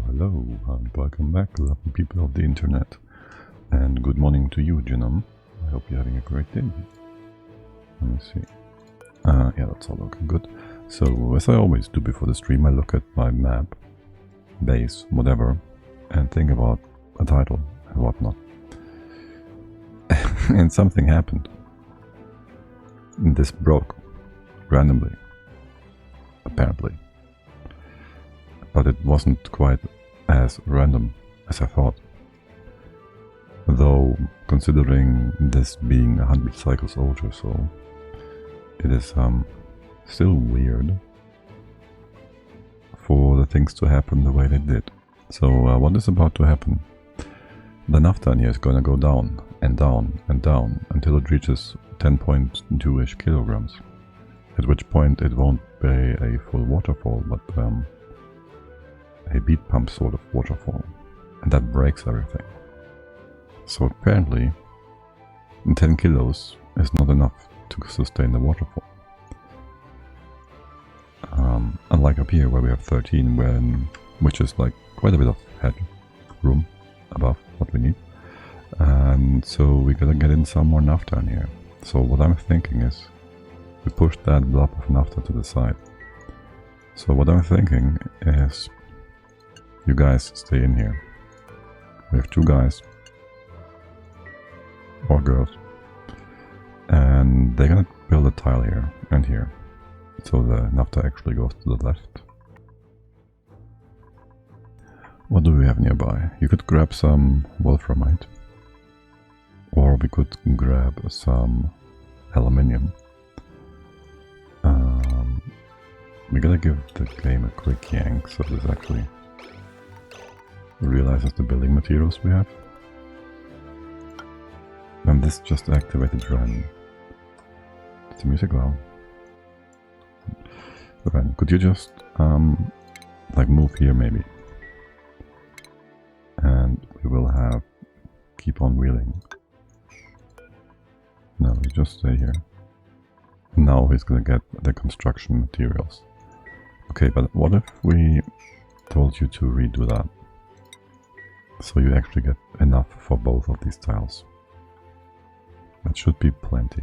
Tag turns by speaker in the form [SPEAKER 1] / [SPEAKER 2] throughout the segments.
[SPEAKER 1] hello, and welcome back, lovely people of the internet. And good morning to you, Genome. I hope you're having a great day. Let me see. Yeah, that's all looking good. So, as I always do before the stream, I look at my map, base, whatever, and think about a title and whatnot. And something happened. This broke. Randomly. Apparently. But it wasn't quite as random as I thought. Though, considering this being 100 cycles old or so, it is still weird for the things to happen the way they did. So what is about to happen? The naphtha here is gonna go down and down and down until it reaches 10.2-ish kilograms. At which point it won't be a full waterfall, but a beat pump sort of waterfall, and that breaks everything. So apparently 10 kilos is not enough to sustain the waterfall. Unlike up here where we have 13, which is like quite a bit of head room above what we need, and so we gotta get in some more naphtha in here. So what I'm thinking is we push that blob of naphtha to the side. So what I'm thinking is you guys stay in here. We have 2 guys or girls, and they're gonna build a tile here and here, so the naphtha actually goes to the left. What do we have nearby? You could grab some wolframite, or we could grab some aluminium. We gotta give the game a quick yank so this actually realizes the building materials we have. And this just activated Ren. Is the music loud? Ren, could you just like move here maybe? And we will have keep on wheeling. No, you just stay here. Now he's gonna get the construction materials. Okay, but what if we told you to redo that? So you actually get enough for both of these tiles. That should be plenty.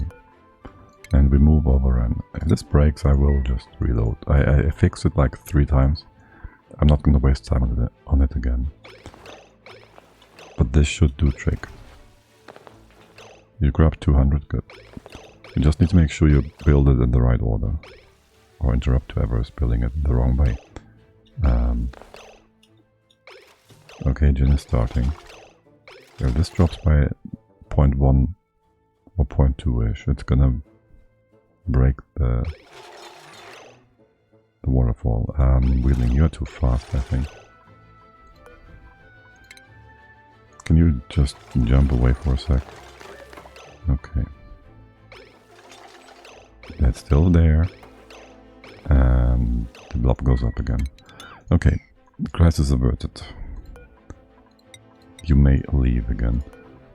[SPEAKER 1] And we move over, and if this breaks I will just reload. I fixed it like 3 times. I'm not gonna waste time on it again. But this should do trick. You grab 200, good. You just need to make sure you build it in the right order, or interrupt whoever is building it the wrong way. Okay, Jin is starting. If this drops by 0.1 or 0.2-ish, it's gonna break the waterfall. Wheeling, you're too fast, I think. Can you just jump away for a sec? Okay. That's still there. And the blob goes up again. Okay, crisis averted. You may leave again.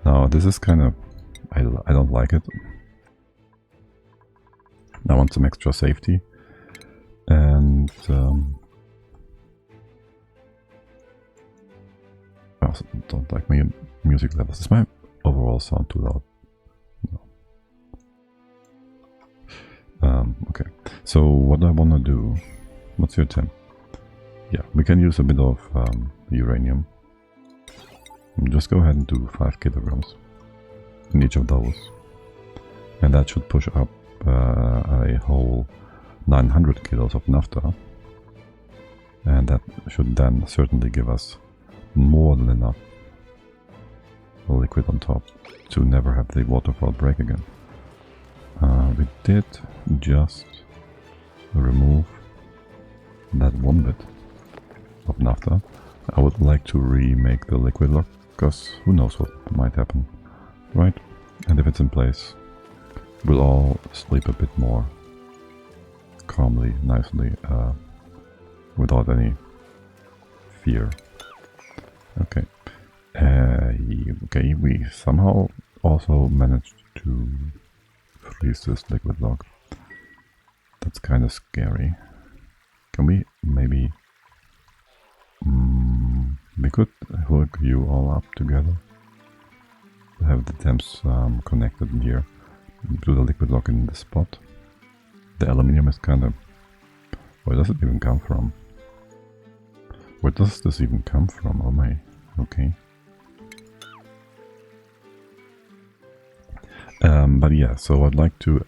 [SPEAKER 1] Now this is kind of... I don't like it. I want some extra safety. And... I also don't like my music levels. Is my overall sound too loud? No. Okay, so what I want to do... What's your temp? Yeah, we can use a bit of uranium. Just go ahead and do 5 kilograms in each of those. And that should push up a whole 900 kilos of naphtha. And that should then certainly give us more than enough liquid on top to never have the waterfall break again. We did just remove that 1 bit of naphtha. I would like to remake the liquid lock, because who knows what might happen, right? And if it's in place, we'll all sleep a bit more calmly, nicely, without any fear. Okay. Okay, we somehow also managed to freeze this liquid lock. That's kind of scary. Can we maybe could hook you all up together. Have the temps connected in here. Do the liquid lock in the spot. The aluminium is kind of... Where does it even come from? Where does this even come from? Oh my... Okay. But yeah, so I'd like to...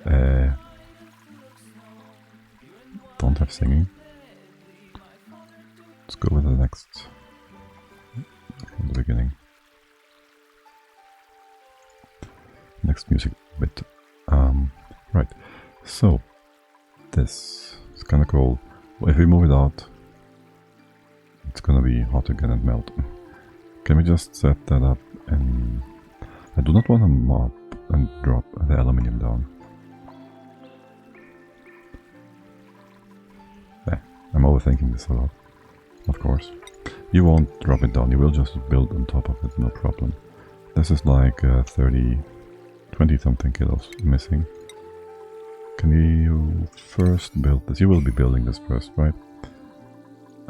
[SPEAKER 1] Don't have singing. Let's go with the next... From the beginning. Next music bit. Right, so this is kind of cool. If we move it out, it's gonna be hot again and melt. Can we just set that up? And I do not want to mop and drop the aluminium down. I'm overthinking this a lot, of course. You won't drop it down, you will just build on top of it, no problem. This is like 20 something kilos missing. Can you first build this? You will be building this first, right?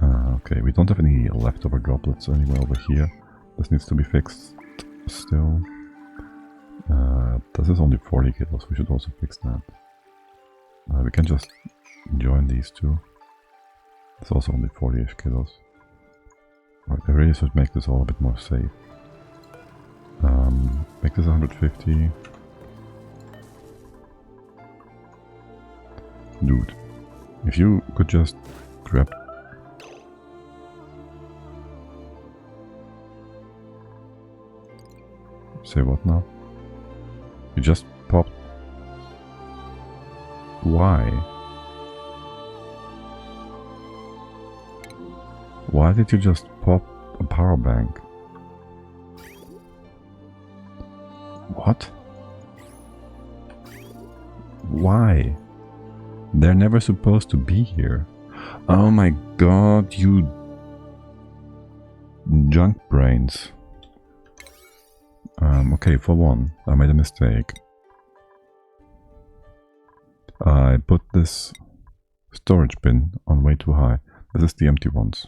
[SPEAKER 1] Okay, we don't have any leftover droplets anywhere over here. This needs to be fixed still. This is only 40 kilos, we should also fix that. We can just join these two. It's also only 40-ish kilos. Right, I really should make this all a bit more safe. Make this 150. Dude, if you could just grab... Say what now? You just popped... Why? Why did you just pop a power bank? What? Why? They're never supposed to be here. Oh my god, you junk brains. Okay, for one, I made a mistake. I put this storage bin on way too high. This is the empty ones.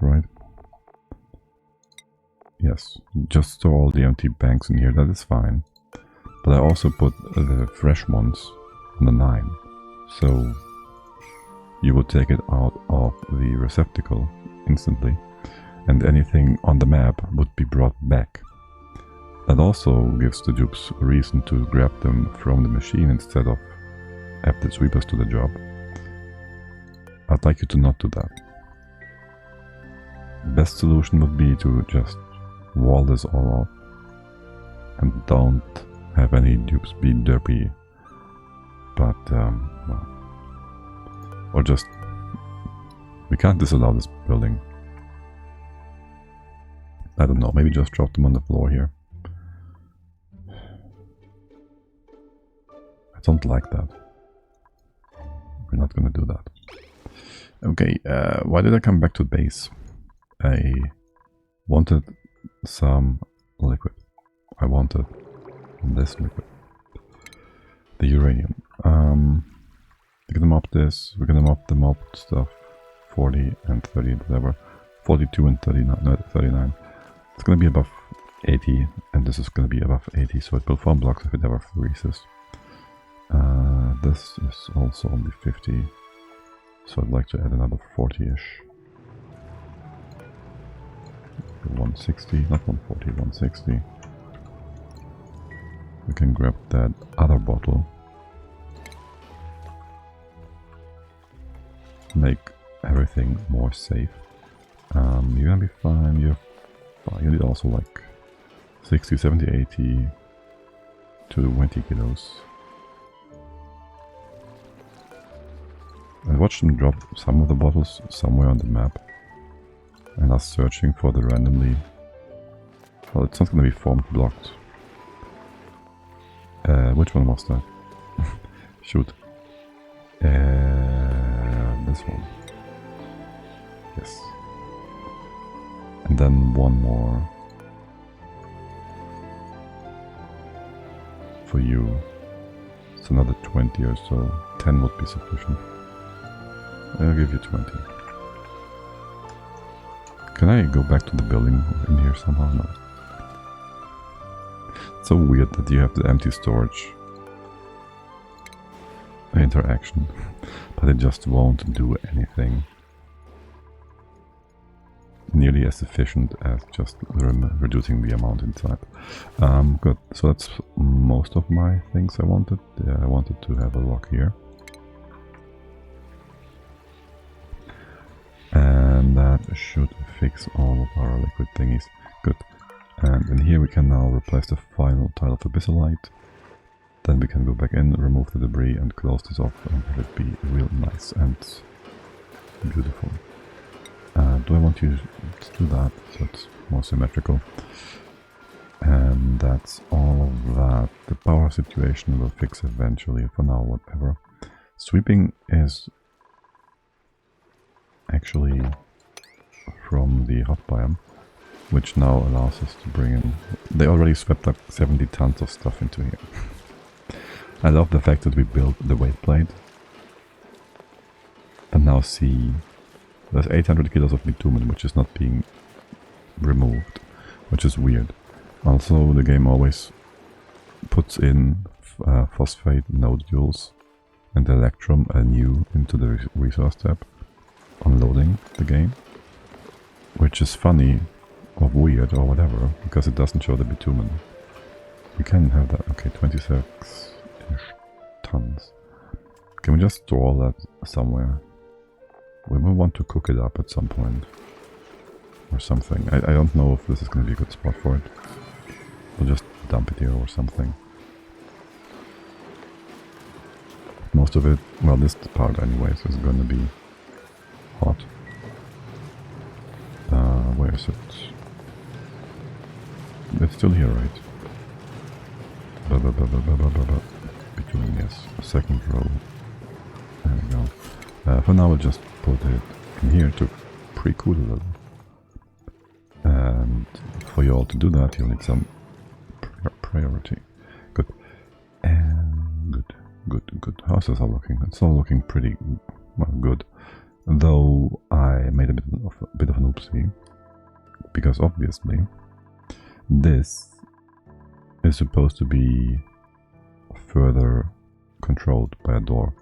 [SPEAKER 1] Right? Yes, just store all the empty banks in here, that is fine. But I also put the fresh ones on the 9. So you would take it out of the receptacle instantly, and anything on the map would be brought back. That also gives the dupes a reason to grab them from the machine instead of have the sweepers do the job. I'd like you to not do that. The best solution would be to just wall this all off and don't have any dupes be derpy. But, well, or just, we can't disallow this building. I don't know, maybe just drop them on the floor here. I don't like that. We're not gonna do that. Okay, why did I come back to base? I wanted some liquid. I wanted this liquid. The uranium. We're gonna mop this, we're gonna mop the mopped stuff. 40 and 30, whatever. 42 and 39, no, 39. It's gonna be above 80, and this is gonna be above 80, so it will form blocks if it ever freezes. This is also only 50, so I'd like to add another 40-ish. 160, not 140, 160. We can grab that other bottle. Make everything more safe. You're gonna be fine. You need also like 60, 70, 80 to 20 kilos. And watch them drop some of the bottles somewhere on the map. And us searching for the randomly... Well, it's not gonna be formed blocked. Which one was that? Shoot. This one. Yes. And then one more. For you. It's another 20 or so. 10 would be sufficient. I'll give you 20. Can I go back to the building in here somehow? No. It's so weird that you have the empty storage interaction, but it just won't do anything nearly as efficient as just reducing the amount inside. Good, so that's most of my things I wanted. Yeah, I wanted to have a lock here. And that should fix all of our liquid thingies. Good. And in here we can now replace the final tile of abyssalite. Then we can go back in, remove the debris and close this off and have it be real nice and beautiful. Do I want you to do that so it's more symmetrical? And that's all of that. The power situation will fix eventually, for now whatever. Sweeping is actually from the hot biome, which now allows us to bring in... They already swept up 70 tons of stuff into here. I love the fact that we built the weight plate. And now see, there's 800 kilos of bitumen, which is not being removed, which is weird. Also, the game always puts in phosphate nodules and electrum anew into the resource tab on loading the game, which is funny or weird or whatever, because it doesn't show the bitumen. We can have that. Okay, 26-ish tons. Can we just store that somewhere? We will want to cook it up at some point or something. I don't know if this is going to be a good spot for it. We'll just dump it here or something. Most of it, well, this part anyways, is going to be hot. Where is it? It's still here, right? Between, yes, a second row. There we go. For now, we'll just put it in here to pre-cool a little. And for you all to do that, you'll need some priority. Good. And good. How's this all looking? It's all looking pretty well, good. Though I made a bit of an oopsie, because obviously this is supposed to be further controlled by a door.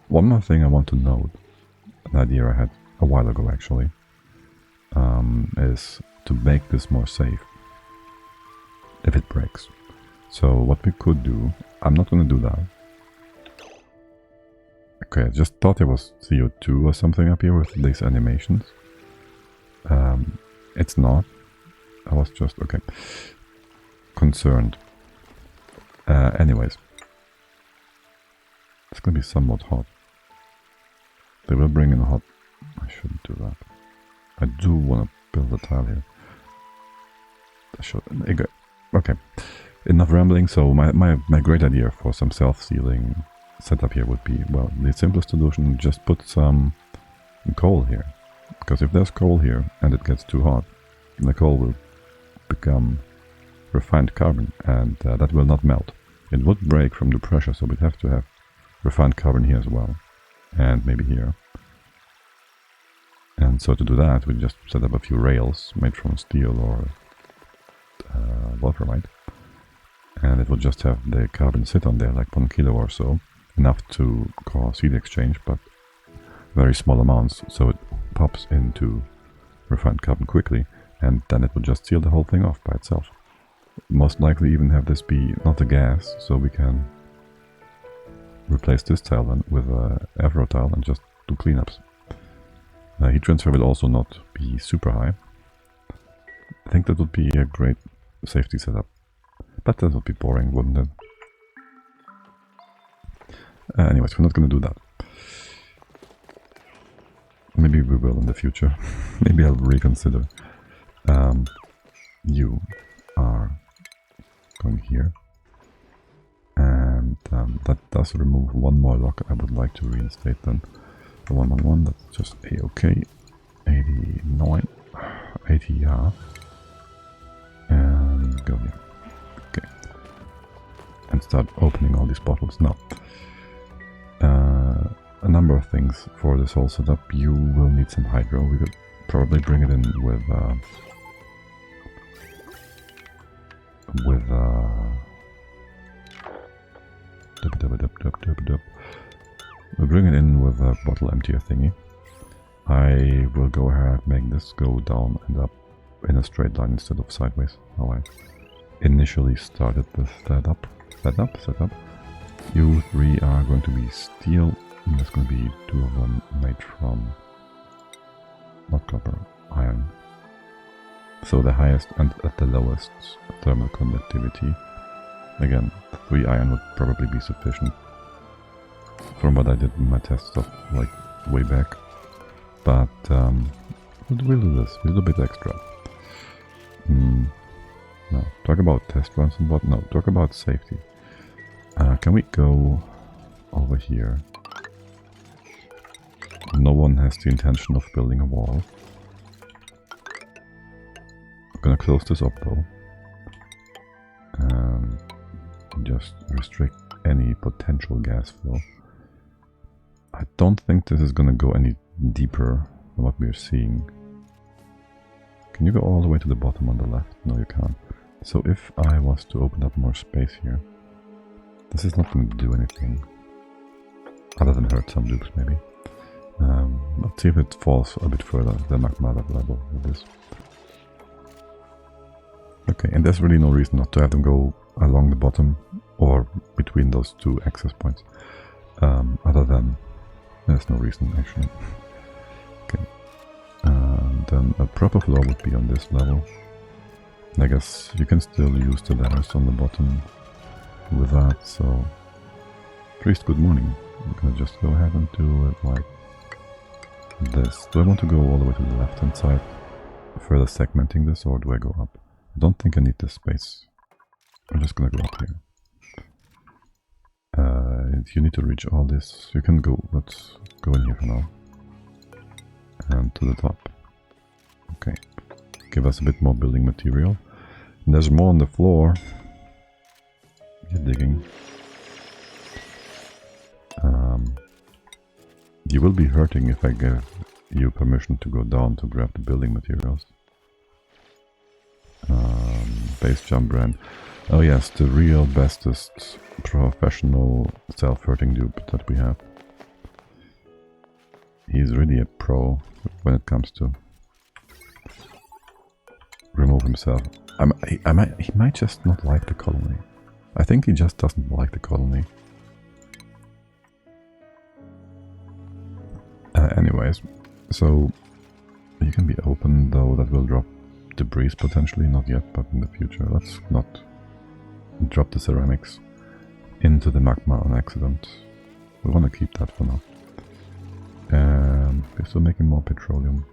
[SPEAKER 1] One more thing I want to note, an idea I had a while ago actually, is to make this more safe if it breaks. So what we could do, I'm not going to do that. Okay, I just thought there was CO2 or something up here with these animations. It's not. I was just, okay, concerned. Anyways, it's going to be somewhat hot. They will bring in a hot... I shouldn't do that. I do want to build a tile here. I should... Okay, enough rambling. So my great idea for some self-sealing setup here would be, well, the simplest solution, just put some coal here. Because if there's coal here and it gets too hot, the coal will become refined carbon, and that will not melt. It would break from the pressure, so we'd have to have refined carbon here as well, and maybe here. And so to do that, we just set up a few rails made from steel or wolframite, and it will just have the carbon sit on there like 1 kilo or so, enough to cause heat exchange, but very small amounts, so it pops into refined carbon quickly, and then it will just seal the whole thing off by itself. Most likely even have this be not a gas, so we can replace this tile then with a Avro tile and just do cleanups. Heat transfer will also not be super high. I think that would be a great safety setup, but that would be boring, wouldn't it? Anyways, we're not going to do that. Maybe we will in the future. Maybe I'll reconsider. You are going here. And that does remove one more lock. I would like to reinstate then. The 111, that's just A-OK. 89. 80, yeah. And go here. Okay. And start opening all these bottles now. A number of things for this whole setup. You will need some hydro. We could probably bring it in with we'll bring it in with a bottle emptier thingy. I will go ahead, make this go down and up in a straight line instead of sideways, how I initially started the setup. You three are going to be steel, and there's going to be 2 of them made from, not copper, iron. So the highest and at the lowest thermal conductivity. Again, 3 iron would probably be sufficient from what I did in my test stuff like way back. But we'll do this, a little bit extra. No, talk about test runs and what? No, talk about safety. Can we go over here? No one has the intention of building a wall. I'm gonna close this up though. And just restrict any potential gas flow. I don't think this is gonna go any deeper than what we're seeing. Can you go all the way to the bottom on the left? No, you can't. So if I was to open up more space here, this is not going to do anything other than hurt some dupes maybe. Let's see if it falls a bit further than magma level with this. Okay, and there's really no reason not to have them go along the bottom or between those 2 access points. Other than there's no reason actually. Okay, then a proper floor would be on this level. I guess you can still use the ladders on the bottom with that, so... Priest, good morning. I'm gonna just go ahead and do it like this. Do I want to go all the way to the left hand side, further segmenting this, or do I go up? I don't think I need this space. I'm just gonna go up here. You need to reach all this. You can go, let's go in here for now. And to the top. Okay. Give us a bit more building material. And there's more on the floor. You're digging. You will be hurting if I give you permission to go down to grab the building materials. Base jump brand. Oh yes, the real bestest professional self-hurting dupe that we have. He's really a pro when it comes to remove himself. He might just not like the colony. I think he just doesn't like the colony. Anyways, so you can be open though, that will drop debris potentially, not yet, but in the future. Let's not drop the ceramics into the magma on accident. We want to keep that for now. And we're still making more petroleum.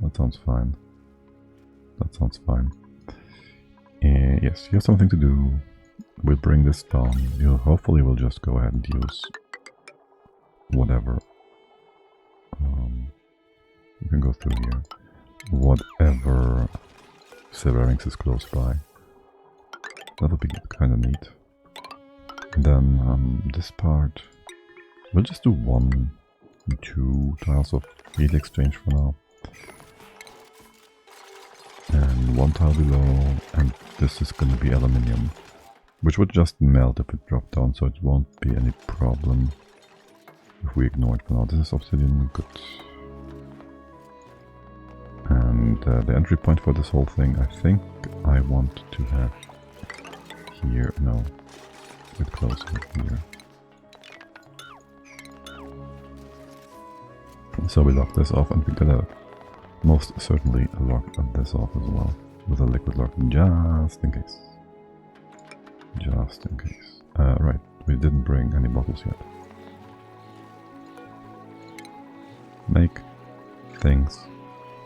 [SPEAKER 1] That sounds fine. That sounds fine. Yes, you have something to do. We'll bring this down. You hopefully will just go ahead and use whatever. You can go through here. Whatever ceramics is close by. That would be kind of neat. And then this part, we'll just do 1, 2 tiles of heat exchange for now. And 1 tile below, and this is going to be aluminium, which would just melt if it dropped down, so it won't be any problem if we ignore it for now. This is obsidian, good. And the entry point for this whole thing, I think I want to have here, no, a bit closer here. So we lock this off, and we're gonna most certainly lock this off as well with a liquid lock, just in case. Just in case. Right, we didn't bring any bottles yet. Make things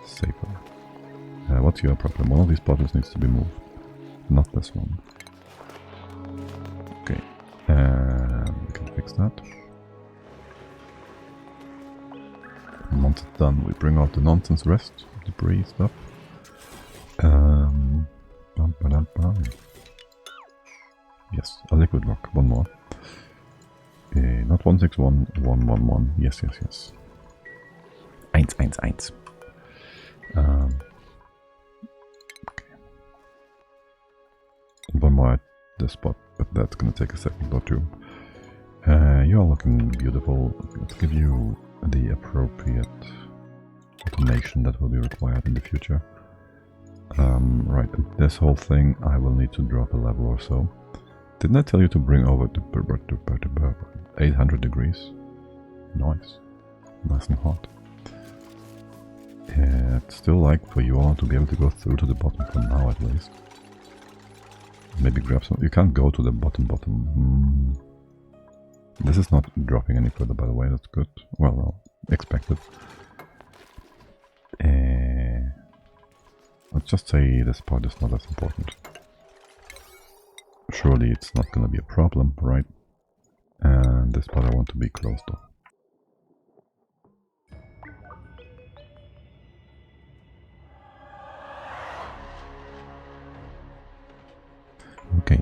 [SPEAKER 1] safer. What's your problem? One of these bottles needs to be moved, not this one. Okay, we can fix that. And once it's done, we bring out the nonsense rest, debris stuff. Yes, a liquid lock, 1 more. Not 161, 111. Yes, yes, yes. 111. this spot, but that's gonna take a second or two. You're looking beautiful. Let's give you the appropriate automation that will be required in the future. Right, this whole thing I will need to drop a level or so. Didn't I tell you to bring over to 800 degrees? Nice. Nice and hot. It's still like for you all to be able to go through to the bottom for now at least. Maybe grab some. You can't go to the bottom. This is not dropping any further, by the way. That's good. Well, expected. Let's just say this part is not as important. Surely it's not gonna be a problem, right? And this part I want to be closed off. Okay,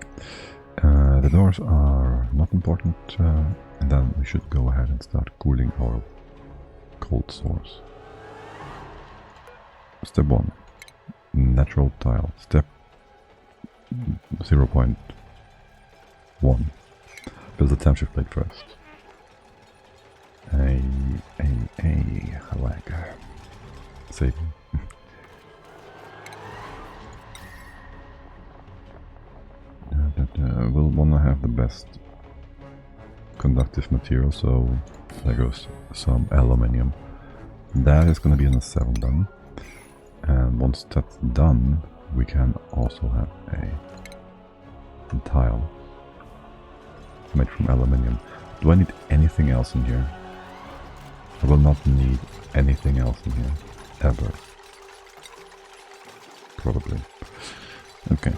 [SPEAKER 1] the doors are not important, and then we should go ahead and start cooling our cold source. Step 1, natural tile. Step 0.1, build the time shift plate first. I like saving. We'll wanna have the best conductive material, so there goes some aluminium. That is gonna be in a 7 done, and once that's done, we can also have a tile made from aluminium. Do I need anything else in here? I will not need anything else in here, ever. Probably. Okay.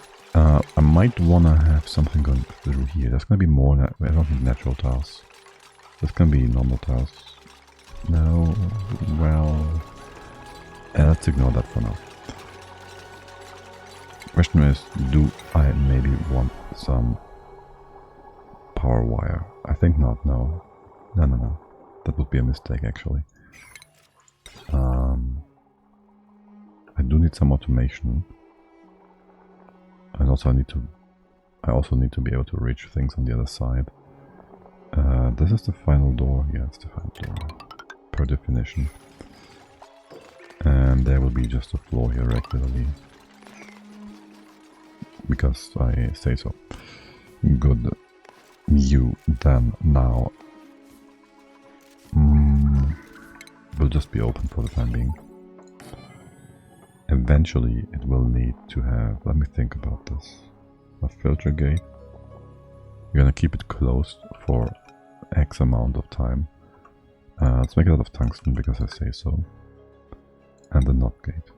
[SPEAKER 1] I might wanna have something going through here. There's gonna be more. I don't think natural tiles. There's gonna be normal tiles. No. Well, let's ignore that for now. Question is, do I maybe want some power wire? I think not. No. No. That would be a mistake, actually. I do need some automation. And also I also need to be able to reach things on the other side. This is the final door. Yeah, it's the final door, per definition. And there will be just a floor here regularly, because I say so. Good. You then now will just be open for the time being. Eventually it will need to have, let me think about this, a filter gate. We're gonna keep it closed for X amount of time. Let's make it out of tungsten because I say so. And the NOT gate.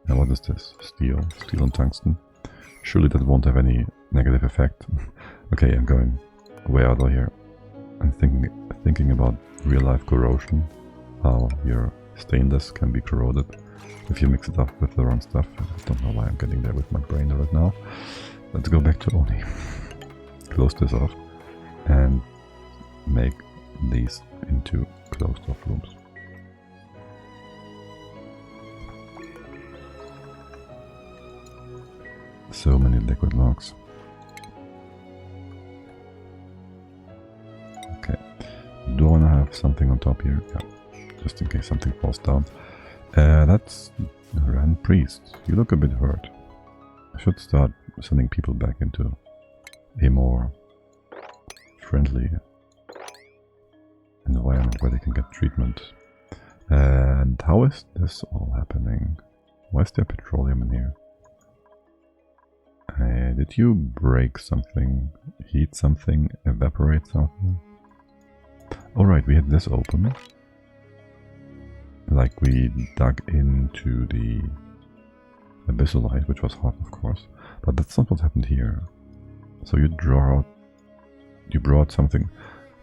[SPEAKER 1] And what is this? Steel and tungsten. Surely that won't have any negative effect. Okay, I'm going way out of here. I'm thinking about real life corrosion. How your stainless can be corroded if you mix it up with the wrong stuff. I don't know why I'm getting there with my brain right now. Let's go back to Oni. Close this off and make these into closed off rooms. So many liquid logs. Okay. Do I want to have something on top here? Yeah. Just in case something falls down. That's Ran Priest. You look a bit hurt. I should start sending people back into a more friendly environment where they can get treatment. And how is this all happening? Why is there petroleum in here? Did you break something, heat something, evaporate something? Alright, we had this open. Like we dug into the abyssalite, which was hot of course. But that's not what happened here. So you brought something.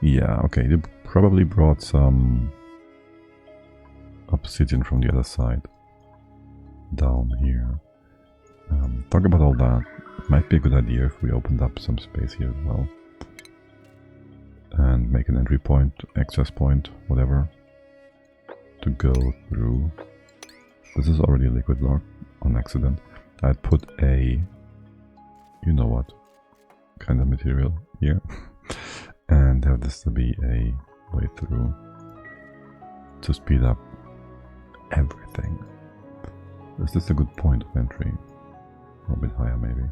[SPEAKER 1] Yeah, okay, you probably brought some obsidian from the other side. Down here. Talk about all that. It might be a good idea if we opened up some space here as well. And make an entry point, access point, whatever, to go through. This is already a liquid log on accident. I put a you know what kind of material here. And have this to be a way through to speed up everything. Is this a good point of entry? Or a bit higher maybe?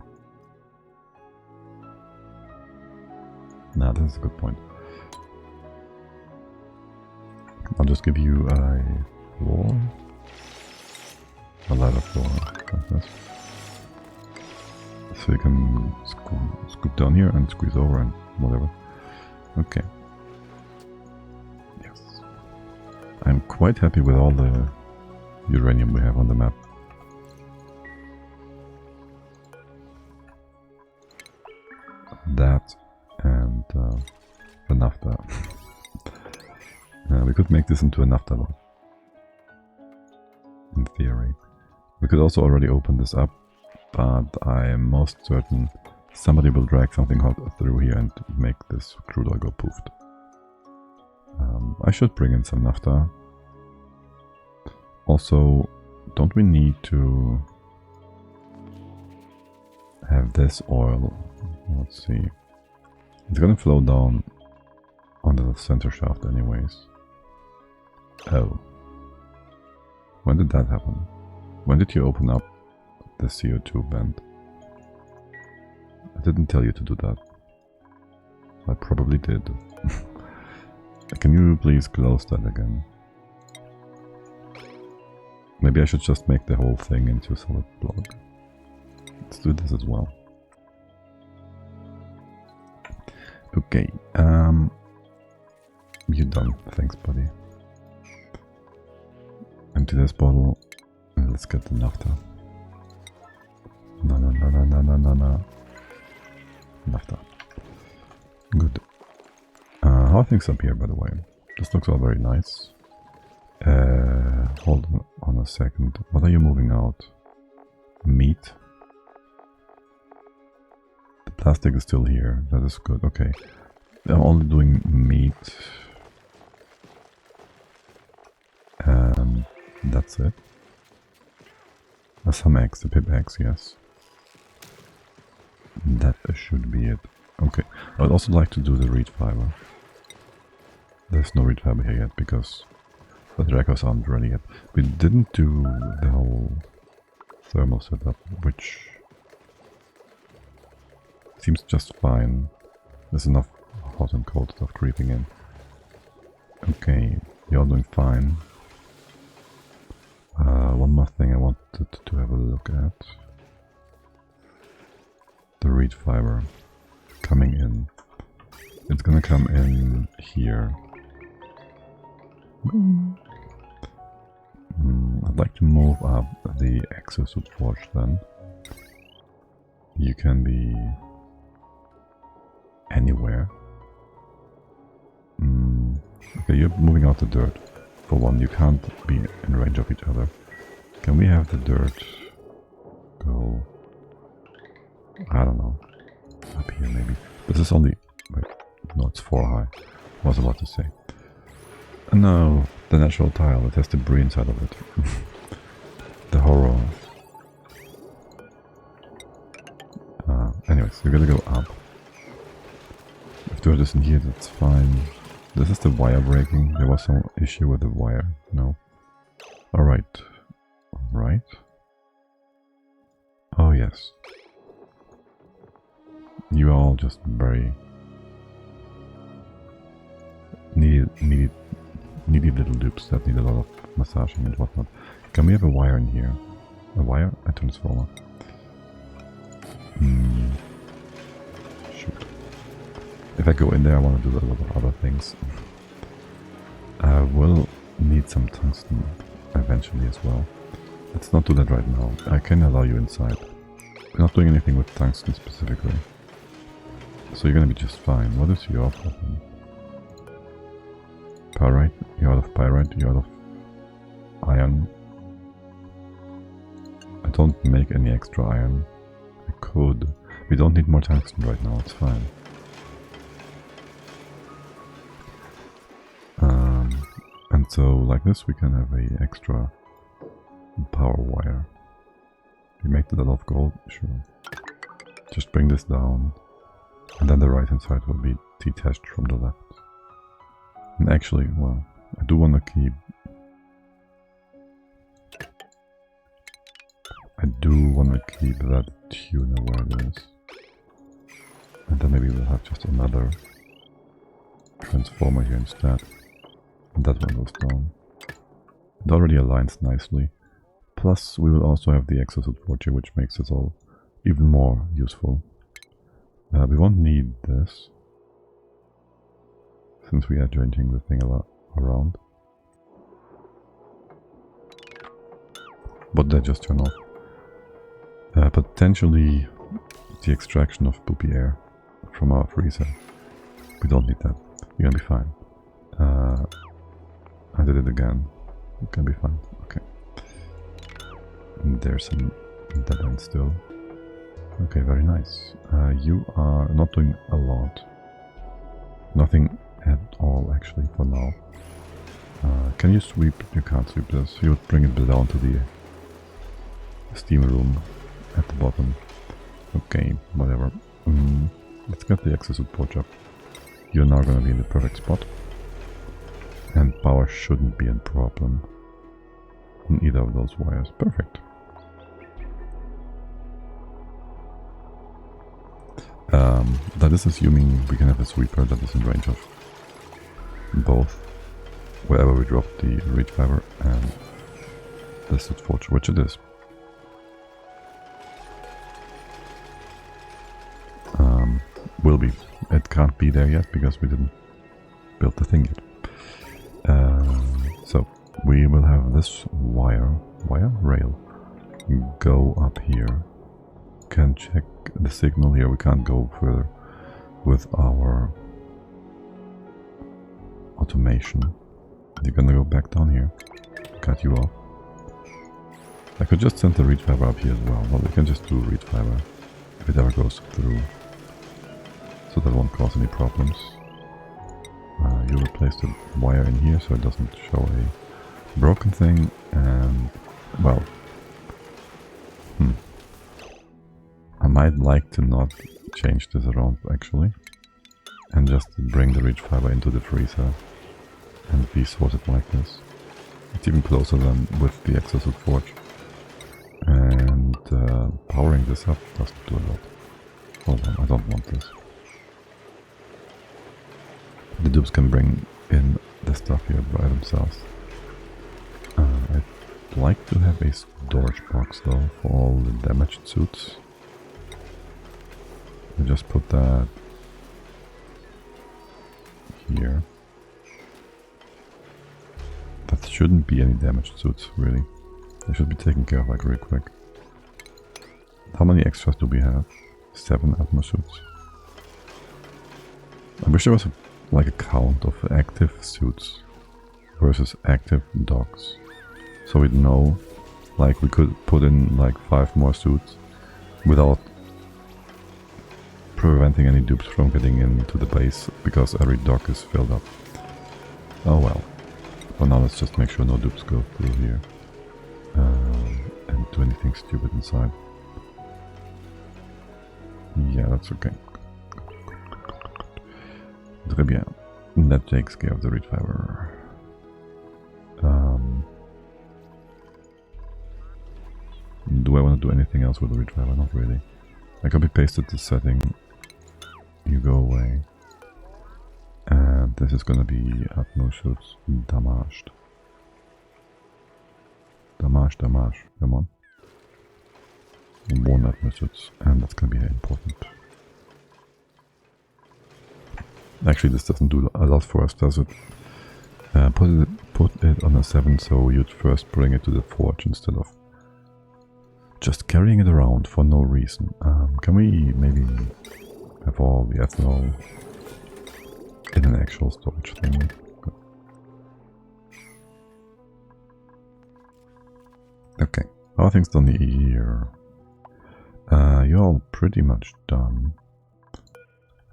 [SPEAKER 1] Nah, this is a good point. I'll just give you a floor. A ladder floor like this. So you can scoop down here and squeeze over and whatever. Okay. Yes. I'm quite happy with all the uranium we have on the map. That and the naphtha. We could make this into a naphtha though. In theory. We could also already open this up, but I am most certain somebody will drag something hot through here and make this crude oil go poofed. I should bring in some naphtha. Also, don't we need to have this oil? Let's see. It's gonna flow down onto the center shaft anyways. Oh. When did that happen? When did you open up the CO2 vent? I didn't tell you to do that. I probably did. Can you please close that again? Maybe I should just make the whole thing into a solid block. Let's do this as well. Okay, you're done. Thanks, buddy. Empty this bottle and let's get the naphtha. No. Naphtha. Good. How are things up here, by the way? This looks all very nice. Hold on a second. What are you moving out? Meat? The plastic is still here. That is good. Okay. I'm only doing meat. And that's it. Some eggs, the pip eggs, yes. That should be it. Okay. I would also like to do the reed fiber. There's no reed fiber here yet because the records aren't ready yet. We didn't do the whole thermal setup, which seems just fine. There's enough hot and cold stuff creeping in. Okay, you're doing fine. One more thing I wanted to have a look at. The reed fiber coming in. It's gonna come in here. I'd like to move up the exosuit forge then. You can be anywhere. Okay, you're moving out the dirt. For one, you can't be in range of each other. Can we have the dirt go, I don't know, up here maybe? This is only, wait, no, it's 4 high. I was about to say. No, the natural tile, it has debris inside of it. The horror. Anyways, you're gonna go up. If dirt isn't here, that's fine. This is the wire breaking. There was some issue with the wire. No. Alright. Alright. Oh yes. You are all just very needy little dupes that need a lot of massaging and whatnot. Can we have a wire in here? A wire? A transformer. Shoot. If I go in there, I want to do a lot of other things. I will need some tungsten eventually as well. Let's not do that right now. I can allow you inside. We're not doing anything with tungsten specifically. So you're gonna be just fine. What is your problem? Pyrite? You're out of pyrite? You're out of iron? I don't make any extra iron. I could. We don't need more tungsten right now, it's fine. And so, like this, we can have a extra power wire. We make that out of gold? Sure. just bring this down, and then the right hand side will be detached from the left. And actually, well, I do want to keep... that tuner where it is. And then maybe we'll have just another transformer here instead. And that one goes down. It already aligns nicely. Plus, we will also have the exosuit forge here, which makes it all even more useful. We won't need this, since we are changing the thing a lot around. But that just turn off. Potentially the extraction of poopy air from our freezer. We don't need that. You're gonna be fine. I did it again. You can be fine. Okay. And there's some dead end still. Okay, very nice. You are not doing a lot. Nothing at all, actually, for now. Can you sweep? You can't sweep this. You would bring it down to the steam room at the bottom. Okay, whatever. Let's get the exosuit forge up. You're now gonna be in the perfect spot. And power shouldn't be a problem on either of those wires. Perfect. That is assuming we can have a sweeper that is in range of both, wherever we drop the reach fiber and the soot forge, which it is. Will be. It can't be there yet because we didn't build the thing yet. So we will have this rail go up here. Can check the signal here. We can't go further with our automation. You're gonna go back down here. Cut you off. I could just send the reach fiber up here as well. Well, we can just do reach fiber if it ever goes through. So that won't cause any problems. You replace the wire in here so it doesn't show a broken thing, and well, I might like to not change this around actually, and just bring the reach fiber into the freezer and be sorted like this. It's even closer than with the exosuit forge, and powering this up doesn't do a lot. Hold on, I don't want this. The dupes can bring in the stuff here by themselves. I'd like to have a storage box though for all the damaged suits. We just put that here. That shouldn't be any damaged suits really. They should be taken care of like real quick. How many extras do we have? 7 Atmo suits. I wish there was like a count of active suits versus active dogs, so we'd know, like we could put in like 5 more suits without preventing any dupes from getting into the base because every dock is filled up. Oh well. For now let's just make sure no dupes go through here and do anything stupid inside. Yeah, that's okay. Très bien. That takes care of the reach fiber. Do I want to do anything else with the reach fiber? Not really. I copy pasted the setting. You go away. And this is gonna be Atmo suits damaged. Damage. Come on. 1 Atmo suits, and that's gonna be important. Actually, this doesn't do a lot for us, does it? Put it on a 7, so you'd first bring it to the forge instead of just carrying it around for no reason. Can we maybe have all the ethanol in an actual storage thing? Good. Okay, how are things done here? You're all pretty much done.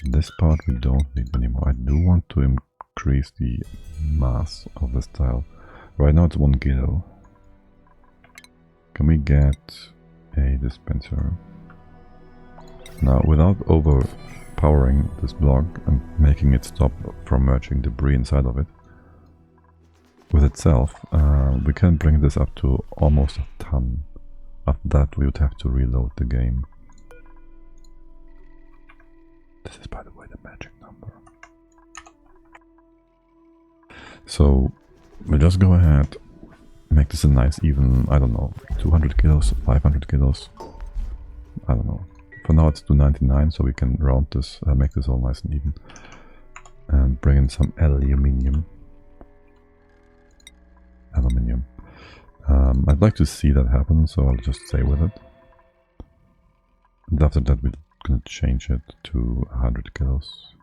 [SPEAKER 1] This part we don't need anymore. I do want to increase the mass of this tile. Right now it's 1 kilo. Can we get a dispenser? Now, without overpowering this block and making it stop from merging debris inside of it, with itself, we can bring this up to almost a ton. After that, we would have to reload the game. This is, by the way, the magic number. So, we'll just go ahead, make this a nice even, I don't know, 200 kilos, 500 kilos, I don't know. For now it's 299, so we can round this, make this all nice and even. And bring in some aluminium. I'd like to see that happen, so I'll just stay with it. And after that we're gonna change it to 100 kilos.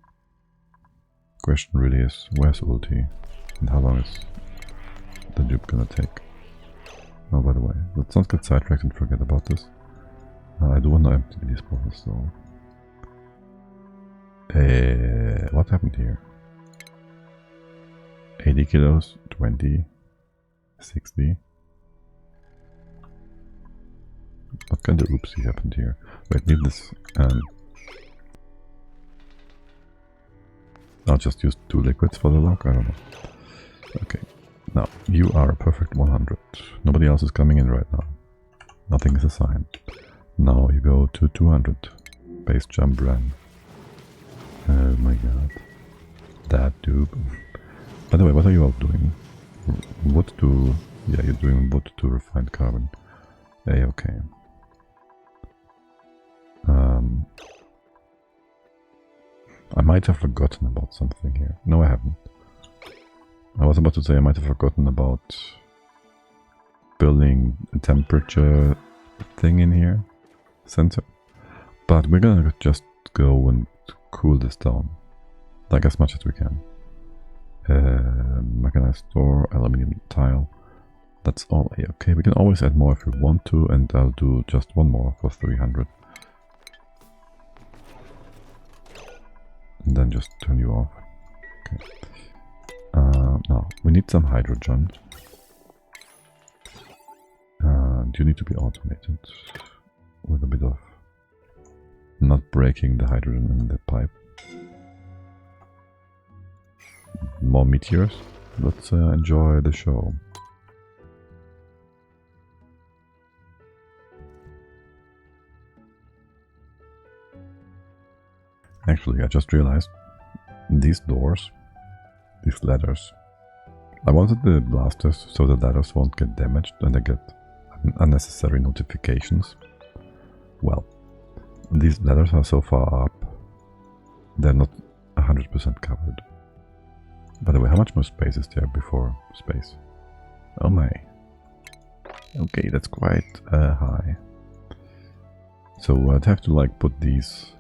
[SPEAKER 1] Question really is, where's ulti? And how long is the dupe gonna take? Oh, by the way, let's not get sidetracked and forget about this. I do want to empty these bottles though. What happened here? 80 kilos, 20, 60. What kind of oopsie happened here? Wait, leave this and I'll just use 2 liquids for the lock, I don't know. Okay, now you are a perfect 100. Nobody else is coming in right now. Nothing is assigned. Now you go to 200. Base jump ran. Oh my god. That dupe. By the way, what are you all doing? Wood to... yeah, you're doing wood to refined carbon. Okay. I might have forgotten about something here. No, I haven't. I was about to say I might have forgotten about building a temperature thing in here. Sensor. But we're gonna just go and cool this down. Like as much as we can. Mechanized door, aluminium tile. That's all okay. We can always add more if we want to, and I'll do just one more for 300. And then just turn you off. Okay. Now, we need some hydrogen. And you need to be automated. With a bit of not breaking the hydrogen in the pipe. More meteors. Let's enjoy the show. Actually, I just realized these doors, these ladders, I wanted the blasters so the ladders won't get damaged and I get unnecessary notifications. Well, these ladders are so far up, they're not 100% covered. By the way, how much more space is there before space? Oh my. Okay, that's quite high. So I'd have to like put these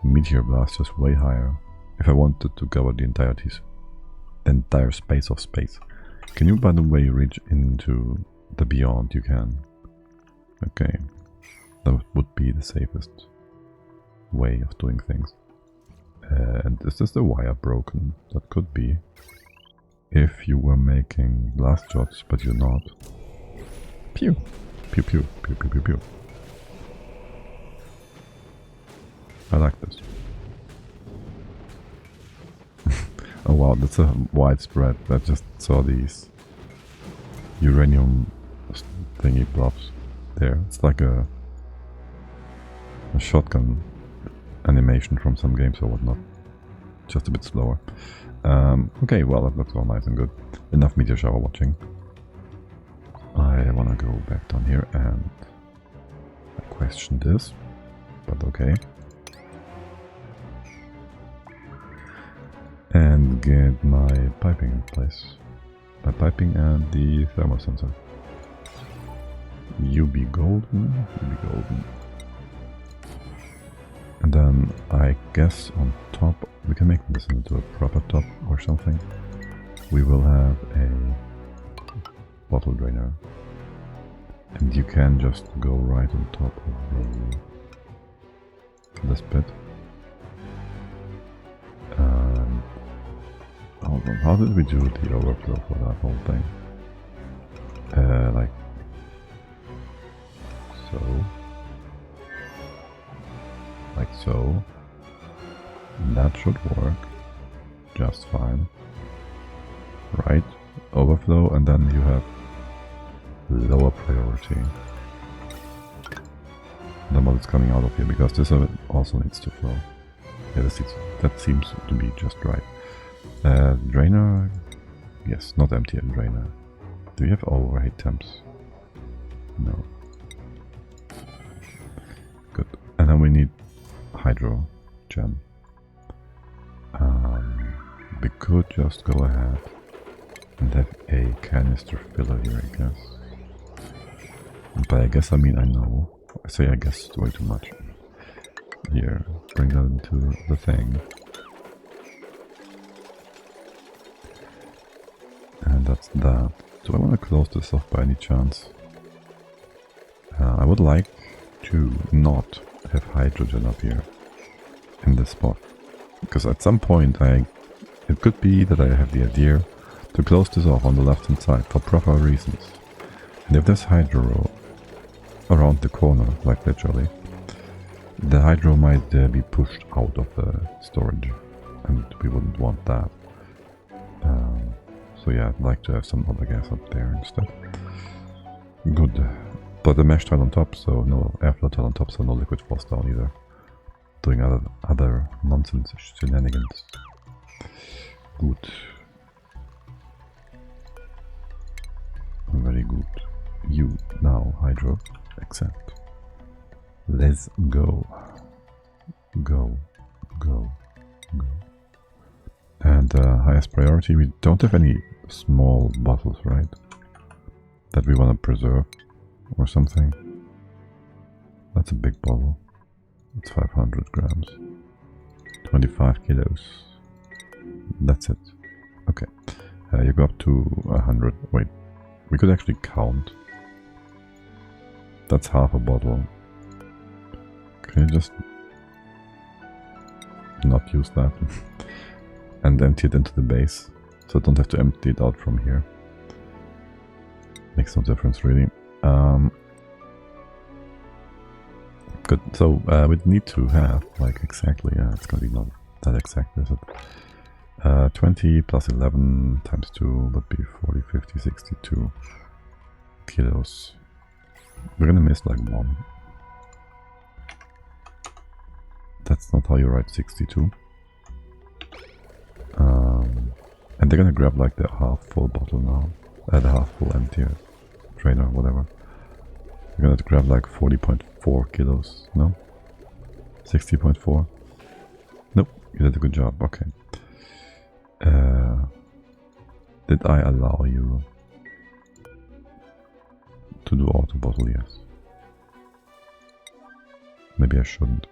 [SPEAKER 1] meteor blasters way higher if I wanted to cover the entire space of space. Can you, by the way, reach into the beyond? You can. Okay. That would be the safest way of doing things. And is this the wire broken? That could be. If you were making blast shots, but you're not. Pew! Pew pew, pew pew pew pew. I like this. Oh wow, that's a widespread. I just saw these uranium thingy blobs there. It's like a shotgun animation from some games or whatnot. Just a bit slower. Okay, well that looks all nice and good. Enough meteor shower watching. I wanna go back down here and question this, but okay. And get my piping in place. My piping and the thermal sensor. You be golden, you be golden. And then I guess on top, we can make this into a proper top or something. We will have a bottle drainer. And you can just go right on top of this bit. Hold on, how did we do the overflow for that whole thing? Like so. that should work just fine. Right, overflow, and then you have lower priority than what is coming out of here, because this also needs to flow. Yeah, that seems to be just right. Drainer, yes, not empty and drainer. Do you have overheat temps? No. Good. And then we need hydro gen. We could just go ahead and have a canister filler here, I guess. But I guess, I mean, I know. I say I guess way too much. Here, bring that into the thing. And that's that. Do I want to close this off by any chance? I would like to not have hydrogen up here in this spot. Because at some point it could be that I have the idea to close this off on the left hand side for proper reasons. And if there's hydro around the corner, like literally, the hydro might be pushed out of the storage, and we wouldn't want that. So yeah, I'd like to have some other gas up there instead. Good. But the mesh tile on top, so no airflow tile on top, so no liquid falls down either. Doing other nonsense shenanigans. Good. Very good. You now, hydro, accept. Let's go. Go. Go. Go. And highest priority, we don't have any small bottles, right? That we want to preserve or something. That's a big bottle. It's 500 grams. 25 kilos. That's it. Okay. You go up to 100. Wait. We could actually count. That's half a bottle. Can you just not use that? And empty it into the base. So I don't have to empty it out from here. Makes no difference really. Good. So we need to have like exactly, it's gonna be not that exact, is it? 20 plus 11 times 2 would be 40, 50, 62 kilos. We're gonna miss like 1. That's not how you write 62. And they're gonna grab like the half full bottle now. The half full empty drainer, whatever. They're gonna grab like 40.4 kilos, no? 60.4? Nope, you did a good job, okay. Did I allow you to do auto bottle? Yes. Maybe I shouldn't.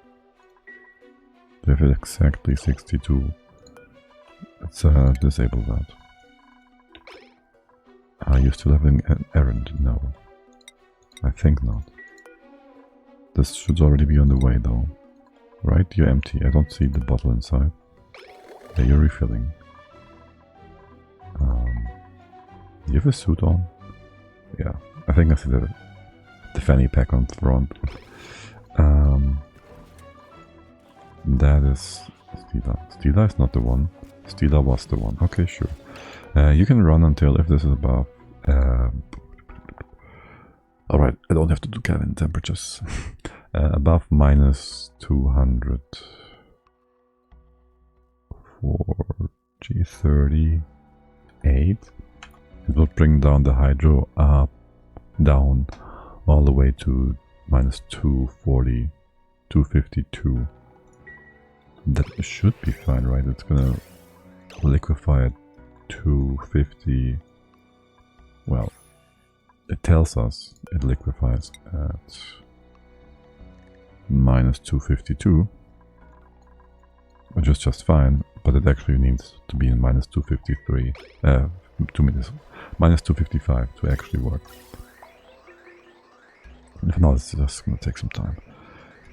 [SPEAKER 1] Do you have it exactly 62? Let's disable that. Are you still having an errand? No. I think not. This should already be on the way though. Right? You're empty. I don't see the bottle inside. Yeah, you're refilling. Do you have a suit on? Yeah. I think I see the fanny pack on front. That is Stila. Stila is not the one. Stila was the one. Okay, sure. You can run until, if this is above... Alright, I don't have to do cabin temperatures. Above minus 200 for G38. It will bring down the hydro up, down, all the way to minus 240, 252. That should be fine, right? It's gonna liquefy at 250. Well, it tells us it liquefies at minus 252, which is just fine, but it actually needs to be in minus 253, minus 255 to actually work. If not, it's just gonna take some time.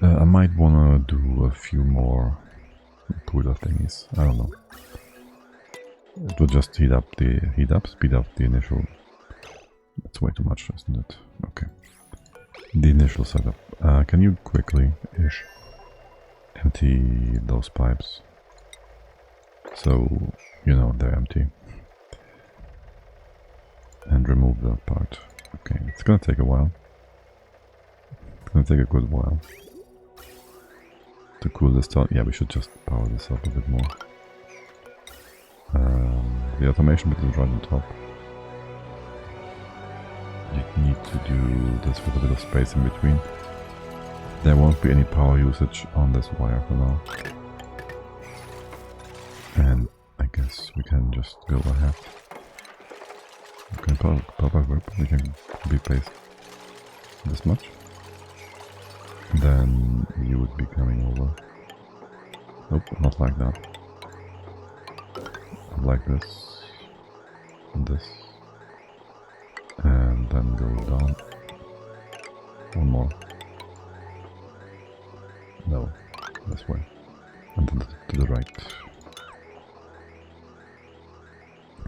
[SPEAKER 1] I might wanna do a few more cooler thingies. I don't know. It will just speed up the initial. That's way too much, isn't it? Okay. The initial setup. Can you quickly-ish empty those pipes? So, you know, they're empty. And remove that part. Okay, it's gonna take a while. It's gonna take a good while to cool this down. Yeah, we should just power this up a bit more. The automation bit is right on top. You need to do this with a bit of space in between. There won't be any power usage on this wire for now. And I guess we can just go ahead. We can we can probably paste this much. Then you would be coming over. Nope, not like that. Like this. And this. And then go down. One more. No, this way. And then to the right.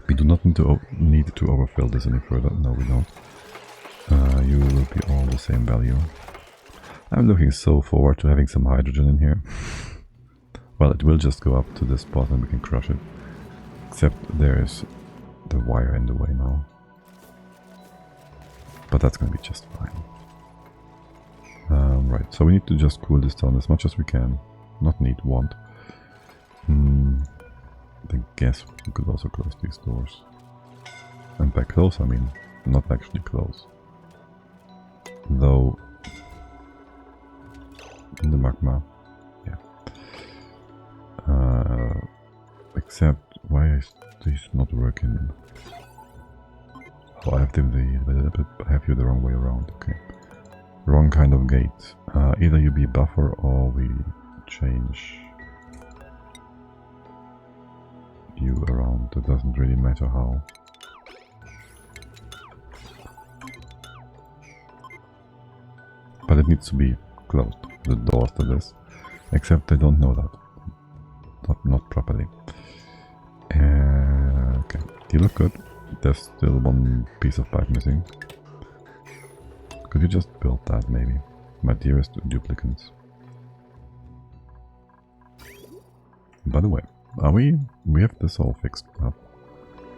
[SPEAKER 1] We do not need to overfill this any further. No, we don't. You will be all the same value. I'm looking so forward to having some hydrogen in here. Well, it will just go up to this spot and we can crush it. Except there's the wire in the way now. But that's going to be just fine. Right, so we need to just cool this down as much as we can. Not need, want. I guess we could also close these doors. And by close, I mean not actually close. Though in the magma, yeah. Except why is this not working? Oh, I have you the wrong way around. Okay, wrong kind of gate. Either you be a buffer or we change you around. It doesn't really matter how. But it needs to be closed, the doors to this. Except I don't know that. Not properly. Okay, you look good. There's still one piece of pipe missing. Could you just build that maybe? My dearest duplicants. By the way, we have this all fixed up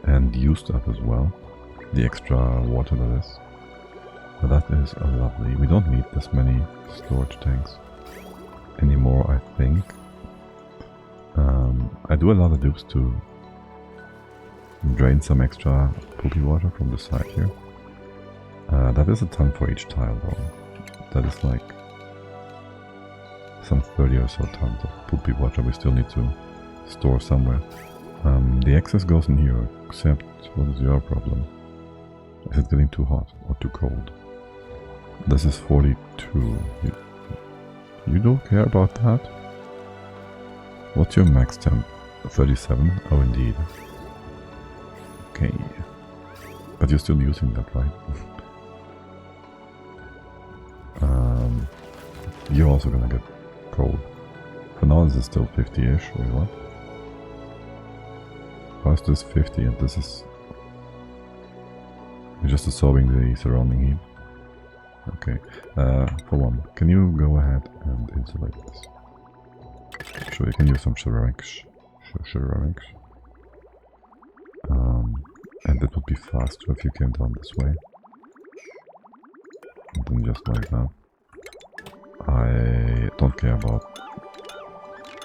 [SPEAKER 1] and used up as well. The extra water that is. But that is lovely. We don't need this many storage tanks anymore, I think. I do allow the dupes to drain some extra poopy water from the side here. That is a ton for each tile though. That is like some 30 or so tons of poopy water we still need to store somewhere. The excess goes in here, except what is your problem? Is it getting too hot or too cold? This is 42. You don't care about that? What's your max temp? 37? Oh indeed. Okay. But you're still using that, right? You're also gonna get cold. For now this is still 50-ish, wait what? How is this 50 and this is... You're just absorbing the surrounding heat? Okay, for one, can you go ahead and insulate this? Sure, you can use some ceramics. Ceramics. And it would be faster if you came down this way. And then just like that. I don't care about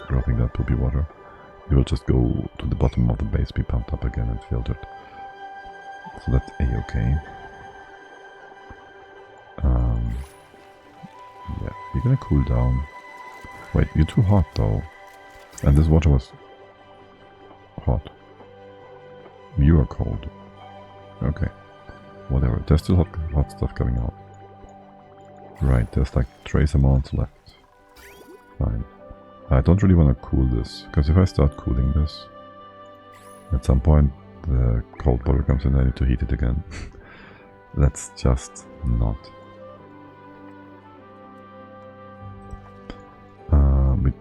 [SPEAKER 1] dropping that poopy water. It will just go to the bottom of the base, be pumped up again and filtered. So that's a-okay. Yeah, you're gonna cool down. Wait, you're too hot though. And this water was hot. You are cold. Okay. Whatever. There's still hot stuff coming out. Right, there's like trace amounts left. Fine. I don't really want to cool this, because if I start cooling this, at some point the cold water comes in and I need to heat it again. That's just not. We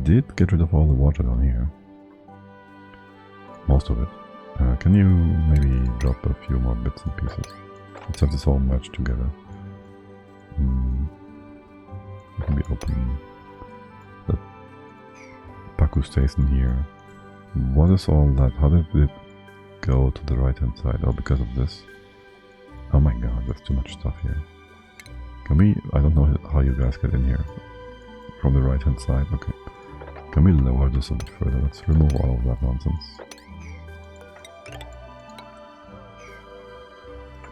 [SPEAKER 1] did get rid of all the water down here. Most of it. Can you maybe drop a few more bits and pieces? Let's have this all merged together. Maybe open the Baku station here. What is all that? How did it go to the right hand side? Oh, because of this? Oh my god, there's too much stuff here. Can we... I don't know how you guys get in here. From the right hand side, okay. Can we lower this a bit further? Let's remove all of that nonsense.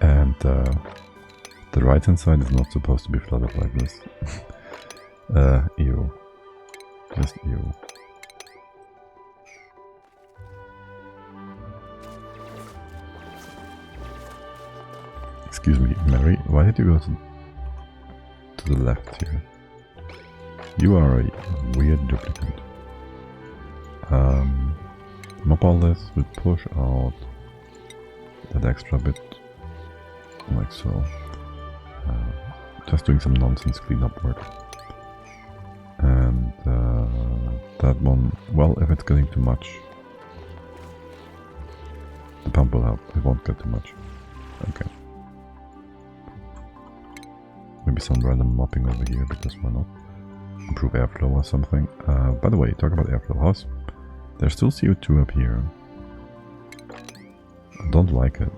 [SPEAKER 1] And the right hand side is not supposed to be flooded like this. Ew. Just ew. Excuse me, Mary, why did you go to the left here? You are a weird duplicant. Mop all this, we push out that extra bit, like so. Just doing some nonsense cleanup work. And that one, well, if it's getting too much, the pump will help, it won't get too much. Okay. Maybe some random mopping over here, because why not? Improve airflow or something. By the way, talk about airflow. There's still CO2 up here. I don't like it.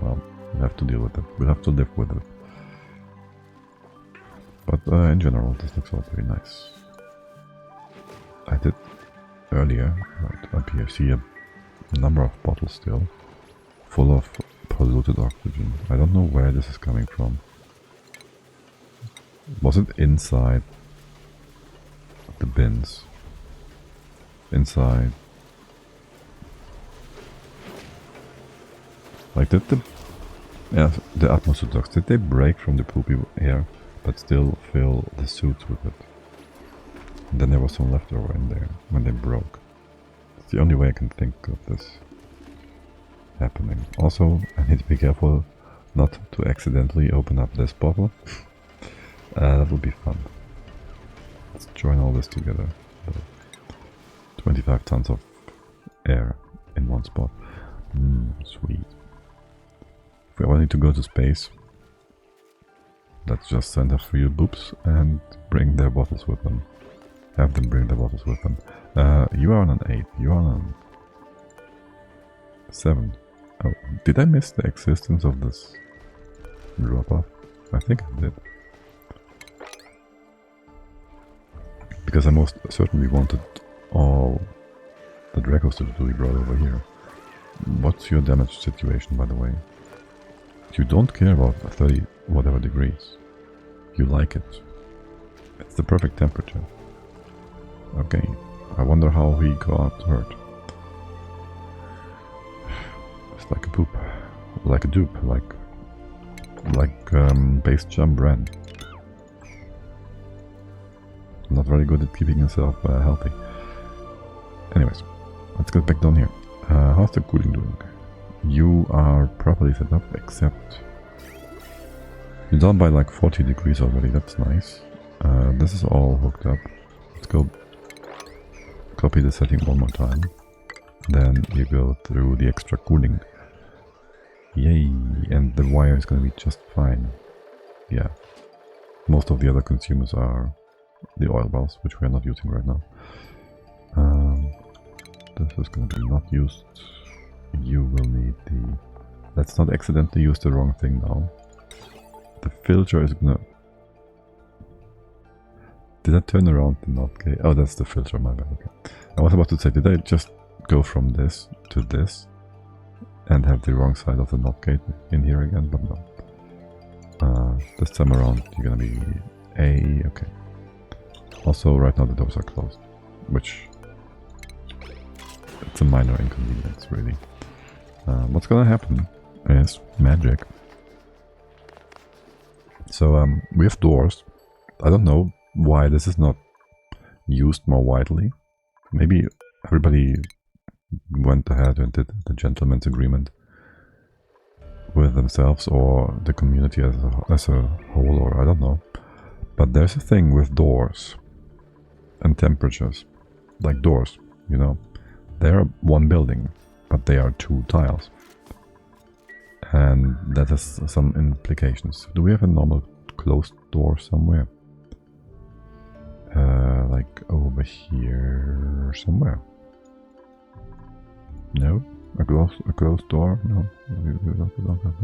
[SPEAKER 1] Well, we'll have to deal with it. We'll have to live with it. But in general, this looks all very nice. I did earlier, right up here, see a number of bottles still, full of polluted oxygen. I don't know where this is coming from. Was it inside the bins? Inside? Like did the atmosphere ducts, did they break from the poopy air but still fill the suits with it? And then there was some leftover in there when they broke. It's the only way I can think of this happening. Also, I need to be careful not to accidentally open up this bottle. That would be fun. Let's join all this together. 25 tons of air in one spot. Sweet. If we ever need to go to space, let's just send a few boops and bring their bottles with them. Have them bring their bottles with them. You are on an 8. You are on a 7. Oh, did I miss the existence of this drop-off? I think I did. Because I most certainly wanted all the Dracos to be brought over here. What's your damage situation, by the way? You don't care about 30 whatever degrees. You like it. It's the perfect temperature. Okay, I wonder how he got hurt. It's like a poop. Like a dupe, like base jump ran. Not very good at keeping himself healthy. Anyways, let's get back down here. How's the cooling doing? You are properly set up, except you're down by like 40 degrees already. That's nice. This is all hooked up. Let's go copy the setting one more time. Then you go through the extra cooling. Yay! And the wire is going to be just fine. Yeah. Most of the other consumers are the oil wells, which we are not using right now. This is going to be not used. You will need the... Let's not accidentally use the wrong thing now. The filter is going to... Did I turn around the knot gate? Oh, that's the filter, my bad. Okay. I was about to say, did I just go from this to this and have the wrong side of the knot gate in here again? But no. This time around, you're going to be A. Okay. Also, right now the doors are closed, which it's a minor inconvenience, really. What's gonna happen is magic. So we have doors. I don't know why this is not used more widely. Maybe everybody went ahead and did the gentleman's agreement with themselves or the community as a whole, or I don't know. But there's a thing with doors and temperatures, like doors, you know. They're one building, but they are 2 tiles. And that has some implications. Do we have a normal closed door somewhere? Like over here somewhere. No. A closed door? No. We don't have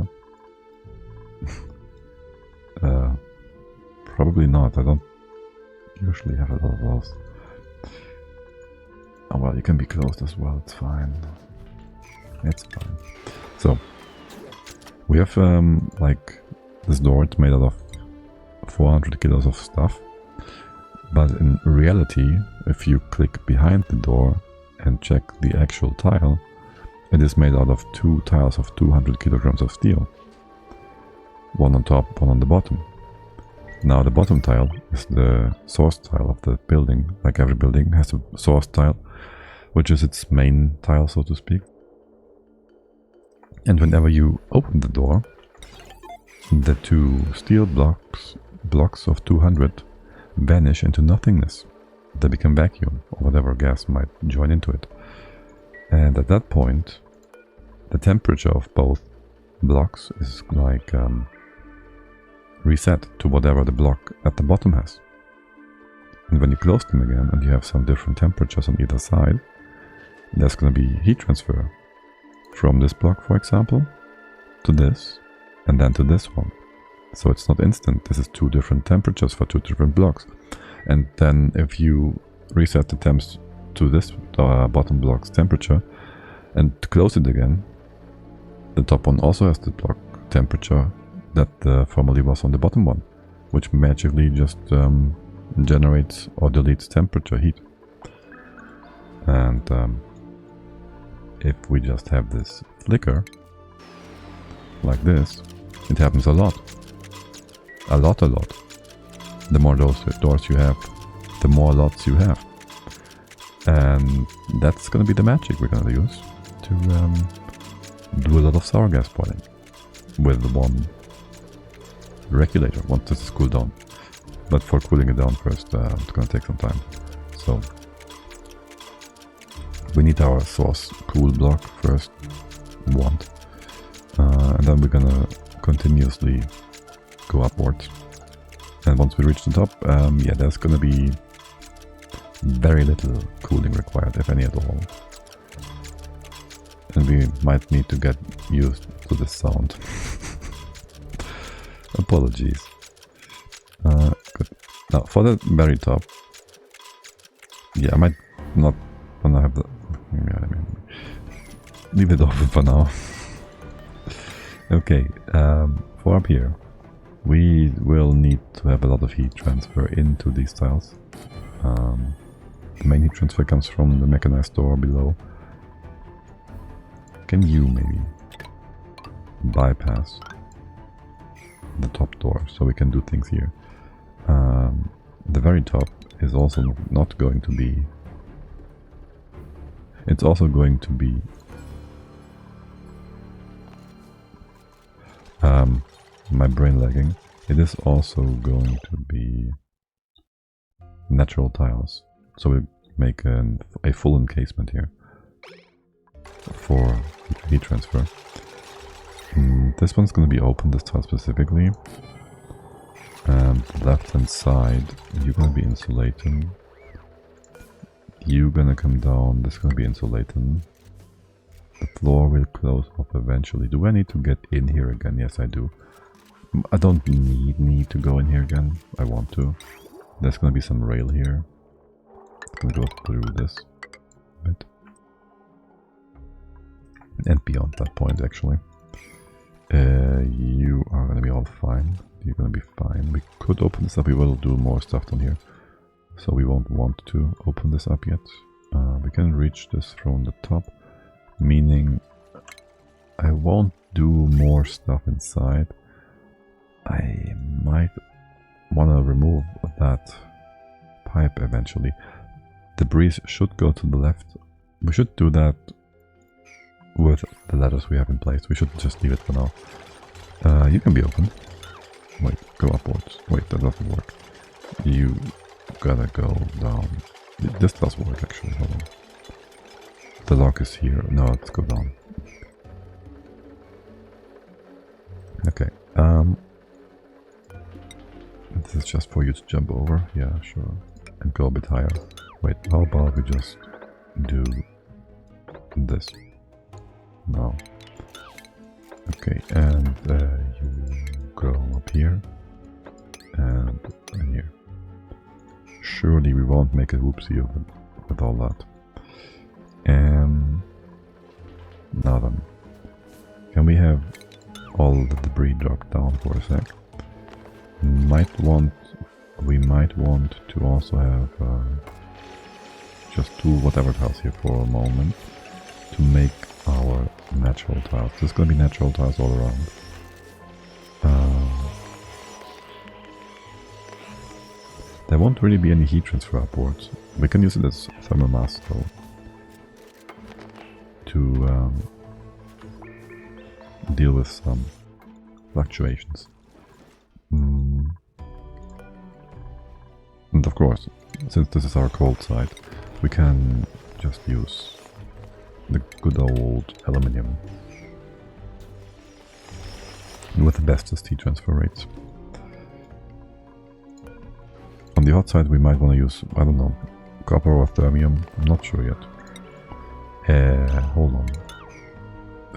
[SPEAKER 1] that. Probably not. I don't usually have a lot of those. Oh well, you can be closed as well. It's fine. It's fine. So we have like this door. It's made out of 400 kilos of stuff. But in reality, if you click behind the door and check the actual tile, it is made out of 2 tiles of 200 kilograms of steel. One on top, one on the bottom. Now the bottom tile is the source tile of the building. Like every building has a source tile, which is its main tile, so to speak. And whenever you open the door, the 2 steel blocks of 200 vanish into nothingness. They become vacuum, or whatever gas might join into it. And at that point, the temperature of both blocks is like reset to whatever the block at the bottom has. And when you close them again and you have some different temperatures on either side, there's going to be heat transfer from this block, for example, to this, and then to this one. So it's not instant. This is 2 different temperatures for 2 different blocks. And then if you reset the temps to this bottom block's temperature and close it again, the top one also has the block temperature that formerly was on the bottom one, which magically just generates or deletes temperature heat. And if we just have this flicker like this, it happens a lot. A lot. The more those doors you have, the more lots you have. And that's gonna be the magic we're gonna use to do a lot of sour gas boiling with the one regulator once this is cooled down. But for cooling it down first, it's gonna take some time. So we need our source cool block first, and then we're gonna continuously go upwards. And once we reach the top, yeah, there's gonna be very little cooling required, if any at all. And we might need to get used to the sound. Apologies. Good. Now, for the very top, yeah, I might not wanna have the... Yeah, I mean, leave it open for now. Okay, for up here, we will need to have a lot of heat transfer into these tiles. The main heat transfer comes from the mechanized door below. Can you maybe bypass the top door so we can do things here? The very top is also not going to be... It's also going to be... my brain lagging. It is also going to be natural tiles. So we make a full encasement here for heat transfer. This one's going to be open, this tile specifically. And the left hand side, you're going to be insulating. You're going to come down, this is going to be insulating. The floor will close off eventually. Do I need to get in here again? Yes, I do. I don't need to go in here again. I want to. There's going to be some rail here. It's going to go through this bit. And beyond that point, actually. You are going to be all fine. You're going to be fine. We could open this up. We will do more stuff down here. So we won't want to open this up yet. We can reach this from the top. Meaning I won't do more stuff inside. I might want to remove that pipe eventually. The breeze should go to the left. We should do that with the ladders we have in place. We should just leave it for now. You can be open. Wait, go upwards. Wait, that doesn't work. You gotta go down. This does work actually, hold on. The lock is here. No, let's go down. Okay. This is just for you to jump over. Yeah, sure. And go a bit higher. Wait, how about we just do this? No. Okay, and you go up here and here. Surely we won't make a whoopsie with all that. Now then, can we have all the debris dropped down for a sec? We might want to also have just two whatever tiles here for a moment to make our natural tiles. There's gonna be natural tiles all around. There won't really be any heat transfer upwards. We can use it as thermal mass though to deal with some fluctuations. And of course, since this is our cold side, we can just use the good old aluminium with the bestest heat transfer rates. On the hot side we might want to use, I don't know, copper or thermium, I'm not sure yet. Hold on.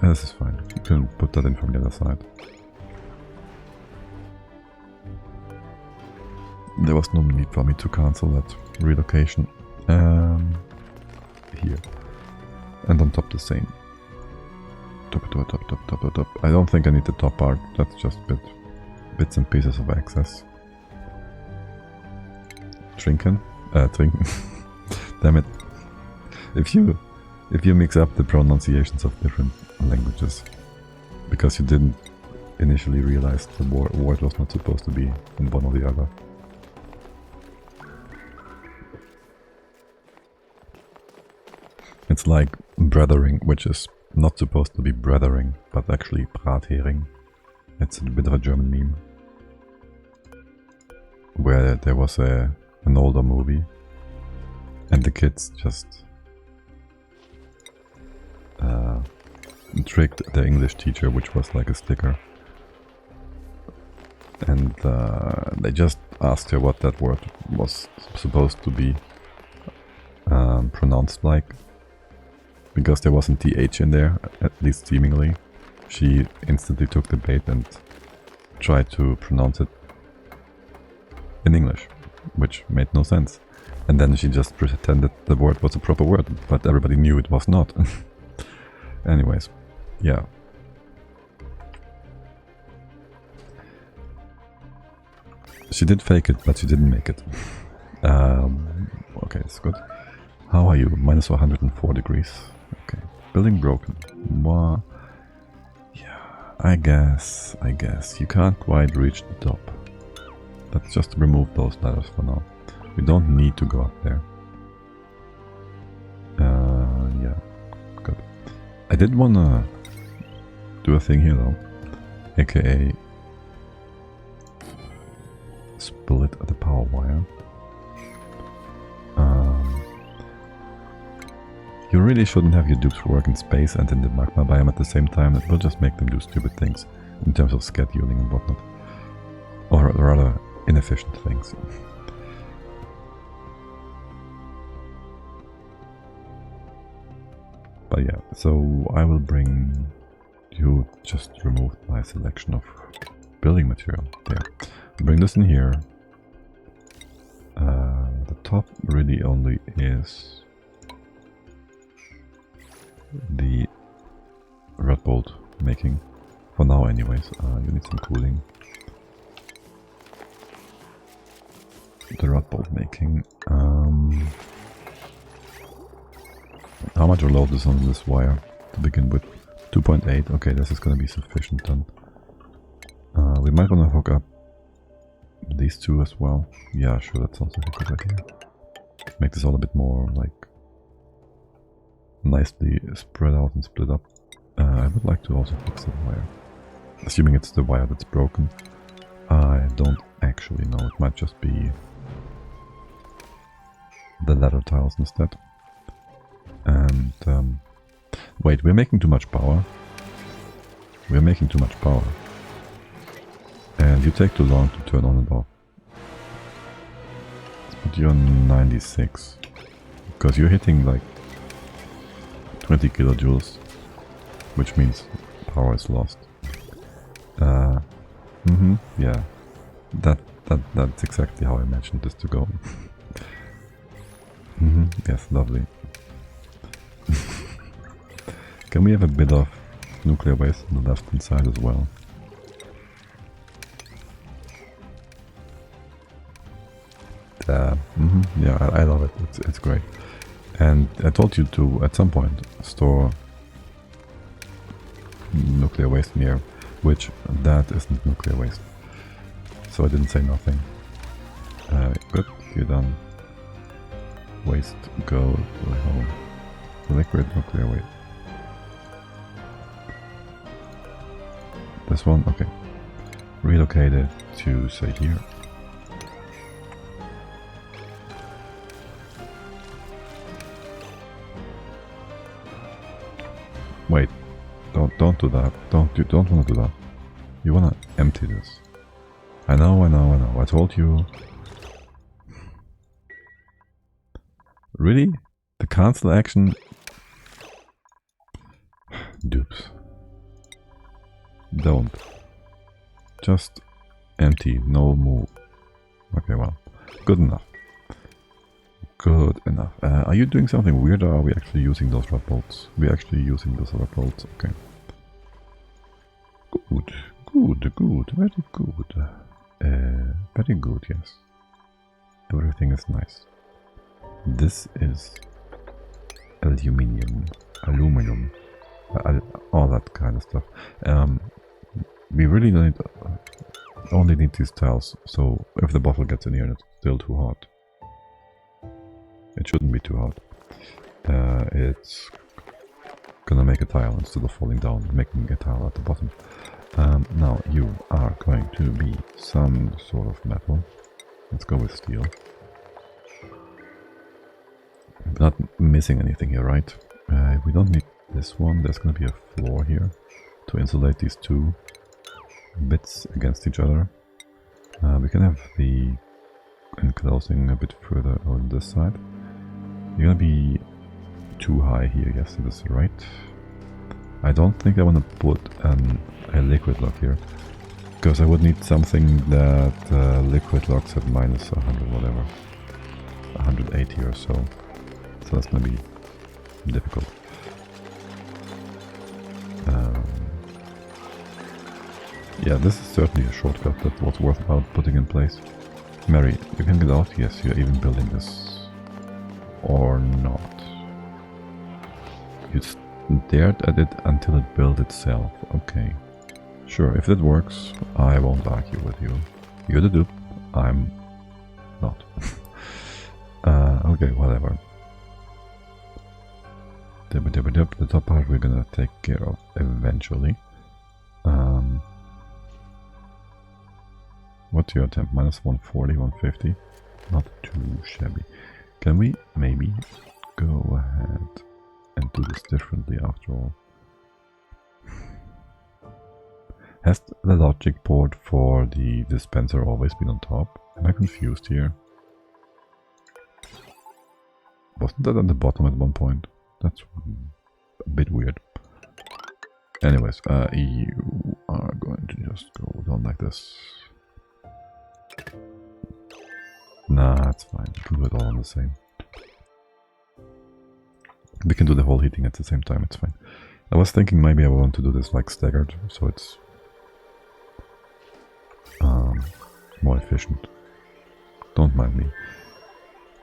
[SPEAKER 1] This is fine, you can put that in from the other side. There was no need for me to cancel that relocation. Here. And on top the same. Top. I don't think I need the top part, that's just bits and pieces of access. Trinken? Damn it. If you mix up the pronunciations of different languages because you didn't initially realize the word was not supposed to be in one or the other. It's like brethering, which is not supposed to be brethering, but actually brathering. It's a bit of a German meme. Where there was an older movie and the kids just tricked the English teacher, which was like a sticker. And they just asked her what that word was supposed to be pronounced like. Because there wasn't TH in there, at least seemingly. She instantly took the bait and tried to pronounce it in English, which made no sense. And then she just pretended the word was a proper word, but everybody knew it was not. Anyways, yeah. She did fake it, but she didn't make it. Okay, it's good. How are you? Minus 104 degrees. Okay. Building broken. Well, yeah, I guess. You can't quite reach the top. Let's just remove those ladders for now. We don't need to go up there. Yeah, good. I did wanna do a thing here though, aka split the power wire. You really shouldn't have your dupes work in space and in the magma biome at the same time. It will just make them do stupid things in terms of scheduling and whatnot. Or rather, inefficient things. But yeah, so I will bring... You just removed my selection of building material. There. Bring this in here. The top really only is the red bolt making. For now anyways. You need some cooling. The red bolt making. How much load is on this wire to begin with? 2.8. Okay, this is gonna be sufficient then. We might wanna hook up these two as well. Yeah, sure, that sounds like a good idea. Make this all a bit more like nicely spread out and split up. I would like to also fix the wire. Assuming it's the wire that's broken. I don't actually know, it might just be the ladder tiles instead. And wait, we're making too much power. We're making too much power. And you take too long to turn on and off. Let's put you on 96. Because you're hitting like 20 kilojoules which means power is lost. Yeah, that's exactly how I imagined this to go. Yes, lovely. Can we have a bit of nuclear waste on the left hand side as well? Yeah, I love it. It's great. And I told you to, at some point, store nuclear waste near, which that isn't nuclear waste. So I didn't say nothing. Good, you're done. Waste, go to home. Liquid nuclear waste. This one, okay. Relocate it to, say, here. Wait, don't do that. Don't want to do that. You wanna empty this. I know. I told you. Really? The cancel action? Dupes. Don't. Just empty, no move. Okay, well, good enough. Good enough. Are you doing something weird, or are we actually using those rod bolts? We're actually using those rod bolts, okay. Good, very good. Very good, yes. Everything is nice. This is aluminum, all that kind of stuff. We really only need these tiles, so if the bottle gets in here and it's still too hot, it shouldn't be too hot. It's gonna make a tile instead of falling down, making a tile at the bottom. Now you are going to be some sort of metal. Let's go with steel. We're not missing anything here, right? We don't need this one. There's gonna be a floor here to insulate these two bits against each other. We can have the enclosing a bit further on this side. You're gonna be too high here, yes, it is right. I don't think I want to put a liquid lock here, because I would need something that liquid locks at minus 100 whatever, 180 or so. So that's gonna be difficult. Yeah, this is certainly a shortcut that was worthwhile putting in place. Mary, you can get out? Yes, you're even building this. Or not. You stared at it until it built itself. Okay. Sure, if that works, I won't argue with you. You're the dupe, I'm not. Okay, whatever. The top part we're gonna take care of eventually. What's your temp? Minus 140, 150? Not too shabby. Can we maybe go ahead and do this differently after all? Has the logic port for the dispenser always been on top? Am I confused here? Wasn't that at the bottom at one point? That's a bit weird. Anyways, you are going to just go down like this. Nah, it's fine. We can do it all on the same. We can do the whole heating at the same time, it's fine. I was thinking maybe I want to do this like staggered, so it's more efficient. Don't mind me.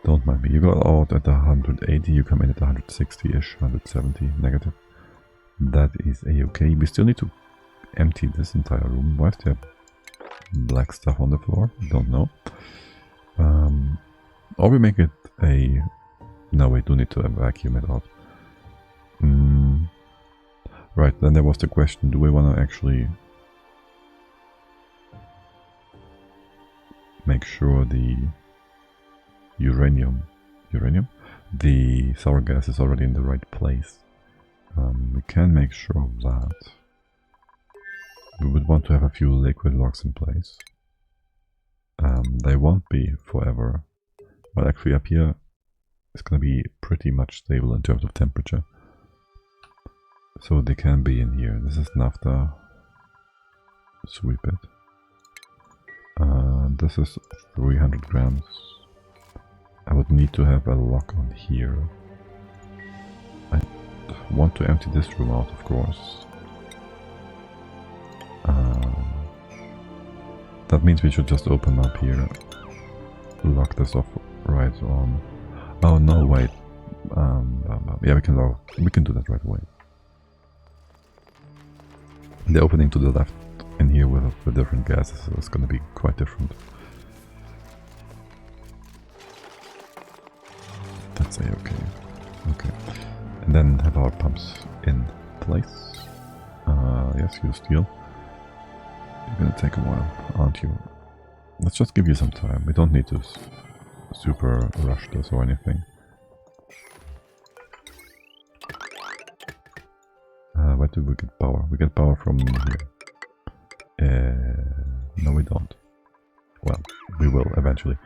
[SPEAKER 1] Don't mind me. You go out at 180, you come in at 160-ish, 170 negative. That is a-okay. We still need to empty this entire room. Why is there black stuff on the floor? Don't know. Or we make it a... No, we do need to vacuum it out. Right, then there was the question, do we want to actually make sure the uranium, the sour gas is already in the right place? We can make sure of that. We would want to have a few liquid locks in place. They won't be forever. Well, actually up here it's going to be pretty much stable in terms of temperature. So they can be in here. This is naphtha. Sweep it. This is 300 grams. I would need to have a lock on here. I want to empty this room out, of course. That means we should just open up here. Lock this off right on. Oh no, wait. Yeah, we can do that right away. The opening to the left in here with the different gases is going to be quite different. That's okay. Okay. And then have our pumps in place. Yes, you steel. You're gonna take a while, aren't you? Let's just give you some time. We don't need to super rush this or anything. Where do we get power? We get power from here. No, we don't. Well, we will eventually.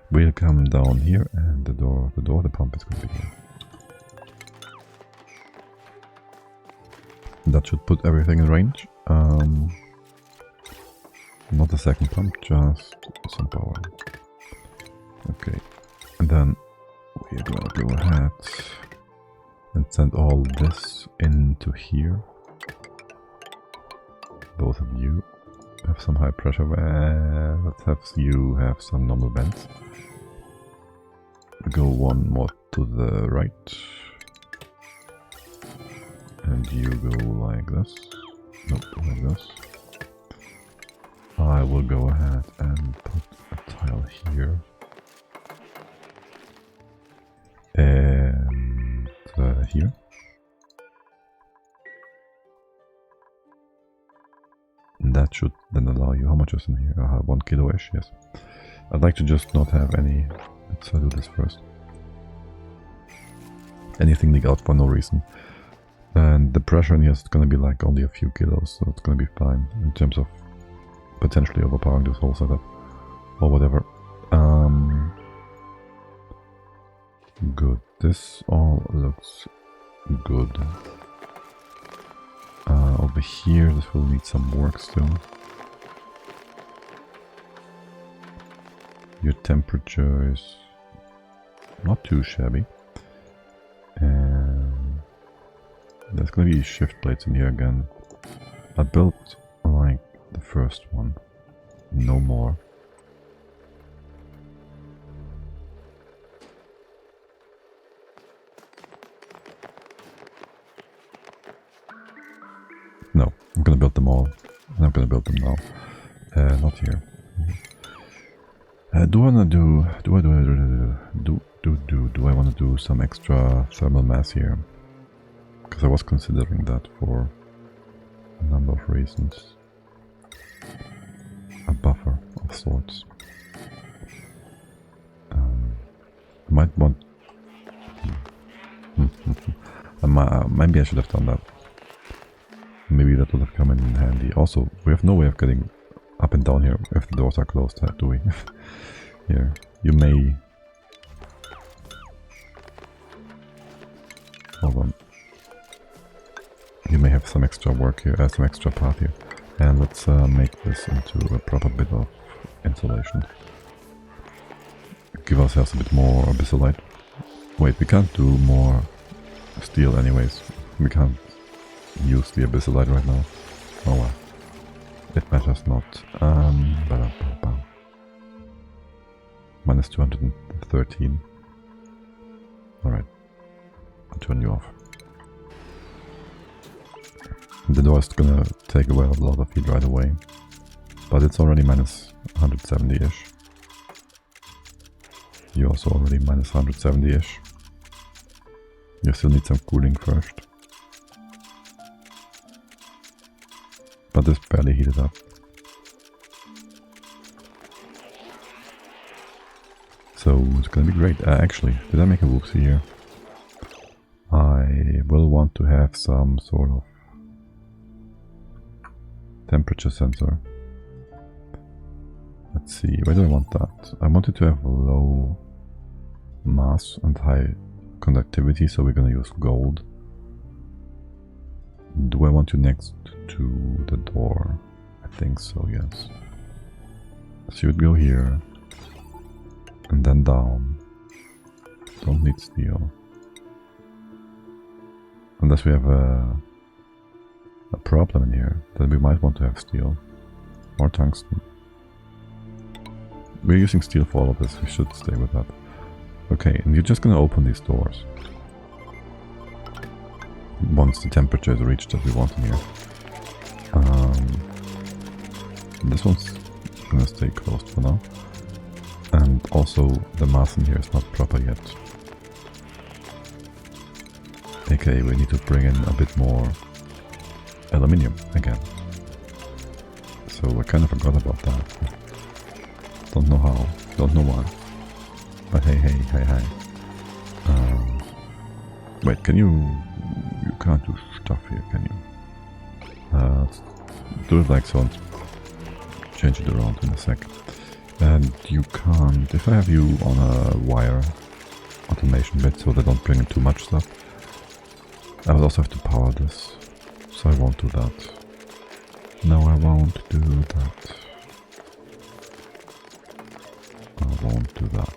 [SPEAKER 1] We'll come down here, and the pump is going to be here. That should put everything in range. Not a second pump, just some power. Okay, and then we're gonna go ahead and send all this into here. Both of you have some high pressure. Let's have you have some normal vents. Go one more to the right. And you go like this. Nope, like this. I will go ahead and put a tile here. And here. And that should then allow you, how much is in here? 1 kilo-ish, yes. I'd like to just not have any, let's do this first. Anything leak out for no reason. And the pressure in here is going to be like only a few kilos, so it's going to be fine in terms of potentially overpowering this whole setup or whatever. Good. This all looks good. Over here, this will need some work still. Your temperature is not too shabby. And there's gonna be shift plates in here again. I built like the first one, no more. No, I'm gonna build them all, and I'm gonna build them now. Not here. Do I want to do some extra thermal mass here? Because I was considering that for a number of reasons. A buffer of sorts. I might want. Maybe I should have done that. Maybe that would have come in handy. Also, we have no way of getting up and down here if the doors are closed, do we? Here, you may... Hold on. You may have some extra work here, some extra path here. And let's make this into a proper bit of insulation. Give ourselves a bit more abyssalite. Wait, we can't do more steel anyways. We can't use the abyssalite right now. Oh well. It matters not. Minus 213. Alright. I'll turn you off. The door is gonna take away a lot of heat right away. But it's already minus 170-ish. You're also already minus 170-ish. You still need some cooling first. But this barely heated up. So it's gonna be great. Actually, did I make a whoopsie here? I will want to have some sort of temperature sensor. Let's see, where do I want that? I want it to have low mass and high conductivity, so we're gonna use gold. Do I want you next to the door? I think so, yes. So you'd go here. And then down. Don't need steel. Unless we have a problem in here, then we might want to have steel. Or tungsten. We're using steel for all of this, we should stay with that. Okay, and you're just gonna open these doors. Once the temperature is reached that we want in here. This one's gonna stay closed for now. And also the mass in here is not proper yet. Okay, we need to bring in a bit more aluminium again. So I kind of forgot about that. Don't know how, don't know why. But hey. Wait, can you can't do stuff here, can you? Let's do it like so and change it around in a sec. And you can't, if I have you on a wire automation bit so they don't bring in too much stuff, I would also have to power this, so I won't do that. No, I won't do that. I won't do that.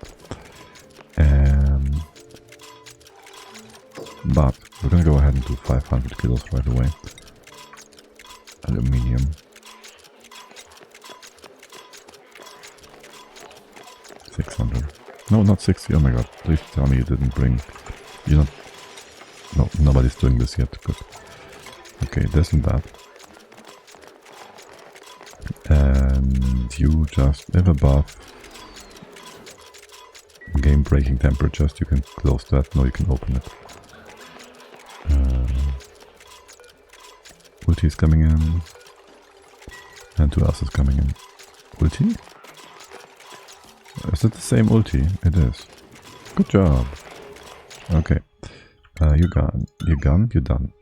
[SPEAKER 1] But we're gonna go ahead and do 500 kilos right away. Aluminium. 600. No, not 60. Oh my god. Please tell me you didn't bring... You're not... No, nobody's doing this yet. Good. Okay, this and that. And you just... If above game breaking temperatures, you can close that. No, you can open it. Ulti is coming in. And who else is coming in? Ulti? Is it the same ulti? It is. Good job. Okay. You're done.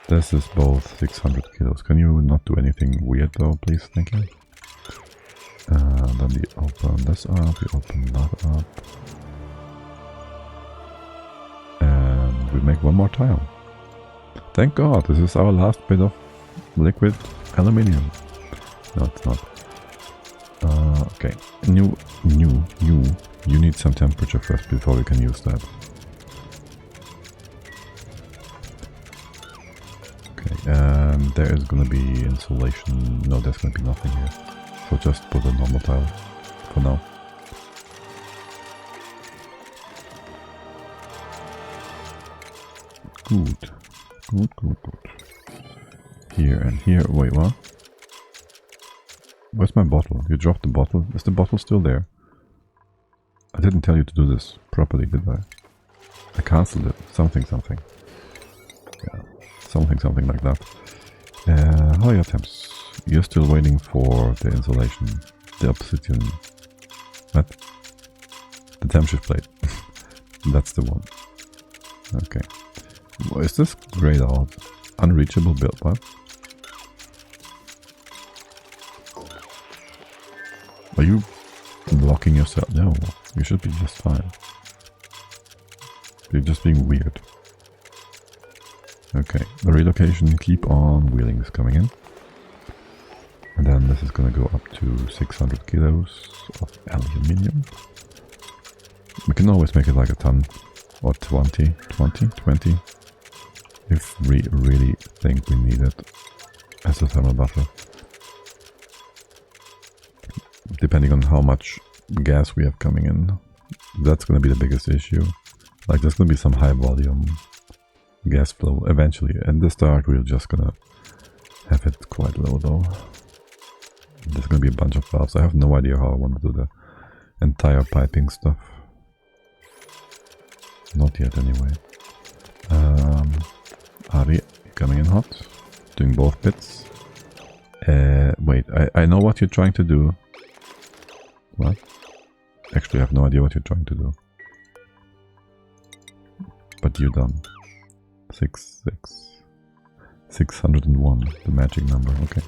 [SPEAKER 1] This is both 600 kilos. Can you not do anything weird though, please? Thank you. Then we open this up, we open that up. And we make one more tile. Thank God, this is our last bit of liquid aluminium. No, it's not. Okay. You need some temperature first before we can use that. Okay, and there is gonna be insulation. No, there's gonna be nothing here. So just put a normal tile for now. Good. Here and here. Wait, what? Where's my bottle? You dropped the bottle? Is the bottle still there? I didn't tell you to do this properly, did I? I cancelled it. Something. Yeah, something like that. How are your temps? You're still waiting for the insulation, the obsidian. What? The temp shift plate. That's the one. Okay. Is this grayed out? Unreachable build, what? Are you blocking yourself? No, you should be just fine. You're just being weird. Okay, the relocation keep on wheeling is coming in. And then this is gonna go up to 600 kilos of aluminium. We can always make it like a ton or 20 if we really think we need it as a thermal buffer. Depending on how much gas we have coming in, that's going to be the biggest issue. Like there's going to be some high volume gas flow eventually. In the start we're just going to have it quite low though. There's going to be a bunch of valves. I have no idea how I want to do the entire piping stuff. Not yet anyway. Ari coming in hot. Doing both bits. Wait, I know what you're trying to do. What? Actually, I have no idea what you're trying to do. But you're done. 601, the magic number. Okay.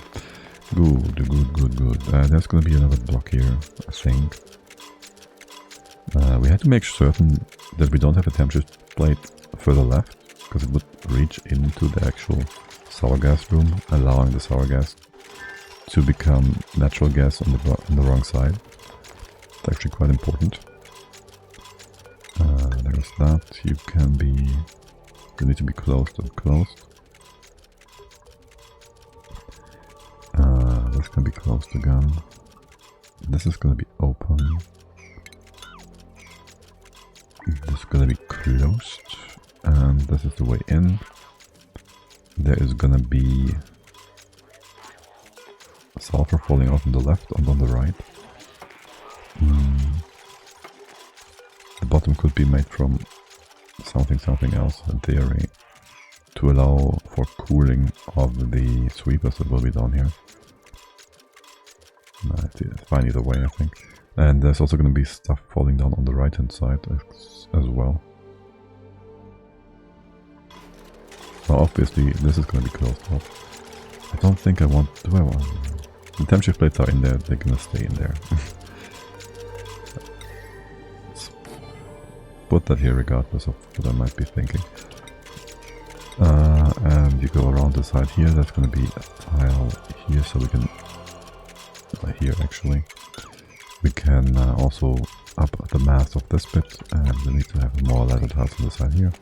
[SPEAKER 1] Good. There's gonna be another block here, I think. We had to make certain that we don't have a temp shift plate further left, because it would reach into the actual sour gas room, allowing the sour gas to become natural gas on the wrong side. It's actually quite important. There's that. You need to be closed and closed. This can be closed again. This is gonna be open. This is gonna be closed. And this is the way in. There is gonna be sulfur falling out on the left and on the right. The bottom could be made from something else in theory to allow for cooling of the sweepers that will be down here. It's fine either way, I think. And there's also going to be stuff falling down on the right hand side as well. Now obviously this is going to be closed off. I don't think I want... do I want... the temp shift plates are in there, they're going to stay in there. Let's put that here regardless of what I might be thinking. And you go around the side here, that's going to be a tile here, so we can... here actually. We can also up the mass of this bit, and we need to have more leather tiles on the side here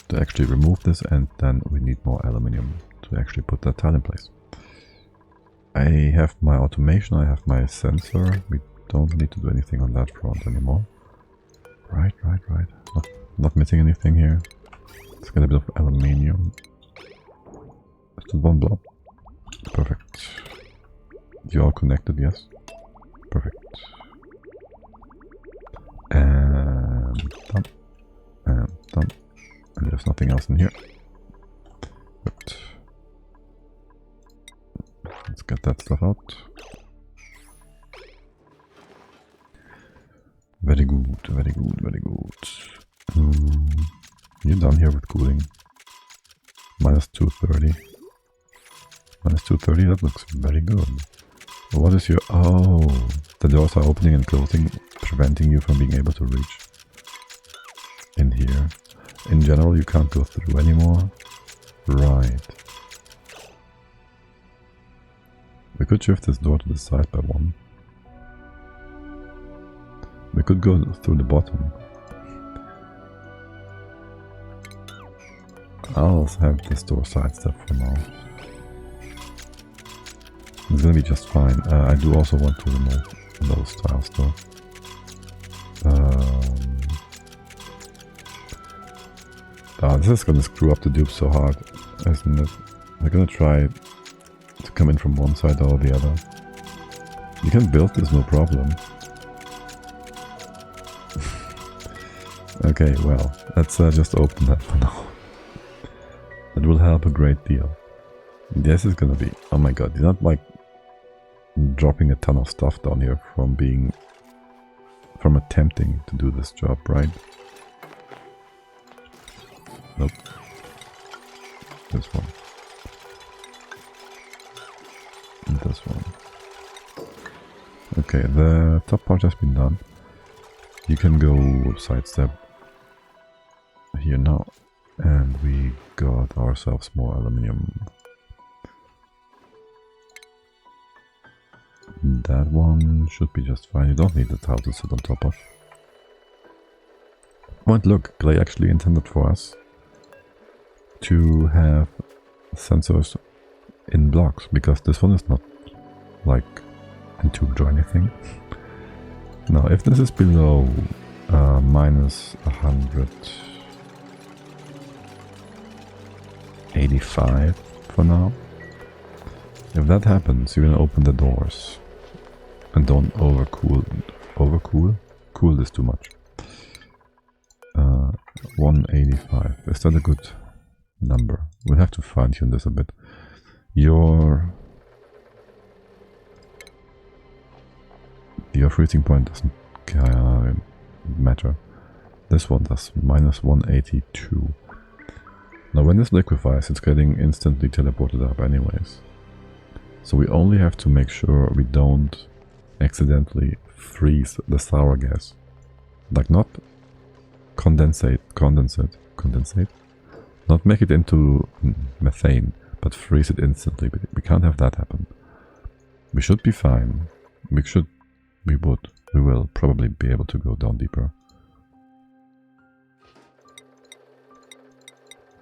[SPEAKER 1] to actually remove this, and then we need more aluminium to actually put that tile in place. I have my automation, I have my sensor, we don't need to do anything on that front anymore. Right. Not missing anything here. Let's get a bit of aluminium. Is that one blob? Perfect. You all connected, yes. Perfect. And done. And done. And there's nothing else in here. But let's get that stuff out. Very good, very good, very good. You're done here with cooling. Minus 230. Minus 230, that looks very good. What is your... oh, the doors are opening and closing, preventing you from being able to reach in here. In general, you can't go through anymore. Right. We could shift this door to the side by one. We could go through the bottom. I'll have this door sidestep for now. It's gonna be just fine. I do also want to remove those tiles though. This is gonna screw up the dupes so hard, isn't it? We're gonna try to come in from one side or the other. You can build this, no problem. Okay, well, let's just open that for now. That will help a great deal. This is gonna be... oh my god, you're not like dropping a ton of stuff down here from attempting to do this job, right? Nope. This one. And this one. Okay, the top part has been done. You can go sidestep here now. And we got ourselves more aluminium. That one should be just fine. You don't need the tile to sit on top of. But look, Clay actually intended for us to have sensors in blocks, because this one is not like entubed or anything. Now, if this is below minus 185 for now, if that happens, you're gonna open the doors. And don't overcool. Overcool? Cool is too much. 185. Is that a good number? We'll have to fine tune this a bit. Your freezing point doesn't matter. This one does. Minus 182. Now when this liquefies, it's getting instantly teleported up anyways. So we only have to make sure we don't accidentally freeze the sour gas. Like not condensate. Not make it into methane, but freeze it instantly. We can't have that happen. We should be fine. We will probably be able to go down deeper.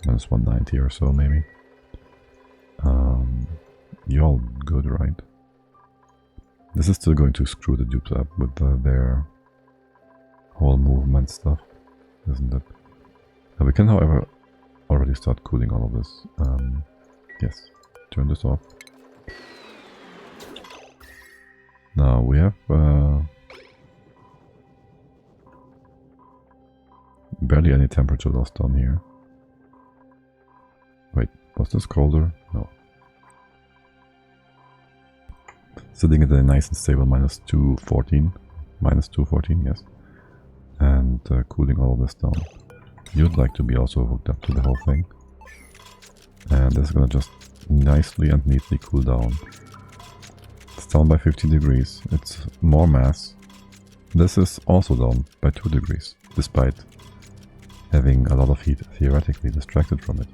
[SPEAKER 1] Minus 190 or so, maybe. You're all good, right? This is still going to screw the dupes up with their whole movement stuff, isn't it? We can, however, already start cooling all of this. Yes, turn this off. Now we have barely any temperature loss down here. Wait, was this colder? No. Sitting at a nice and stable minus 214. Minus 214, yes. And cooling all of this down. You'd like to be also hooked up to the whole thing. And this is gonna just nicely and neatly cool down. It's down by 50 degrees. It's more mass. This is also down by 2 degrees, despite having a lot of heat theoretically distracted from it.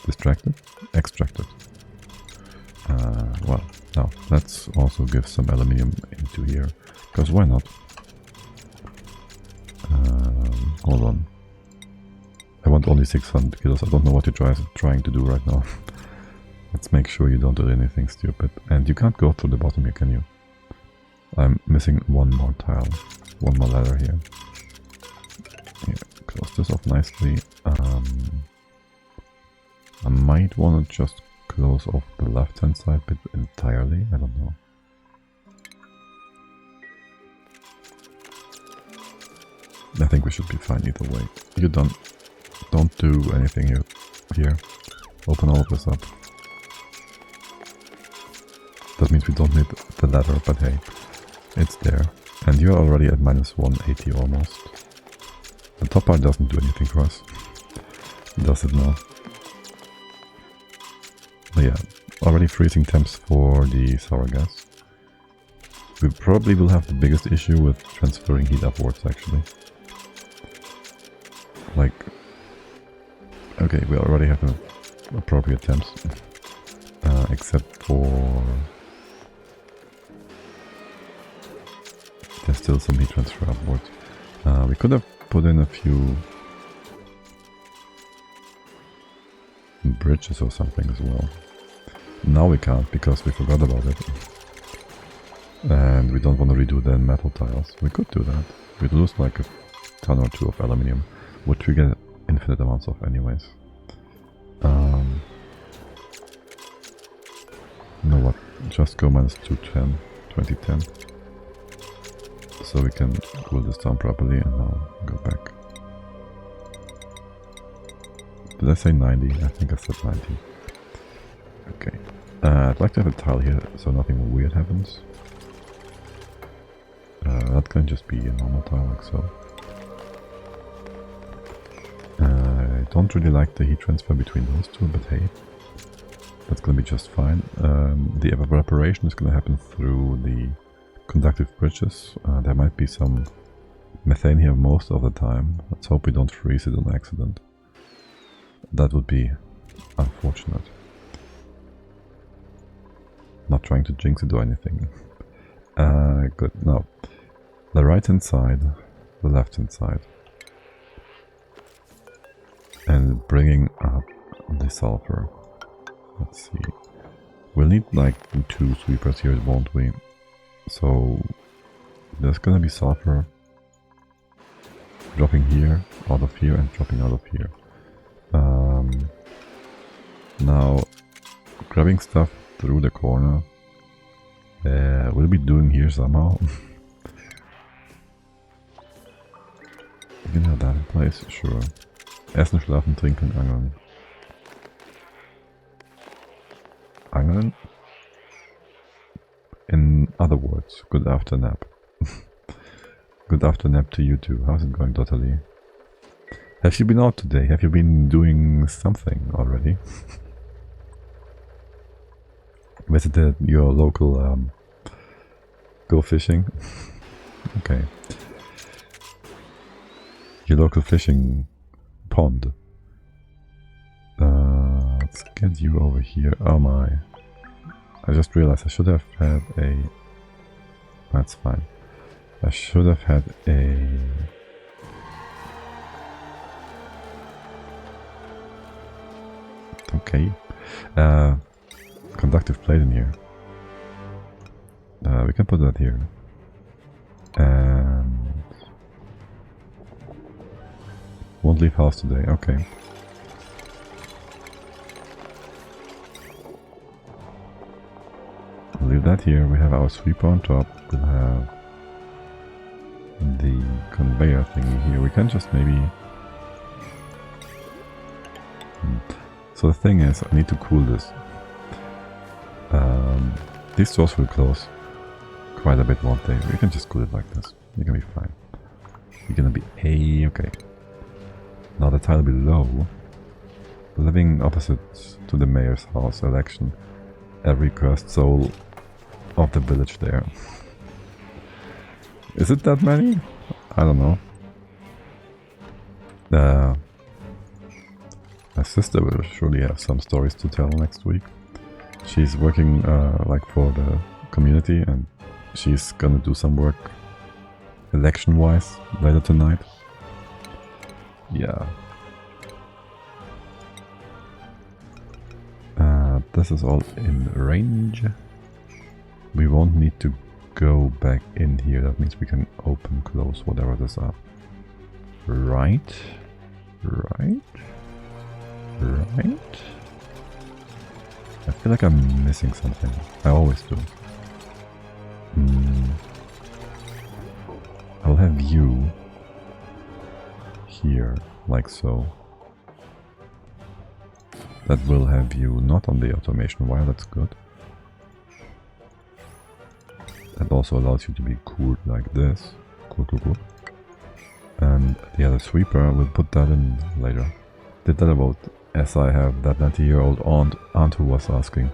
[SPEAKER 1] Distracted? Extracted. Well, now let's also give some aluminium into here, because why not? Hold on. I want only 600 kilos. I don't know what you're trying to do right now. Let's make sure you don't do anything stupid. And you can't go through the bottom here, can you? I'm missing one more tile. One more ladder here. Here, close this off nicely. I might want to just close off the left-hand side bit entirely. I don't know. I think we should be fine either way. You don't do anything here. Open all of this up. That means we don't need the ladder, but hey, it's there. And you're already at minus 180 almost. The top part doesn't do anything for us. Does it now? But yeah, already freezing temps for the sour gas. We probably will have the biggest issue with transferring heat upwards, actually. Like, okay, we already have appropriate temps, except for there's still some heat transfer upwards. We could have put in a few bridges or something as well. Now we can't because we forgot about it. And we don't want to redo the metal tiles. We could do that. We'd lose like a ton or two of aluminium, which we get infinite amounts of anyways. You know what? Just go minus 210, 2010. So we can cool this down properly and now go back. Did I say 90? I think I said 90. Okay. I'd like to have a tile here so nothing weird happens. That can just be a normal tile like so. I don't really like the heat transfer between those two, but hey, that's gonna be just fine. The evaporation is gonna happen through the conductive bridges. There might be some methane here most of the time. Let's hope we don't freeze it on accident. That would be unfortunate. Not trying to jinx it or anything. Good. Now, the right hand side, the left hand side. And bringing up the sulfur. Let's see. We'll need like 2 sweepers here, won't we? So there's gonna be sulfur dropping here, out of here, and dropping out of here. Now, grabbing stuff through the corner. We'll be doing here somehow. We can have that in place, sure. Essen, schlafen, trinken, angeln. Angeln? In other words, good after nap. Good after nap to you too. How's it going, Dotterly? Have you been out today? Have you been doing something already? Visited your local go fishing? Okay. Your local fishing pond. Let's Let's get you over here. Oh my. I just realized I should have had a... That's fine. I should have had a... Okay. Conductive plate in here. We can put that here. And... Won't leave house today, okay. We'll leave that here. We have our sweeper on top. We'll have the conveyor thingy here. We can just maybe... So the thing is, I need to cool this. These doors will close quite a bit, won't they? We can just cool it like this. You're gonna be fine. You're gonna be A-okay. Now the tile below, living opposite to the mayor's house election, every cursed soul of the village there. Is it that many? I don't know. My sister will surely have some stories to tell next week. She's working like for the community, and she's gonna do some work election-wise later tonight. Yeah. This is all in range. We won't need to go back in here. That means we can open, close, whatever this are. Right? Right? Right? I feel like I'm missing something. I always do. I'll have you here, like so. That will have you not on the automation wire, that's good. That also allows you to be cooled like this. Cool, cool, cool. And the other sweeper, we'll put that in later. Did that about as I have that 90-year-old aunt who was asking.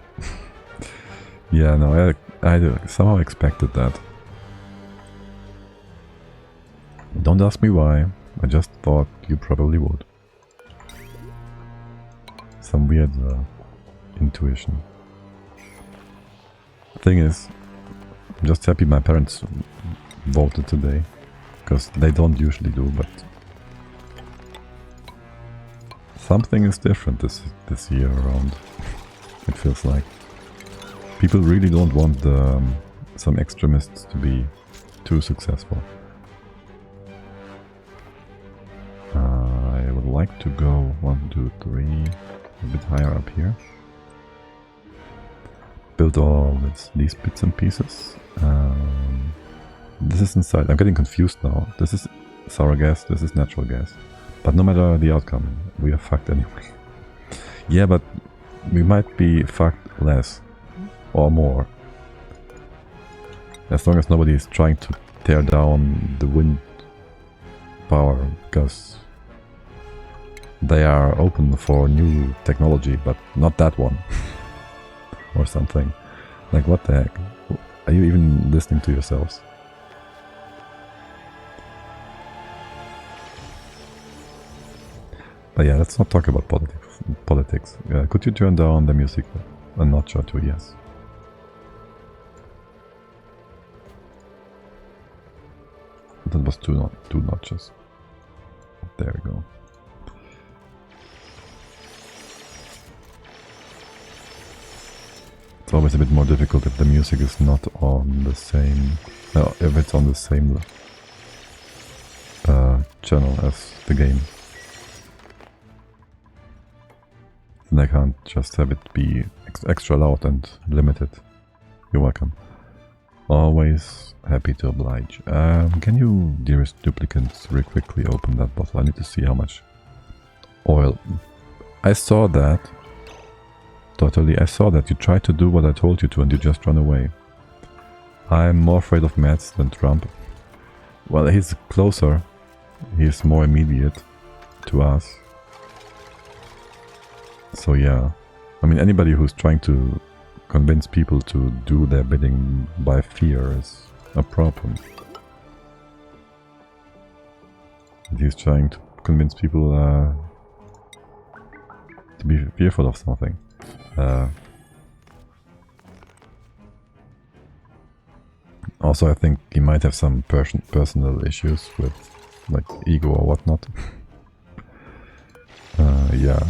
[SPEAKER 1] Yeah, no, I somehow expected that. Don't ask me why, I just thought you probably would. Some weird intuition. Thing is, I'm just happy my parents voted today, because they don't usually do, but something is different this year around. It feels like people really don't want some extremists to be too successful. I would like to go 1, 2, 3, a bit higher up here. Build all these bits and pieces. This is inside. I'm getting confused now. This is sour gas, this is natural gas. But no matter the outcome, we are fucked anyway. Yeah, but we might be fucked less or more. As long as nobody is trying to tear down the wind power, because they are open for new technology, but not that one. Or something. Like, what the heck? Are you even listening to yourselves? But yeah, let's not talk about politics. Could you turn down the music a notch or two? Yes. That was two notches. There we go. It's always a bit more difficult if the music is not on the same... if it's on the same channel as the game. Then I can't just have it be extra loud and limited. You're welcome. Always happy to oblige. Can you, dearest duplicants, very quickly open that bottle? I need to see how much oil. I saw that. Totally, I saw that. You tried to do what I told you to and you just run away. I'm more afraid of Mats than Trump. Well, he's closer. He's more immediate to us. So yeah. I mean, anybody who's trying to convince people to do their bidding by fear is a problem. He's trying to convince people to be fearful of something. Also, I think he might have some personal issues with, like, ego or whatnot. Yeah.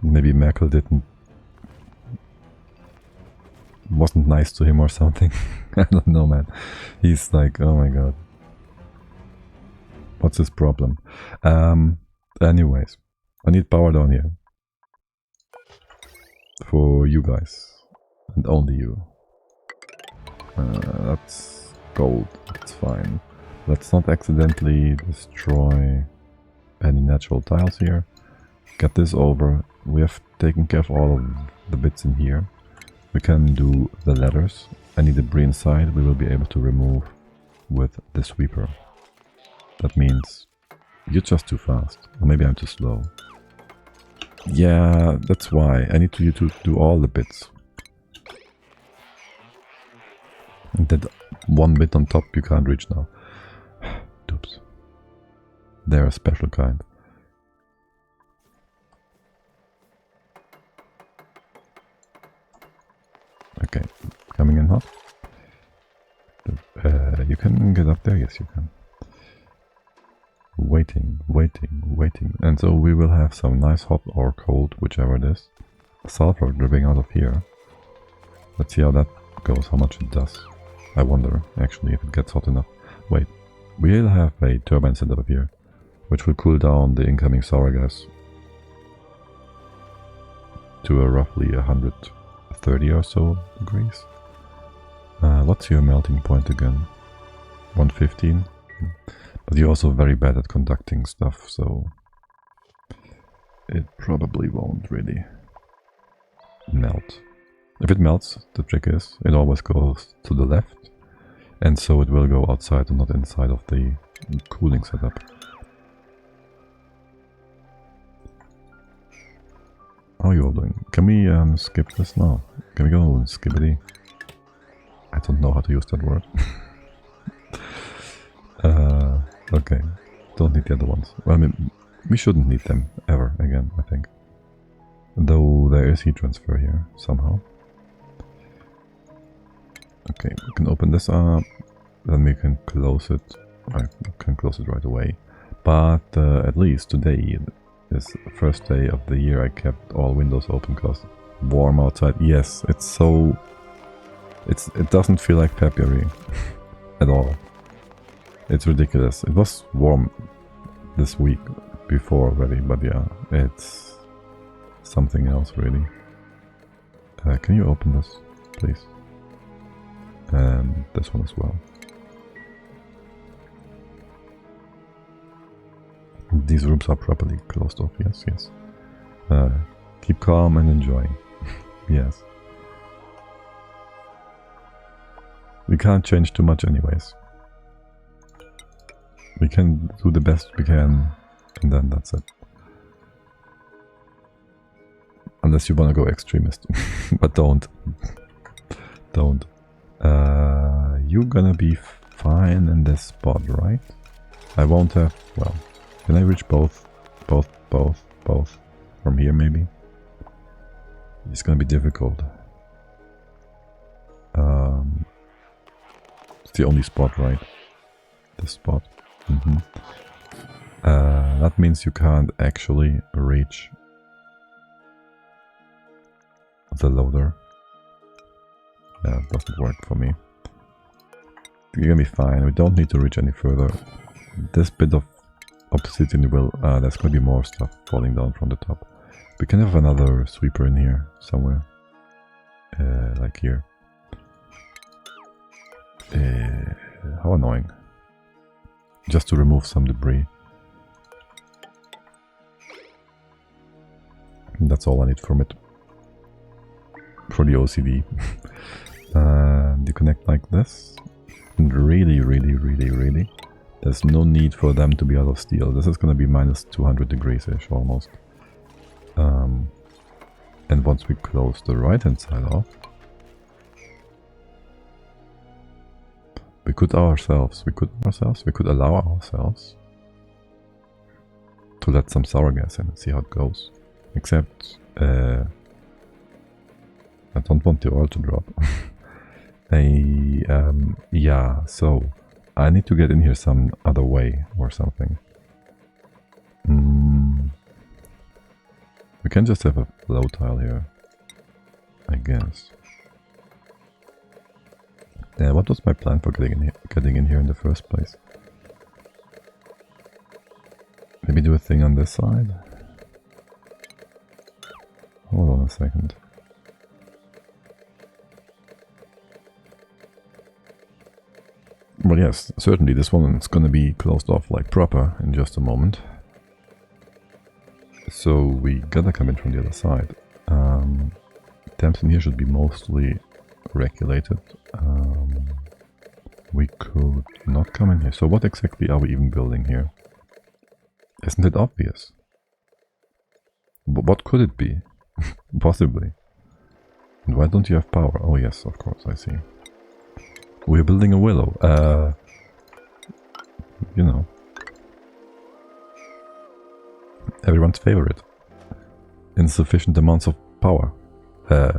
[SPEAKER 1] Maybe Merkel wasn't nice to him or something. I don't know, man. He's like, oh my god. What's his problem? Anyways, I need power down here. For you guys. And only you. That's gold. It's fine. Let's not accidentally destroy any natural tiles here. Get this over. We have taken care of all of the bits in here. We can do the ladders. Any debris inside we will be able to remove with the sweeper. That means you're just too fast. Or maybe I'm too slow. Yeah, that's why. I need you to do all the bits. And that one bit on top you can't reach now. Oops. They're a special kind. Okay, coming in hot. You can get up there, yes you can. Waiting, waiting, waiting. And so we will have some nice hot or cold, whichever it is. Sulfur dripping out of here. Let's see how that goes, how much it does. I wonder, actually, if it gets hot enough. Wait, we'll have a turbine set up here, which will cool down the incoming sour gas to a roughly 130 or so degrees. What's your melting point again? 115? But you're also very bad at conducting stuff, so it probably won't really melt. If it melts, the trick is, it always goes to the left, and so it will go outside and not inside of the cooling setup. How are you all doing? Can we skip this now? Can we go and skippity? I don't know how to use that word. Okay, don't need the other ones. Well, I mean, we shouldn't need them ever again, I think. Though there is heat transfer here, somehow. Okay, we can open this up, then we can close it. I can close it right away. But at least today is the first day of the year I kept all windows open because warm outside. Yes, it's so... It doesn't feel like February at all. It's ridiculous. It was warm this week before already, but yeah, it's something else really. Can you open this, please? And this one as well. These rooms are properly closed off, yes, yes. Keep calm and enjoying. Yes. We can't change too much anyways. We can do the best we can, and then that's it. Unless you want to go extremist. But don't. Don't. You're gonna be fine in this spot, right? I won't have... well, can I reach both? Both from here maybe? It's gonna be difficult. It's the only spot, right? This spot. That means you can't actually reach the loader. Yeah, it doesn't work for me. You're gonna be fine. We don't need to reach any further. This bit of obsidian will... there's gonna be more stuff falling down from the top. We can have another sweeper in here somewhere. Like here. How annoying. Just to remove some debris. That's all I need from it. For the OCD. You connect like this. And really, there's no need for them to be out of steel. This is gonna be minus 200 degrees-ish almost. And once we close the right hand side off, we could allow ourselves to let some sour gas in and see how it goes. Except, I don't want the oil to drop. Yeah, so I need to get in here some other way or something. We can just have a flow tile here, I guess. Yeah, what was my plan for getting in here in the first place? Maybe do a thing on this side? Hold on a second. Well, yes, certainly this one is gonna be closed off like proper in just a moment. So we gotta come in from the other side. Temps in here should be mostly regulated. We could not come in here. So what exactly are we even building here? Isn't it obvious? But what could it be? Possibly. And why don't you have power? Oh yes, of course, I see. We're building a willow. You know. Everyone's favorite. Insufficient amounts of power.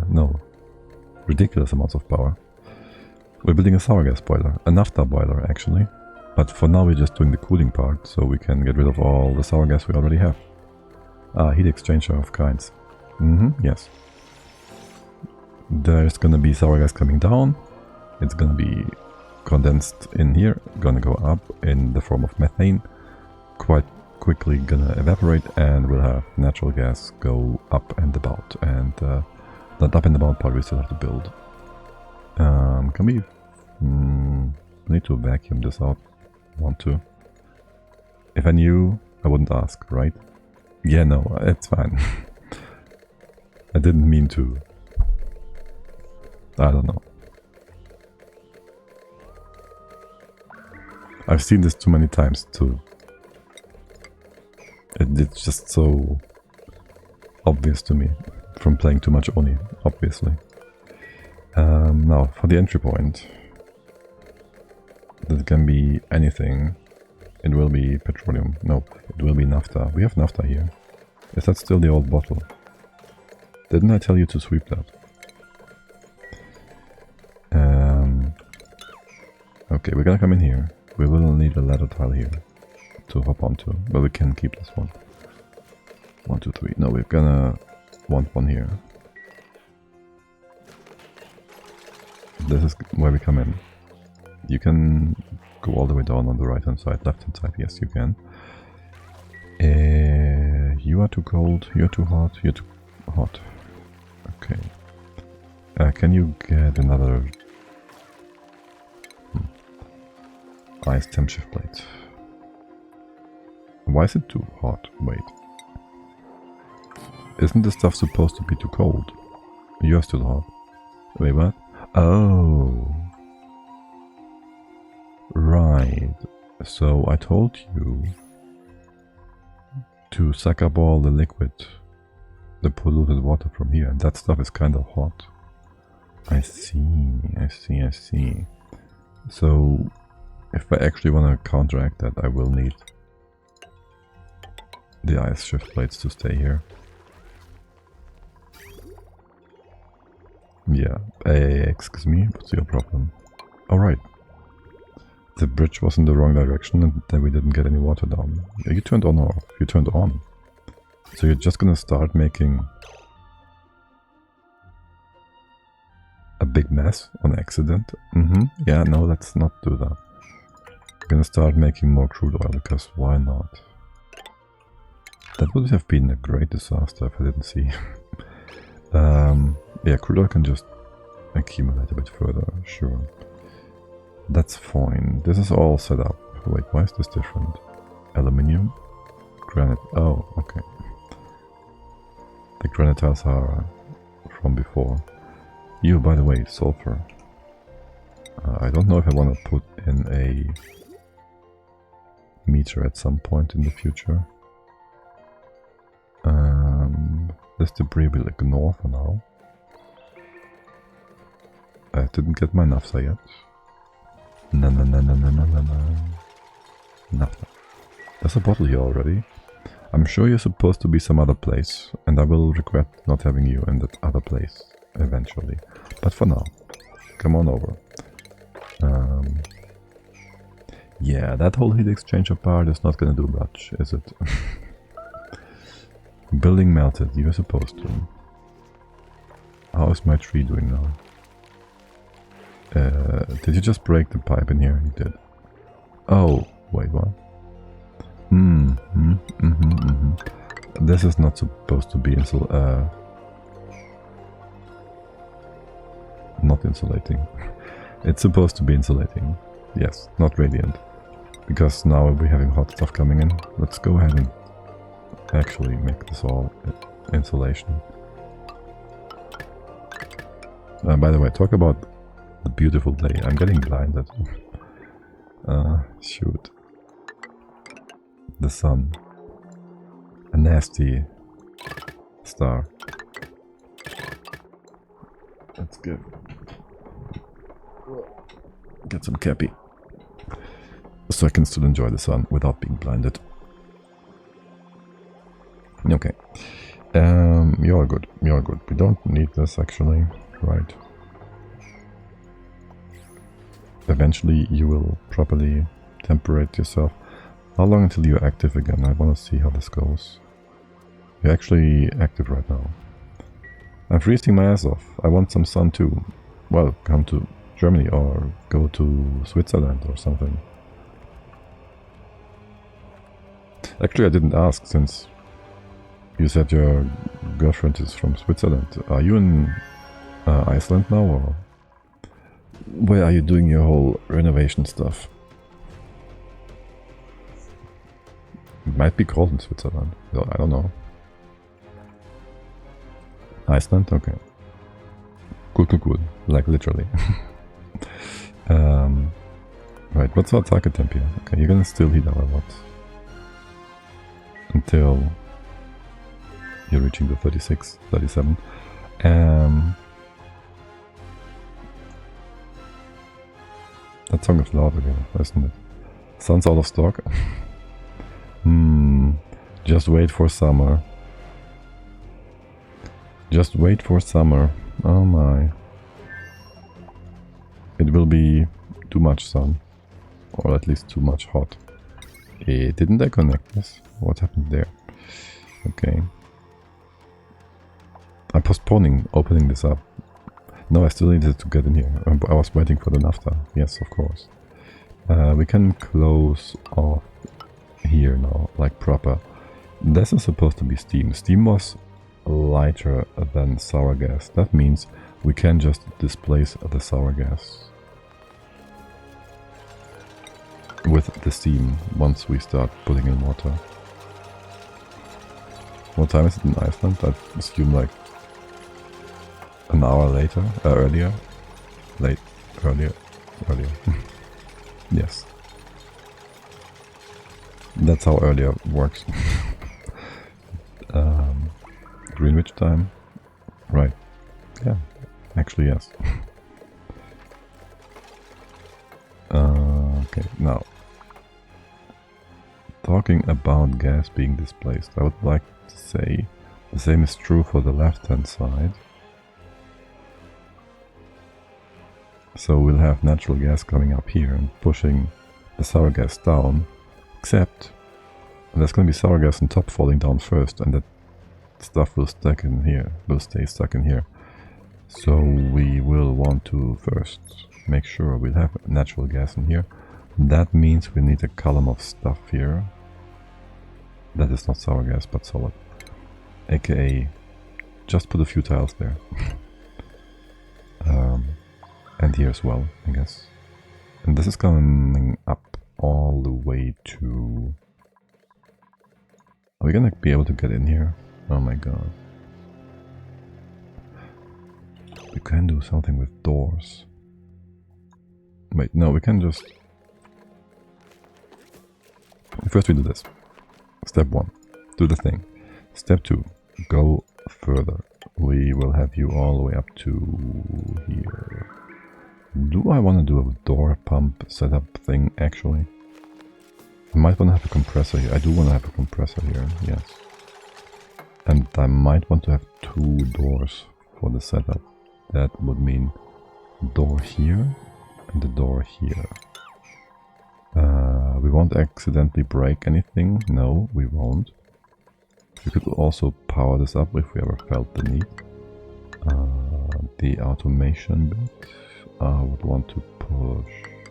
[SPEAKER 1] No. Ridiculous amounts of power. We're building a sour gas boiler. A naphtha boiler, actually. But for now we're just doing the cooling part, so we can get rid of all the sour gas we already have. Heat exchanger of kinds. Yes. There's gonna be sour gas coming down. It's gonna be condensed in here, gonna go up in the form of methane. Quite quickly gonna evaporate, and we'll have natural gas go up and about. And that up and about part we still have to build. Can we... need to vacuum this out. Want to. If I knew, I wouldn't ask, right? Yeah, no, it's fine. I didn't mean to. I don't know. I've seen this too many times too. It's just so obvious to me from playing too much Oni, obviously. Now, for the entry point. That can be anything. It will be petroleum. No, it will be naphtha. We have naphtha here. Is that still the old bottle? Didn't I tell you to sweep that? Okay, we're gonna come in here. We will need a ladder tile here to hop onto, but we can keep this one. 1, 2, 3. No, we're gonna want one here. This is where we come in. You can go all the way down on the right hand side, left hand side, yes you can. You are too cold, you're too hot, you're too hot. Okay. Can you get another ice temp shift plate? Why is it too hot? Wait. Isn't this stuff supposed to be too cold? You're still hot. Wait, what? Oh. Right. So I told you to suck up all the liquid, the polluted water from here, and that stuff is kind of hot. I see, I see, I see. So if I actually want to counteract that, I will need the ice shift plates to stay here. Yeah, excuse me, what's your problem? Alright. The bridge was in the wrong direction and then we didn't get any water down. You turned on or off? You turned on. So you're just gonna start making a big mess on accident? Yeah, no, let's not do that. We're gonna start making more crude oil, because why not? That would have been a great disaster if I didn't see. Yeah, crude oil can just accumulate a bit further, sure. That's fine. This is all set up. Wait, why is this different? Aluminium? Granite. Oh, okay. The granite tiles are from before. You, by the way, sulfur. I don't know if I want to put in a meter at some point in the future. This debris will ignore for now. I didn't get my naphtha yet. No. Naphtha. There's a bottle here already. I'm sure you're supposed to be some other place, and I will regret not having you in that other place eventually. But for now, come on over. Yeah, that whole heat exchanger part is not gonna do much, is it? Building melted, you were supposed to. How is my tree doing now? Did you just break the pipe in here? You did. Oh, wait, what? This is not supposed to be not insulating. It's supposed to be insulating. Yes, not radiant. Because now we'll be having hot stuff coming in. Let's go ahead and actually make this all insulation. By the way, talk about the beautiful day. I'm getting blinded. Shoot. The sun. A nasty star. Let's get some cappy. So I can still enjoy the sun without being blinded. Okay. You're good. You're good. We don't need this actually. Right. Eventually you will properly temperate yourself. How long until you're active again? I want to see how this goes. You're actually active right now. I'm freezing my ass off. I want some sun too. Well, come to Germany or go to Switzerland or something. Actually, I didn't ask since you said your girlfriend is from Switzerland. Are you in Iceland now, or where are you doing your whole renovation stuff? It might be cold in Switzerland. I don't know. Iceland? Okay. Cool. Like literally. Right, what's our target temp here? Okay, you're gonna still heat up a lot. Until you're reaching the 36, 37. That song is loud again, isn't it? Sun's out of stock. Just wait for summer. Just wait for summer. Oh my. It will be too much sun. Or at least too much hot. Didn't I connect this? What happened there? Okay. I'm postponing opening this up. No, I still needed to get in here. I was waiting for the naphtha. Yes, of course. We can close off here now, like proper. This is supposed to be steam. Steam was lighter than sour gas. That means we can just displace the sour gas with the steam once we start putting in water. What time is it in Iceland? I assume like an hour later, earlier. Yes. That's how earlier works. Greenwich time? Right. Yeah, actually yes. Okay, now. Talking about gas being displaced, I would like to say the same is true for the left hand side. So we'll have natural gas coming up here and pushing the sour gas down, except there's going to be sour gas on top falling down first, and that stuff will stack in here, will stay stuck in here. So we will want to first make sure we'll have natural gas in here. That means we need a column of stuff here. That is not sour gas, but solid. AKA, just put a few tiles there. And here as well, I guess. And this is coming up all the way to... Are we gonna be able to get in here? Oh my god. We can do something with doors. Wait, no, we can just... First we do this. Step 1, do the thing. Step 2, go further. We will have you all the way up to here. Do I want to do a door pump setup thing actually? I might want to have a compressor here. I do want to have a compressor here, yes. And I might want to have 2 doors for the setup. That would mean a door here and a door here. We won't accidentally break anything. No, we won't. We could also power this up if we ever felt the need. The automation bit I would want to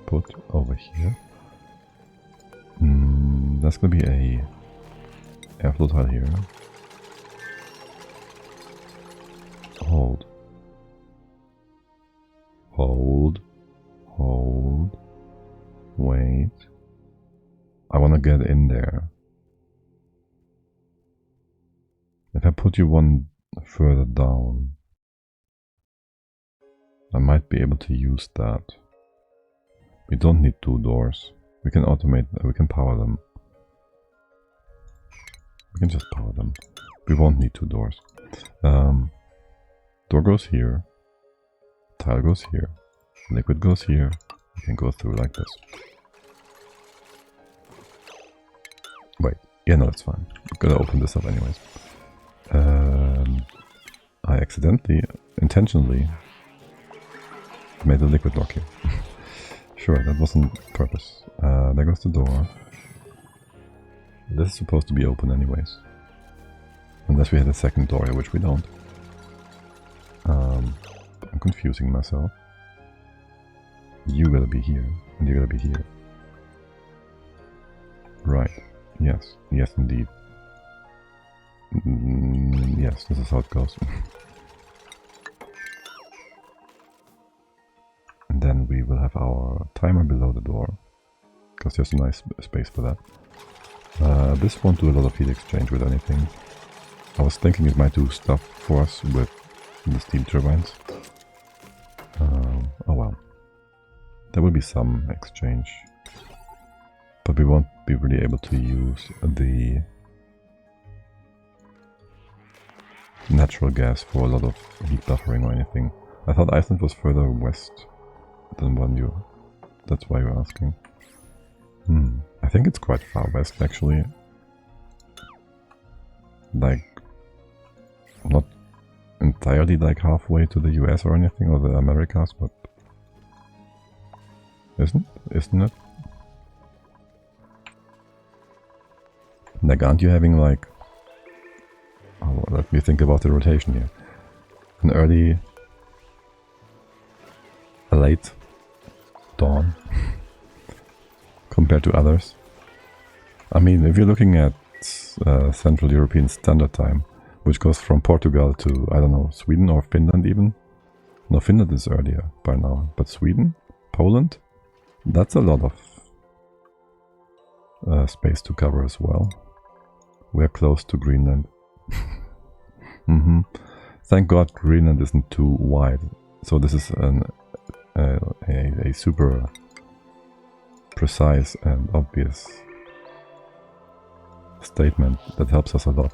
[SPEAKER 1] put over here. That's gonna be a airflow tile here. Hold. Hold. Hold. Wait. I wanna get in there. If I put you one further down, I might be able to use that. We don't need 2 doors. We can automate, we can power them. We can just power them. We won't need 2 doors. Door goes here. Tile goes here. Liquid goes here. We can go through like this. Wait. Yeah, no, it's fine. I'm gonna open this up anyways. I accidentally, intentionally made a liquid lock here. Sure, that wasn't purpose. There goes the door. This is supposed to be open anyways. Unless we had a second door here, which we don't. I'm confusing myself. You gotta be here, and you gotta be here. Right. Yes. Yes, indeed. Yes, this is how it goes. And then we will have our timer below the door, because there's a nice space for that. This won't do a lot of heat exchange with anything. I was thinking it might do stuff for us with the steam turbines. Oh well. There will be some exchange. But we won't be really able to use the natural gas for a lot of heat buffering or anything. I thought Iceland was further west than one you. That's why you're asking. I think it's quite far west actually. Like, not entirely like halfway to the US or anything, or the Americas, but isn't it? Like, aren't you having like, oh, let me think about the rotation here. An early, a late dawn compared to others. I mean, if you're looking at Central European Standard Time, which goes from Portugal to, I don't know, Sweden or Finland even. No, Finland is earlier by now, but Sweden, Poland, that's a lot of space to cover as well. We're close to Greenland. Thank God Greenland isn't too wide. So this is a super precise and obvious statement that helps us a lot.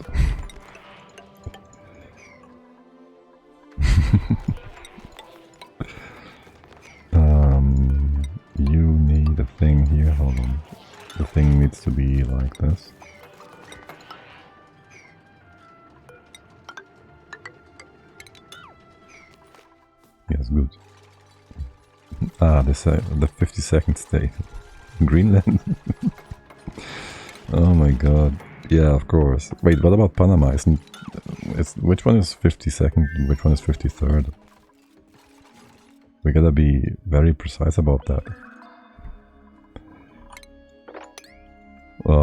[SPEAKER 1] You need a thing here, hold on. The thing needs to be like this. Yes, good. Ah, the 50-second stay. Greenland? Oh my god. Yeah, of course. Wait, what about Panama? Which one is 52nd? Which one is 53rd? We gotta be very precise about that.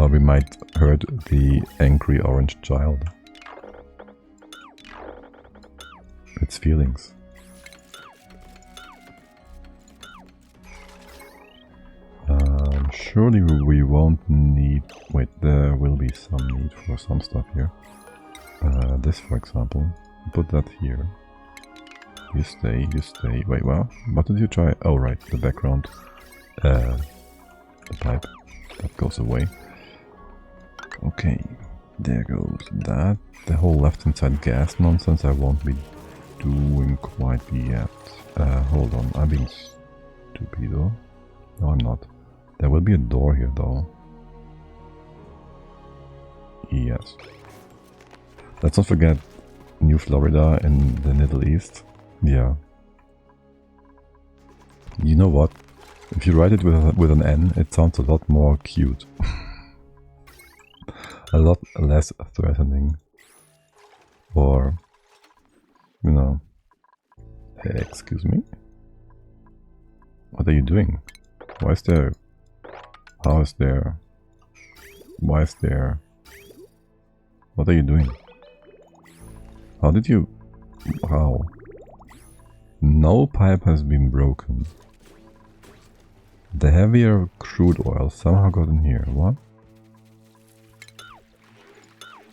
[SPEAKER 1] We might hurt the angry orange child. Its feelings. Surely we won't need... Wait, there will be some need for some stuff here. This, for example. Put that here. You stay, you stay. Wait, well, what did you try? Oh, right, the background. The pipe. That goes away. Okay, there goes that. The whole left-hand side gas nonsense I won't be doing quite yet. Hold on, I'm being stupido. No, I'm not. There will be a door here, though. Yes. Let's not forget New Florida in the Middle East. Yeah. You know what? If you write it with an N, it sounds a lot more cute. A lot less threatening. Or, you know... Hey, excuse me? What are you doing? Why is there... How is there... Why is there... What are you doing? How did you... How? No pipe has been broken. The heavier crude oil somehow got in here. What?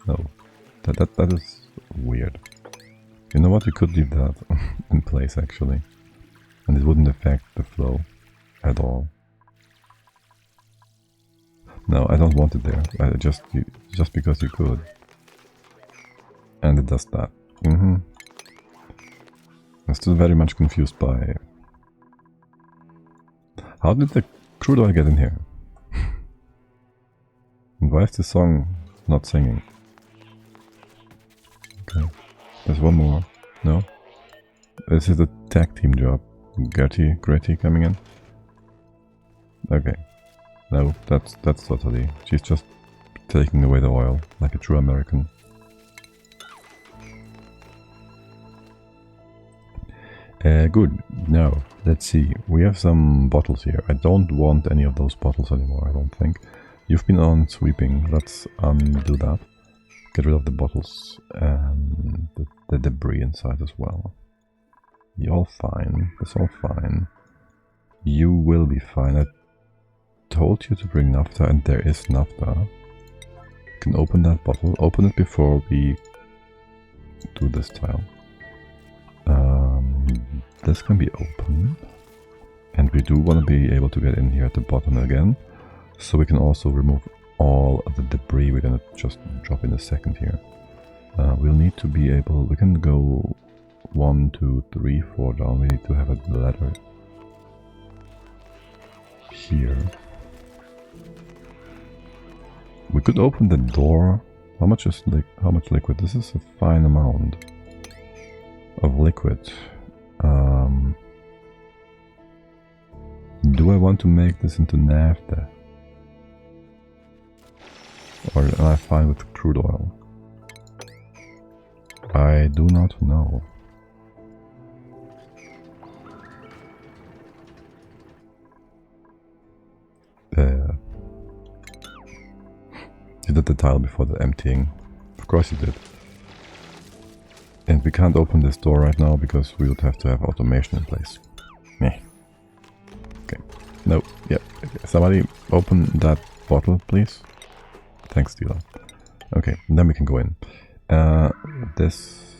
[SPEAKER 1] No. That is weird. You know what? You could leave that in place actually. And it wouldn't affect the flow at all. No, I don't want it there. Just because you could. And it does that. I'm still very much confused by... How did the crude oil get in here? And why is this song not singing? Okay. There's one more. No? This is a tag team job. Gretty coming in. Okay. No, that's totally... She's just taking away the oil, like a true American. Good. Now, let's see. We have some bottles here. I don't want any of those bottles anymore, I don't think. You've been on sweeping. Let's undo that. Get rid of the bottles and the debris inside as well. You're all fine. It's all fine. You will be fine. I told you to bring naphtha, and there is naphtha. You can open that bottle. Open it before we do this tile. This can be open, and we do want to be able to get in here at the bottom again, so we can also remove all of the debris. We're gonna just drop in a second here. We'll need to be able, we can go 1, 2, 3, 4 down. We need to have a ladder here. We could open the door. How much is how much liquid? This is a fine amount of liquid. Do I want to make this into naphtha? Or am I fine with crude oil? I do not know. You did the tile before the emptying. Of course you did. And we can't open this door right now because we would have to have automation in place. Meh. Okay. No. Yep. Somebody open that bottle, please. Thanks, dealer. Okay, and then we can go in. This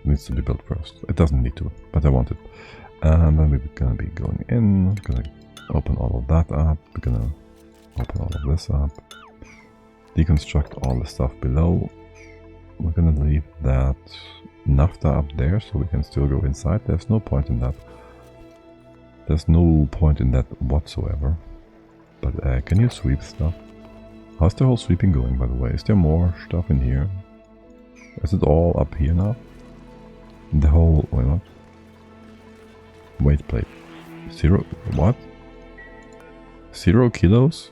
[SPEAKER 1] needs to be built first. It doesn't need to, but I want it. And then we're gonna be going in. We're gonna open all of that up. We're gonna open all of this up. Deconstruct all the stuff below. We're gonna leave that naphtha up there so we can still go inside. There's no point in that. There's no point in that whatsoever. But can you sweep stuff? How's the whole sweeping going, by the way? Is there more stuff in here? Is it all up here now? The whole... wait, what? Weight plate. 0... what? 0 kilos?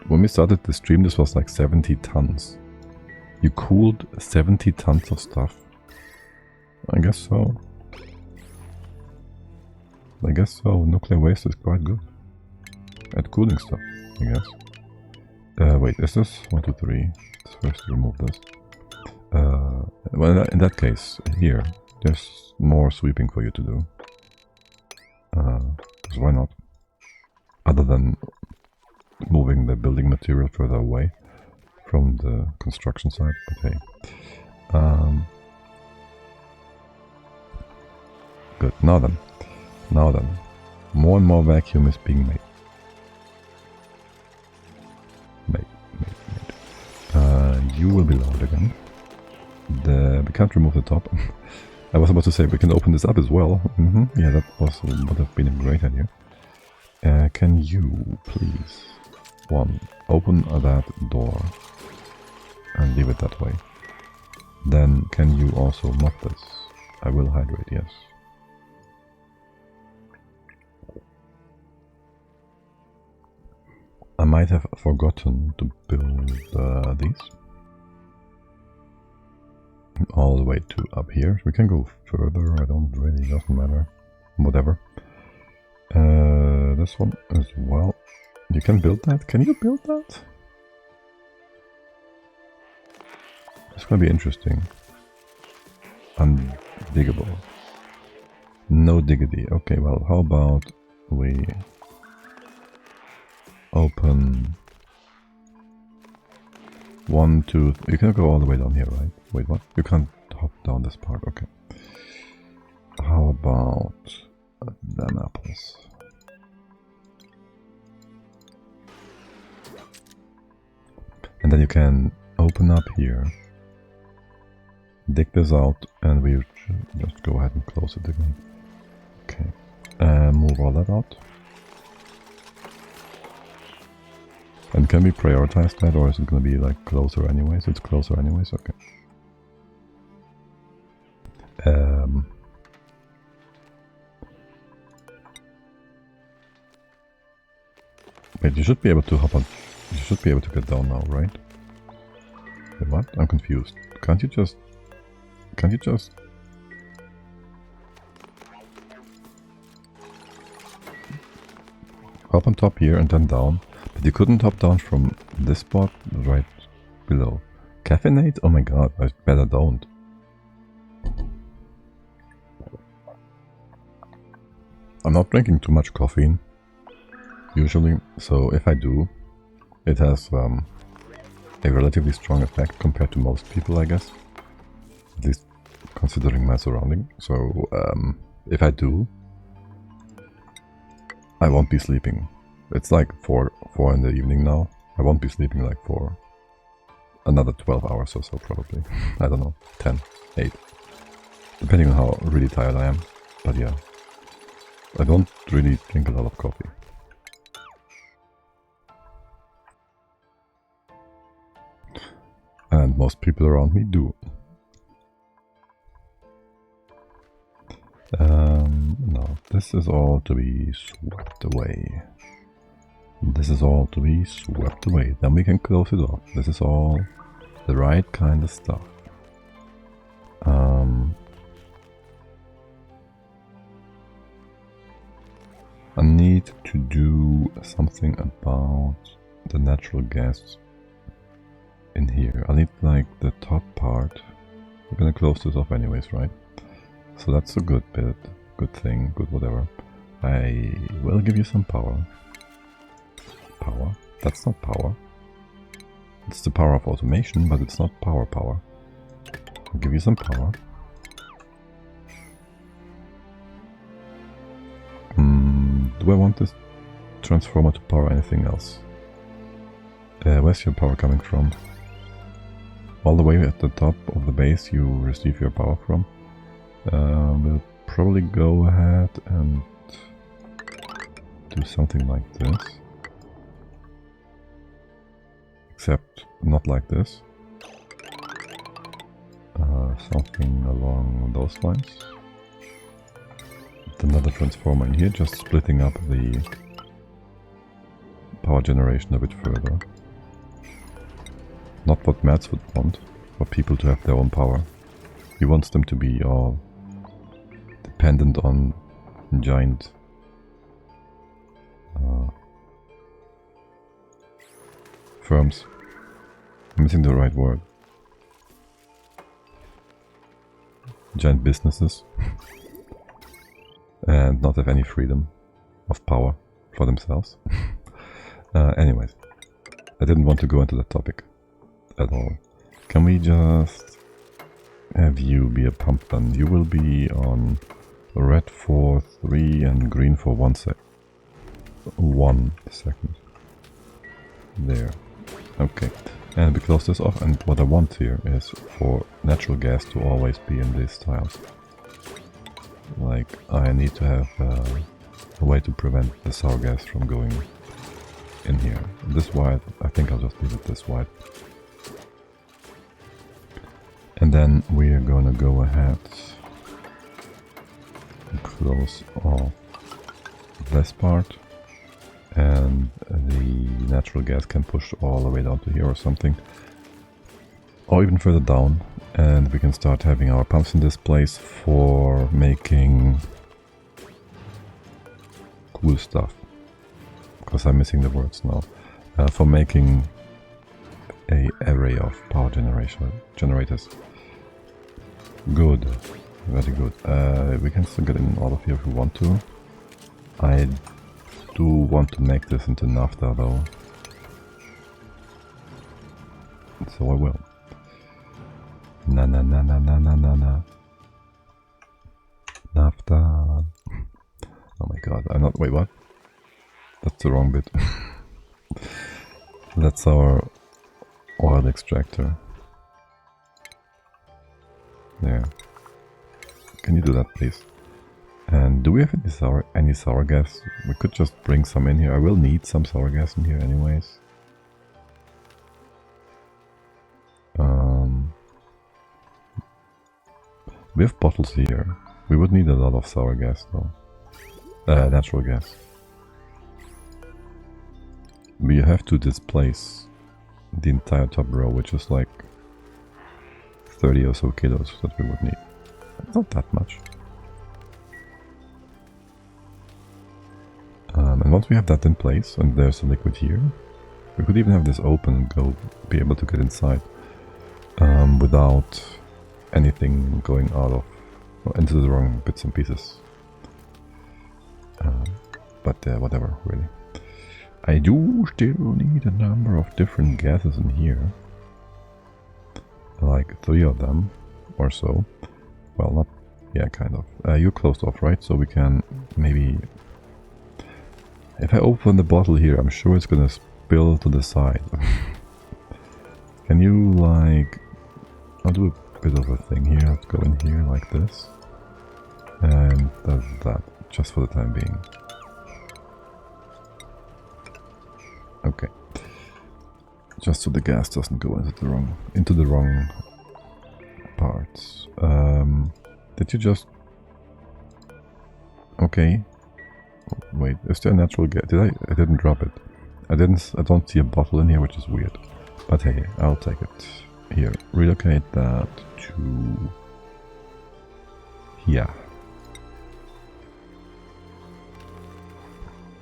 [SPEAKER 1] When we started the stream, this was like 70 tons. You cooled 70 tons of stuff? I guess so. I guess so. Nuclear waste is quite good at cooling stuff, I guess. Wait, is this 1, 2, 3? Let's first remove this. Well, in that case, here, there's more sweeping for you to do. Because why not? Other than moving the building material further away from the construction site, but hey. Good, now then. More and more vacuum is being made. You will be loud again. We can't remove the top. I was about to say we can open this up as well. Yeah, that would have been a great idea. Can you please one. Open that door and leave it that way. Then can you also mod this? I will hydrate, yes. I might have forgotten to build these. All the way to up here. We can go further, I don't really, doesn't matter. Whatever. This one as well. You can build that? Can you build that? It's gonna be interesting. Undiggable. No diggity. Okay, well, how about we open 1, 2, you can go all the way down here, right? Wait, what? You can't hop down this part, okay. How about them apples? And then you can open up here, dig this out, and we just go ahead and close it again. Okay, move all that out. And can we prioritize that, or is it going to be like closer anyways? It's closer anyways, okay. Wait, you should be able to hop on. You should be able to get down now, right? Wait, what? I'm confused. Can't you just hop on top here and then down? But you couldn't hop down from this spot right below. Caffeinate? Oh my god, I better don't. I'm not drinking too much caffeine, usually, so if I do, it has a relatively strong effect compared to most people, I guess. At least considering my surrounding. So if I do, I won't be sleeping. It's like 4 in the evening now. I won't be sleeping like for another 12 hours or so probably. I don't know, 10, 8. Depending on how really tired I am. But yeah, I don't really drink a lot of coffee. And most people around me do. No, this is all to be swept away. This is all to be swept away. Then we can close it off. This is all the right kind of stuff. I need to do something about the natural gas in here. I need like the top part. We're gonna close this off anyways, right? So that's a good bit, good thing, good whatever. I will give you some power. Power? That's not power. It's the power of automation, but it's not power. I'll give you some power. Do I want this transformer to power anything else? Where's your power coming from? All the way at the top of the base you receive your power from. We'll probably go ahead and do something like this. Except not like this. Something along those lines. Another transformer in here, just splitting up the power generation a bit further. Not what Mats would want, for people to have their own power. He wants them to be all dependent on giant firms. I'm missing the right word. Giant businesses. And not have any freedom of power for themselves. Anyways, I didn't want to go into that topic at all. Can we just have you be a pump then? You will be on red for 3 and green for 1 sec. 1 second. There. Okay. And we close this off, and what I want here is for natural gas to always be in these tiles. Like, I need to have a way to prevent the sour gas from going in here. This white, I think I'll just leave it this white. And then we're gonna go ahead and close off this part, and the natural gas can push all the way down to here or something, or even further down, and we can start having our pumps in this place for making cool stuff, because I'm missing the words now, for making a array of power generators. Good, very good. We can still get in all of here if we want to. I do want to make this into naphtha though, so I will. Na naphtha. Oh my god, I'm not. Wait, what? That's the wrong bit. That's our oil extractor. There. Can you do that, please? And do we have any sour gas? We could just bring some in here. I will need some sour gas in here anyways. We have bottles here. We would need a lot of sour gas though. Natural gas. We have to displace the entire top row, which is like 30 or so kilos that we would need. Not that much. And once we have that in place, and there's a liquid here, we could even have this open and be able to get inside without anything going out of into the wrong bits and pieces. But whatever, really. I do still need a number of different gases in here. Like 3 of them or so. Well, not... yeah, kind of. You're closed off, right? So we can maybe... if I open the bottle here, I'm sure it's gonna spill to the side. Can you, like... I'll do a bit of a thing here. Let's go in here like this. And does that, just for the time being. Okay. Just so the gas doesn't go into the wrong parts. Did you just... okay. Wait, is there a natural gas? I didn't drop it. I don't see a bottle in here, which is weird. But hey, I'll take it. Here, relocate that to here.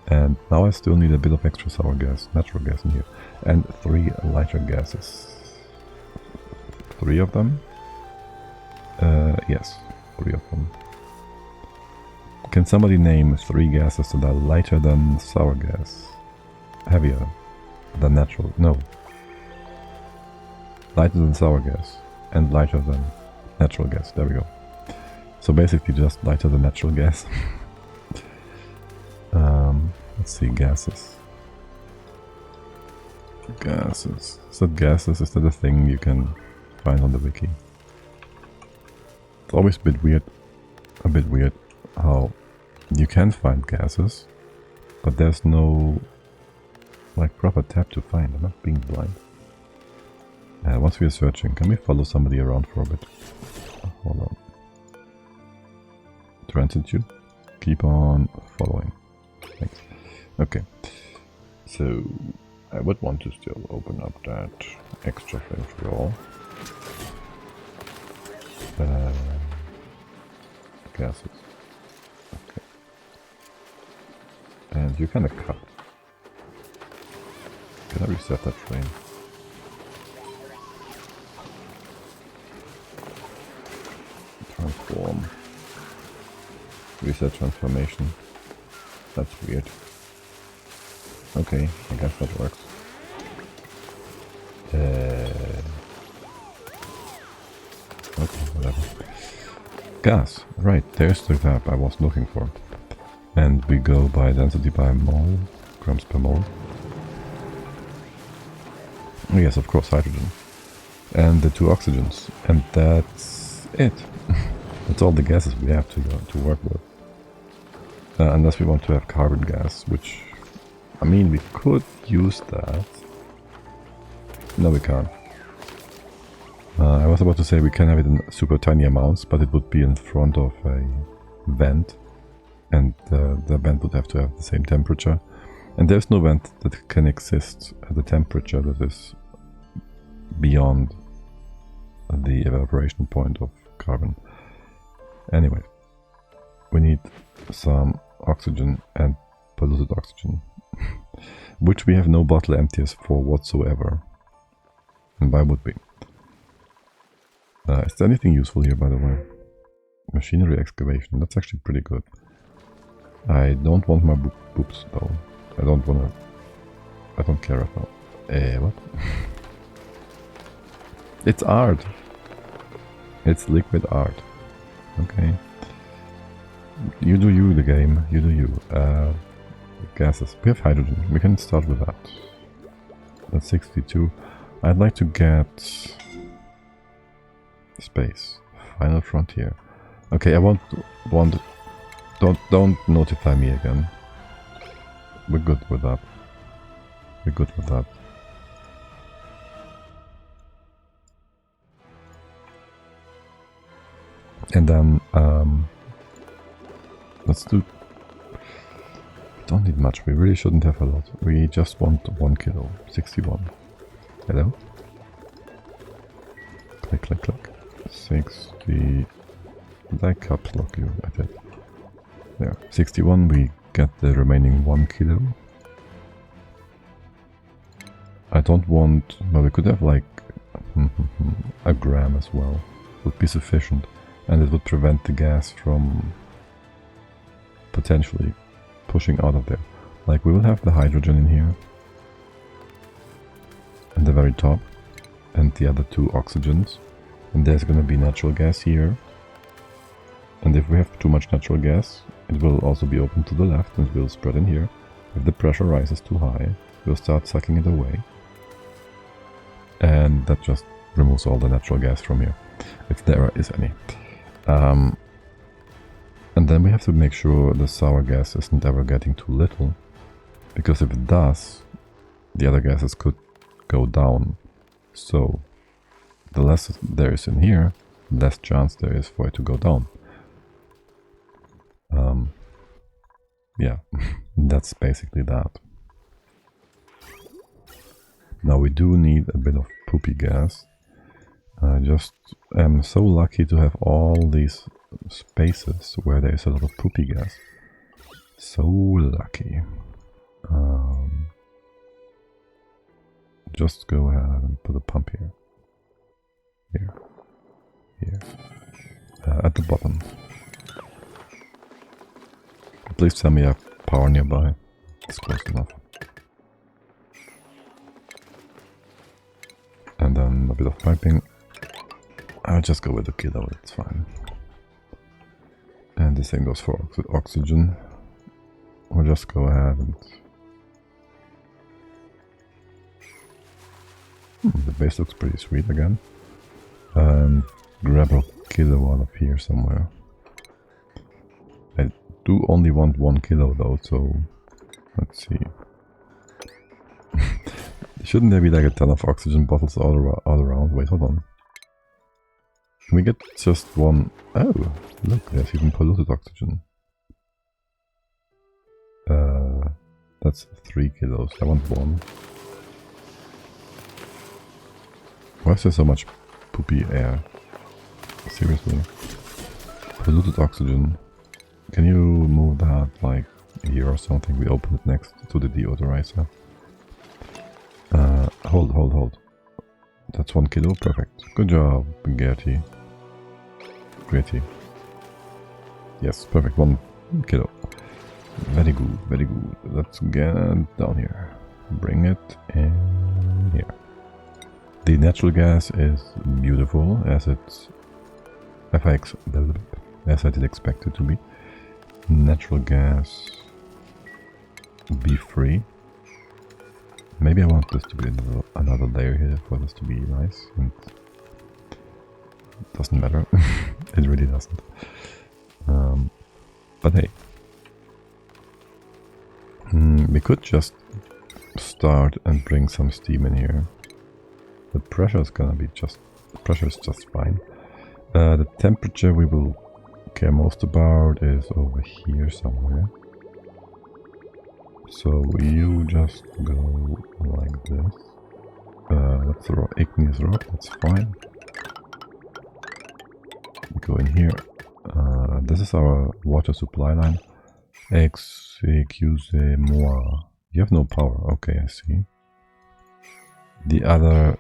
[SPEAKER 1] And now I still need a bit of extra sour gas, natural gas in here. And 3 lighter gases. 3 of them? Yes, 3 of them. Can somebody name 3 gases that are lighter than sour gas? Heavier than natural? No. Lighter than sour gas and lighter than natural gas. There we go. So basically just lighter than natural gas. Let's see, gases. Gases. Is that gases? Is that a thing you can find on the wiki? It's always a bit weird how you can find gases, but there's no like proper tab to find. I'm not being blind. Once we are searching, can we follow somebody around for a bit? Hold on. Transit you. Keep on following. Thanks. Okay. So I would want to still open up that extra thing for all. Gases. Okay. And you kind of cut. Can I reset that frame? Transform. Reset transformation. That's weird. Okay, I guess that works. Okay, whatever. Gas. Right, there's the tab I was looking for. And we go by density by mole, grams per mole. Oh yes, of course, hydrogen. And the 2 oxygens. And that's it. That's all the gases we have to work with. Unless we want to have carbon gas, which I mean, we could use that. No, we can't. I was about to say we can have it in super tiny amounts, but it would be in front of a vent. And the vent would have to have the same temperature. And there's no vent that can exist at a temperature that is beyond the evaporation point of carbon. Anyway, we need some oxygen and polluted oxygen, which we have no bottle emptiers for whatsoever. And why would we? Is there anything useful here, by the way? Machinery excavation, that's actually pretty good. I don't want my boobs though. I don't care right now. What? It's art. It's liquid art. Okay. You do you, the game. You do you. Gases. We have hydrogen. We can start with that. That's 62. I'd like to get space. Final frontier. Okay, I want. Don't notify me again. We're good with that. We're good with that. And then let's do. Don't need much. We really shouldn't have a lot. We just want 1 kilo. 61. Hello. Click, click, click. 60. Did I caps lock you? I did. There. 61. We get the remaining 1 kilo. I don't want. Well, we could have like a gram as well. Would be sufficient. And it would prevent the gas from potentially pushing out of there. Like, we will have the hydrogen in here at the very top, and the other 2 oxygens, and there's gonna be natural gas here. And if we have too much natural gas, it will also be open to the left and it will spread in here. If the pressure rises too high, we'll start sucking it away, and that just removes all the natural gas from here, if there is any. And then we have to make sure the sour gas isn't ever getting too little, because if it does, the other gases could go down. So the less there is in here, the less chance there is for it to go down. Yeah, that's basically that. Now we do need a bit of poopy gas. I just am so lucky to have all these spaces where there is a lot of poopy gas. So lucky. Just go ahead and put a pump here. Here. At the bottom. Please tell me I have power nearby. It's close enough. And then a bit of piping. I'll just go with the kilo, it's fine. And the same goes for oxygen. We'll just go ahead and... the base looks pretty sweet again. And grab a kilo out of here somewhere. I do only want 1 kilo though, so... let's see. Shouldn't there be like a ton of oxygen bottles all around? Wait, hold on. Can we get just 1? Oh, look, there's even polluted oxygen. That's 3 kilos. I want 1. Why is there so much poopy air? Seriously. Polluted oxygen. Can you move that like here or something? We open it next to the deodorizer. Hold. That's 1 kilo. Perfect. Good job, Gertie. Gritty. Yes, perfect. 1 kilo. Very good, very good. Let's get down here. Bring it in here. The natural gas is beautiful, as I did expect it to be. Natural gas, be free. Maybe I want this to be another layer here for this to be nice. And doesn't matter. It really doesn't. But hey, we could just start and bring some steam in here. The pressure is gonna be just... the pressure is just fine. The temperature we will care most about is over here somewhere. So you just go like this. That's a igneous rock, that's fine. Go in here. This is our water supply line. Excusez-moi. You have no power. Okay, I see. The other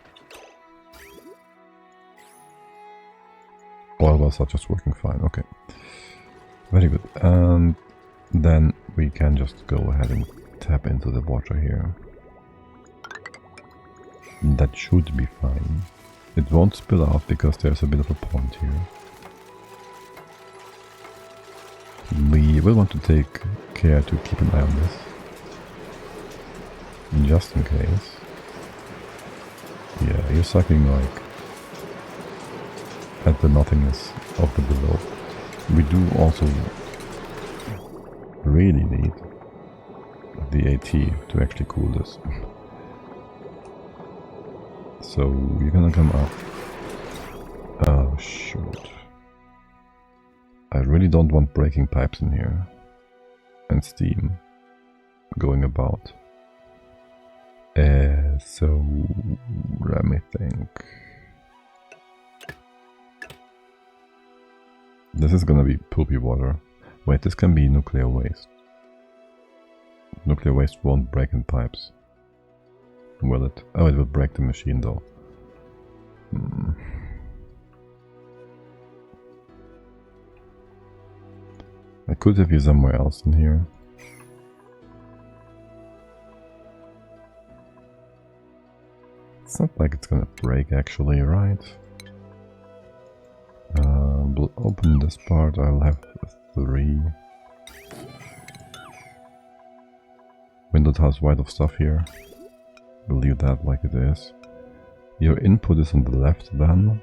[SPEAKER 1] oil wells are just working fine. Okay. Very good. And then we can just go ahead and tap into the water here. That should be fine. It won't spill out because there's a bit of a pond here. We will want to take care to keep an eye on this. Just in case. Yeah, you're sucking like at the nothingness of the below. We do also really need the AT to actually cool this. So you're gonna come up. Oh shoot. I really don't want breaking pipes in here. And steam going about. So let me think. This is gonna be poopy water. Wait, this can be nuclear waste. Nuclear waste won't break in pipes. Will it? Oh, it will break the machine though. I could have you somewhere else in here. It's not like it's gonna break actually, right? We'll open this part. I'll have 3. Window tiles wide of stuff here. We'll leave that like it is. Your input is on the left then.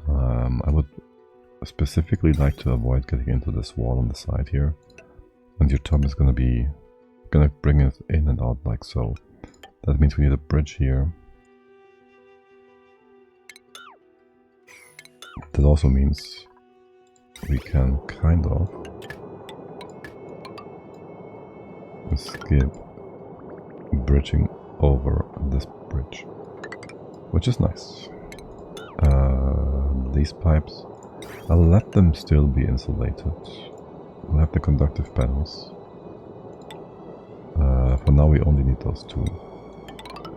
[SPEAKER 1] I would specifically like to avoid getting into this wall on the side here. And your top is gonna bring it in and out like so. That means we need a bridge here. That also means we can kind of skip bridging over this bridge, which is nice. These pipes, I'll let them still be insulated. We'll have the conductive panels. For now we only need those 2.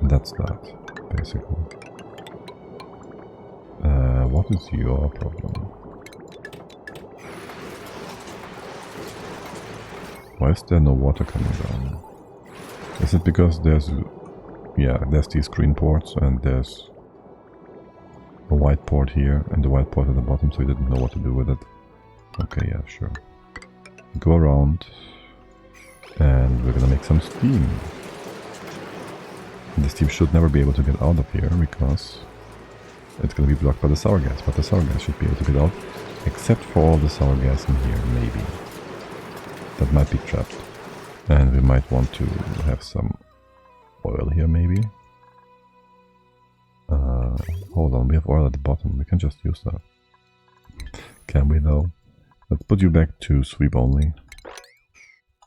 [SPEAKER 1] And that's that, basically. What is your problem? Why is there no water coming down? Is it because there's these green ports and there's a white port here and the white port at the bottom, so you didn't know what to do with it? Okay, yeah, sure. Go around and we're gonna make some steam. And the steam should never be able to get out of here because it's gonna be blocked by the sour gas, but the sour gas should be able to get out, except for all the sour gas in here, maybe. That might be trapped. And we might want to have some oil here, maybe. Hold on, we have oil at the bottom, we can just use that. Can we though? Let's put you back to sweep only.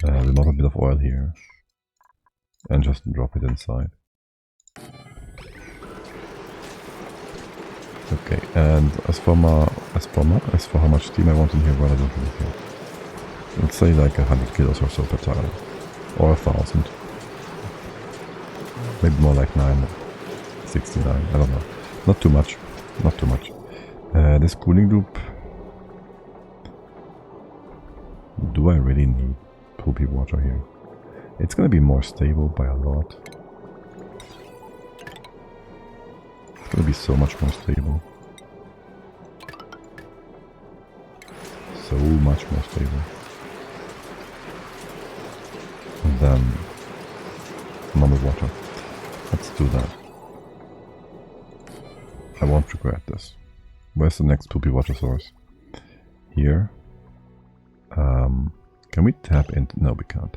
[SPEAKER 1] Remove a bit of oil here. And just drop it inside. Okay, and as for how much steam I want in here, well, I don't really care. Let's say like 100 kilos or so per tile. Or 1,000. Maybe more like 969, I don't know. Not too much. Not too much. This cooling loop. Do I really need poopy water here? It's gonna be more stable by a lot. It's gonna be so much more stable. So much more stable. Than normal water. Let's do that. I won't regret this. Where's the next poopy water source? Here. Can we tap into... No, we can't.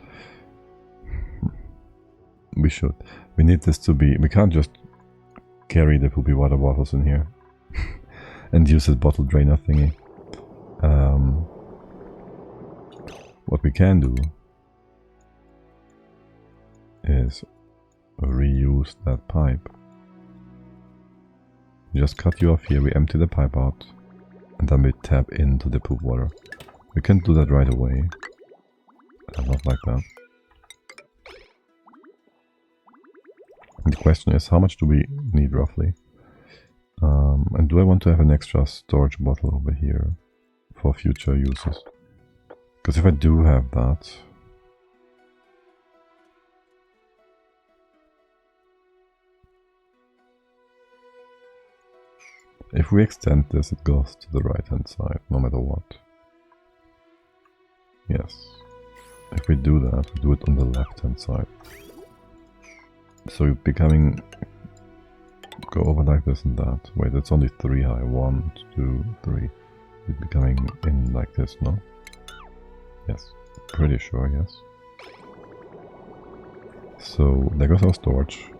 [SPEAKER 1] We should. We need this to be... We can't just carry the poopy water bottles in here and use this bottle drainer thingy. What we can do is reuse that pipe. Just cut you off here, we empty the pipe out, and then we tap into the poop water. We can do that right away. Not like that. And the question is, how much do we need roughly? And do I want to have an extra storage bottle over here for future uses? Because if I do have that... If we extend this, it goes to the right hand side, no matter what. Yes. If we do that, we do it on the left hand side. So you're becoming... Go over like this and that. Wait, it's only 3 high. 1, 2, 3. It's becoming in like this, no? Yes. Pretty sure, yes. So there goes our storage.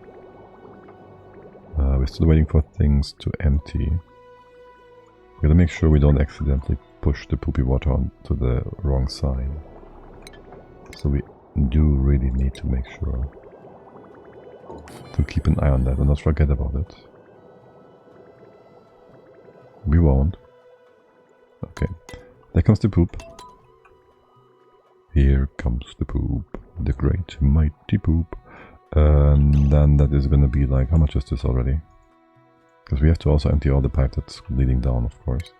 [SPEAKER 1] We're still waiting for things to empty. We gotta make sure we don't accidentally push the poopy water onto the wrong side. So we do really need to make sure to keep an eye on that and not forget about it. We won't. Okay, there comes the poop. Here comes the poop, the great mighty poop. And then that is gonna be like, how much is this already? Because we have to also empty all the pipe that's leading down, of course.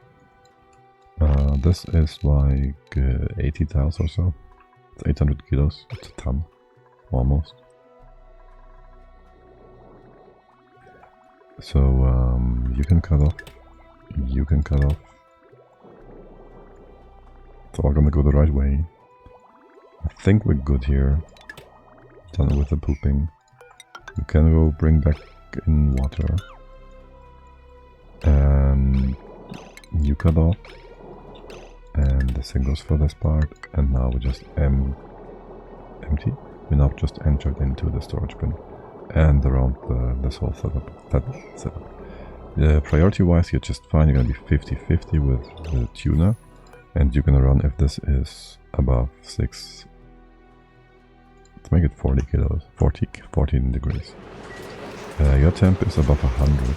[SPEAKER 1] This is like 80 tiles or so. It's 800 kilos, it's a ton, almost. So you can cut off, you can cut off. It's all gonna go the right way. I think we're good here. Done with the pooping. We can go bring back in water. And you cut off. And the same goes for this part. And now we just empty. We now just entered into the storage bin. And around this whole setup. Priority wise, you're just fine. You're gonna be 50-50 with the tuna. And you're gonna run if this is above 6. Let's make it 40 kilos, 14 degrees. Your temp is above 100,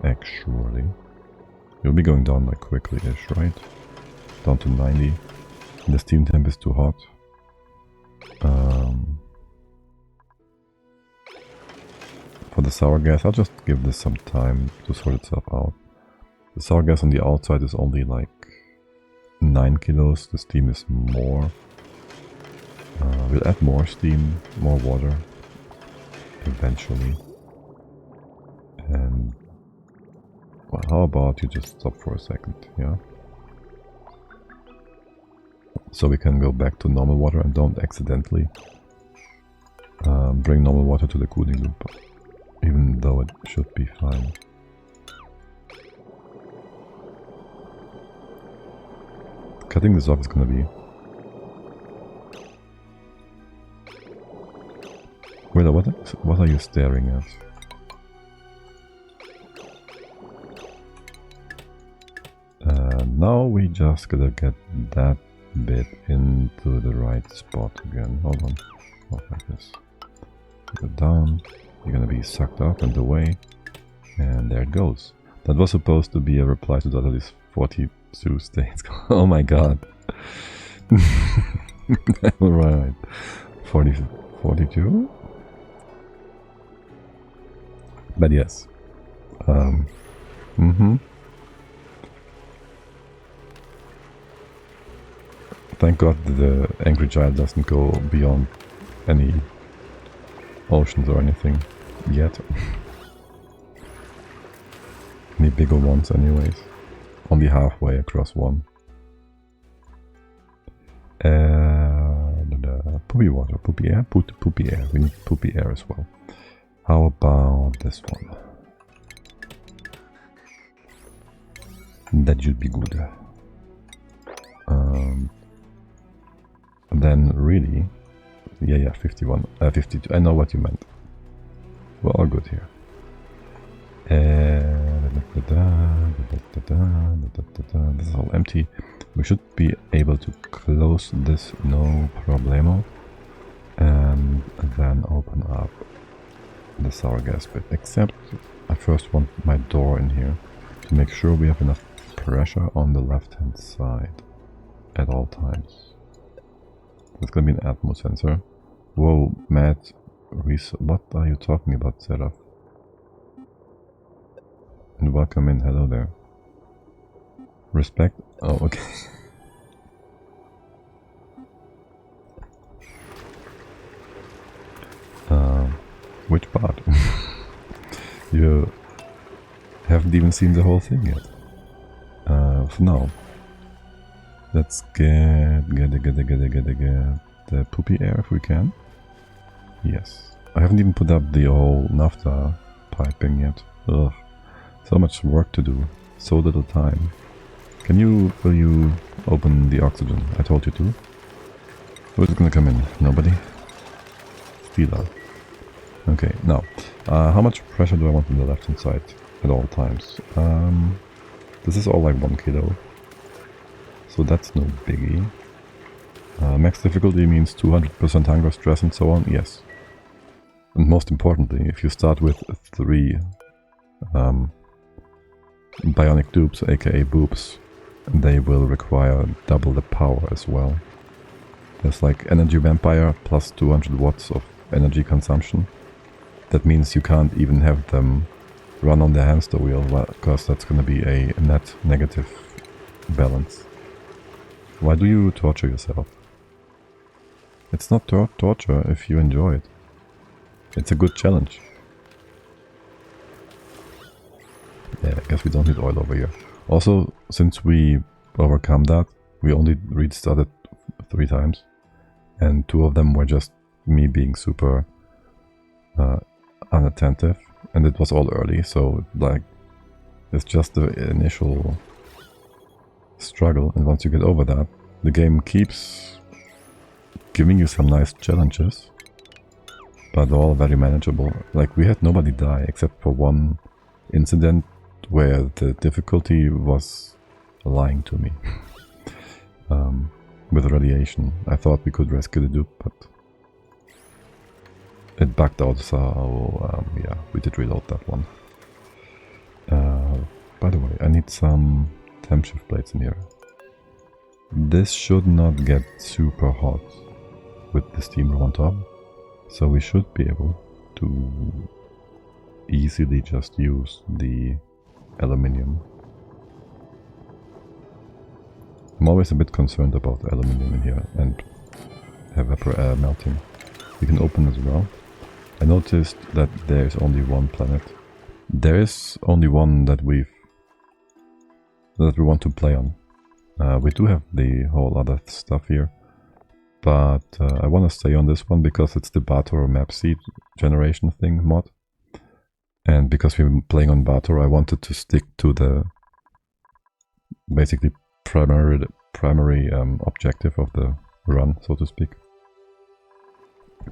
[SPEAKER 1] actually. You'll be going down like quickly-ish, right? Down to 90. The steam temp is too hot. For the sour gas, I'll just give this some time to sort itself out. The sour gas on the outside is only like 9 kilos, the steam is more. We'll add more steam, more water, eventually. And well, how about you just stop for a second, yeah? So we can go back to normal water and don't accidentally bring normal water to the cooling loop, even though it should be fine. Cutting this off is gonna be... Wait, what are you staring at? Now we just gotta get that bit into the right spot again. Hold on. Not like this. Go down. You're gonna be sucked up and away. And there it goes. That was supposed to be a reply to these 42 states. Oh my god. Alright. 42? But yes. Thank God the angry child doesn't go beyond any oceans or anything yet. Any bigger ones anyways. Only halfway across one. Poopy water, poopy air, poopy air. We need poopy air as well. How about this one? That should be good. Then really, Yeah, 51, 52. I know what you meant. We're all good here. This is all empty. We should be able to close this, no problemo. And then open up the sour gas bit. Except I first want my door in here to make sure we have enough pressure on the left hand side at all times. There's gonna be an atmo sensor. Whoa, Matt, what are you talking about, Seraph? And welcome in, hello there. Respect? Oh, okay. Which part? You haven't even seen the whole thing yet. For now. Let's get the poopy air if we can. Yes. I haven't even put up the whole naphtha piping yet. Ugh. So much work to do. So little time. Will you open the oxygen? I told you to. Who's gonna come in? Nobody? Stila. Okay, now, how much pressure do I want on the left hand side at all times? This is all like 1 kilo. So that's no biggie. Max difficulty means 200% hunger, stress and so on, yes. And most importantly, if you start with 3 Bionic Dupes, aka boobs, they will require double the power as well. There's like Energy Vampire plus 200 watts of energy consumption. That means you can't even have them run on the hamster wheel, because that's gonna be a net negative balance. Why do you torture yourself? It's not torture if you enjoy it. It's a good challenge. Yeah, I guess we don't need oil over here. Also, since we overcome that, we only restarted 3 times. And 2 of them were just me being super unattentive. And it was all early, so like, it's just the initial struggle. And once you get over that, the game keeps giving you some nice challenges. But all very manageable. Like, we had nobody die except for 1 incident where the difficulty was lying to me. With radiation. I thought we could rescue the dupe, but it bugged out, so yeah, we did reload that one. By the way, I need some temp shift plates in here. This should not get super hot with the steamer on top, so we should be able to easily just use the aluminium. I'm always a bit concerned about aluminium in here and melting. We can open as well. I noticed that there is only 1 planet. There is only one that we want to play on. We do have the whole other stuff here, but I want to stay on this one because it's the Baator map seed generation thing mod. And because we're playing on Baator, I wanted to stick to the basically primary objective of the run, so to speak.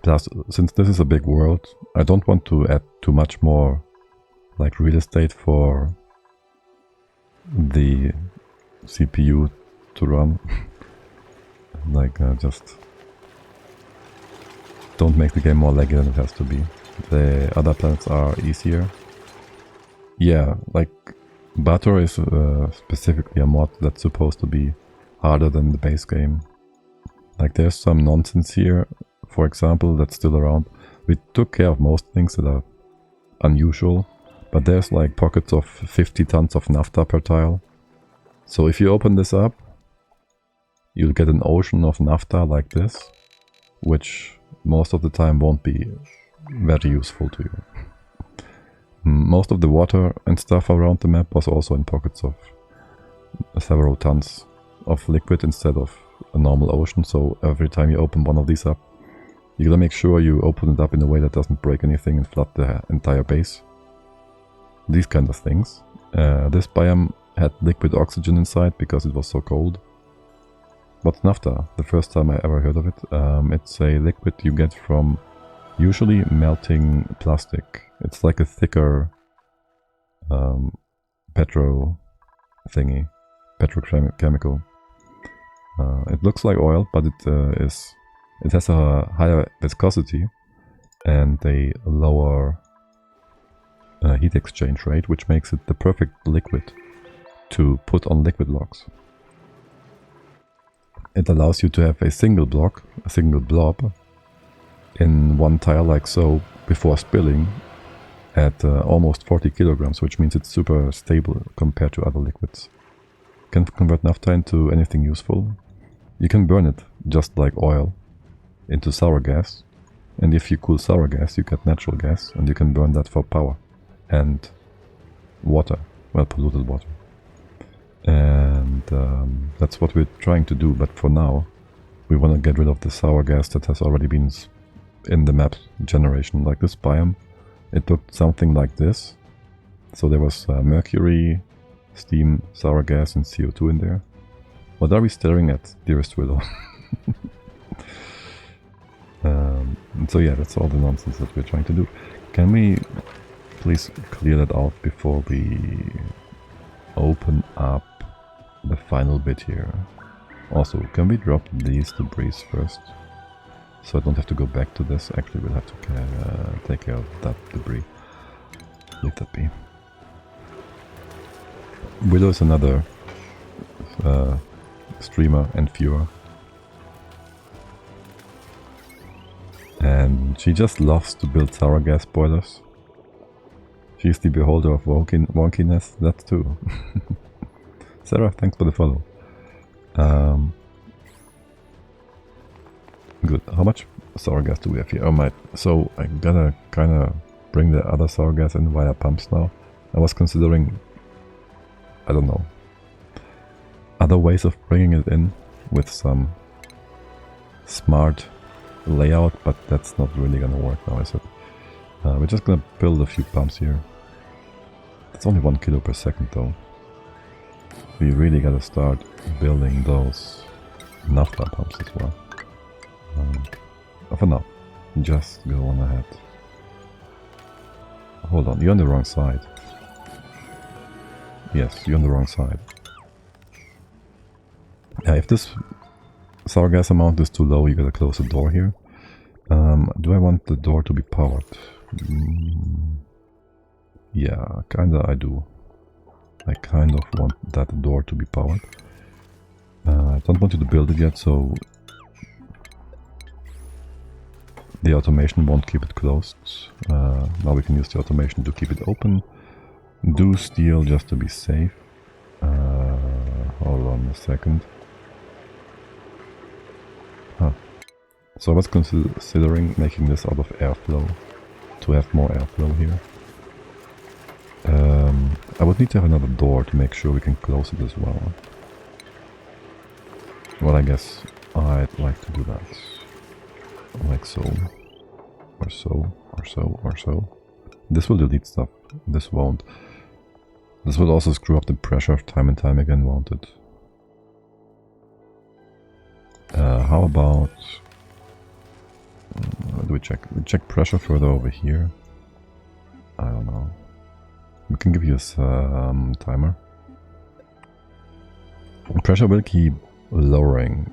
[SPEAKER 1] Plus, since this is a big world, I don't want to add too much more like real estate for the CPU to run. Like, just don't make the game more laggy than it has to be. The other planets are easier. Yeah, like Baator is specifically a mod that's supposed to be harder than the base game. Like, there's some nonsense here, for example, that's still around. We took care of most things that are unusual, but there's like pockets of 50 tons of naphtha per tile. So if you open this up, you'll get an ocean of naphtha like this, which most of the time won't be very useful to you. Most of the water and stuff around the map was also in pockets of several tons of liquid instead of a normal ocean, so every time you open one of these up, you gotta make sure you open it up in a way that doesn't break anything and flood the entire base. These kind of things. This biome had liquid oxygen inside because it was so cold. What's naphtha? The first time I ever heard of it. It's a liquid you get from usually melting plastic. It's like a thicker petrochemical. It looks like oil, but it has a higher viscosity and a lower heat exchange rate, which makes it the perfect liquid to put on liquid logs. It allows you to have a single blob in one tile like so before spilling at almost 40 kilograms, which means it's super stable compared to other liquids. Can convert naphtha into anything useful. You can burn it, just like oil, into sour gas. And if you cool sour gas, you get natural gas, and you can burn that for power. And water, well, polluted water. And that's what we're trying to do, but for now, we want to get rid of the sour gas that has already been in the map generation. Like this biome, it looked something like this. So there was mercury, steam, sour gas, and CO2 in there. What are we staring at, dearest Willow? So yeah, that's all the nonsense that we're trying to do. Can we please clear that out before we open up the final bit here? Also, can we drop these debris first? So I don't have to go back to this. Actually, we'll have to take care of that debris. Leave that be. Willow is another streamer and viewer. And she just loves to build sour gas boilers. She's the beholder of wonkiness, that too. Sarah, thanks for the follow. Good. How much sour gas do we have here? Oh, so I gotta kinda bring the other sour gas in via pumps now. I was considering, I don't know, other ways of bringing it in with some smart layout, but that's not really gonna work now, is it? We're just gonna build a few pumps here. It's only 1 kilo per second though. We really gotta start building those naphtha pumps as well. For now, just go on ahead. Hold on, you're on the wrong side. Yes, you're on the wrong side. Yeah, if this sour gas amount is too low, you gotta close the door here. Do I want the door to be powered? Yeah, kinda I do. I kind of want that door to be powered. I don't want you to build it yet, so the automation won't keep it closed. Now we can use the automation to keep it open. Do steel just to be safe. Hold on a second. So I was considering making this out of airflow to have more airflow here. I would need to have another door to make sure we can close it as well. Well, I guess I'd like to do that. Like so. Or so, or so, or so. This will delete stuff. This won't. This will also screw up the pressure time and time again, won't it? How about... do we check? We check pressure further over here. I don't know. We can give you a timer. Pressure will keep lowering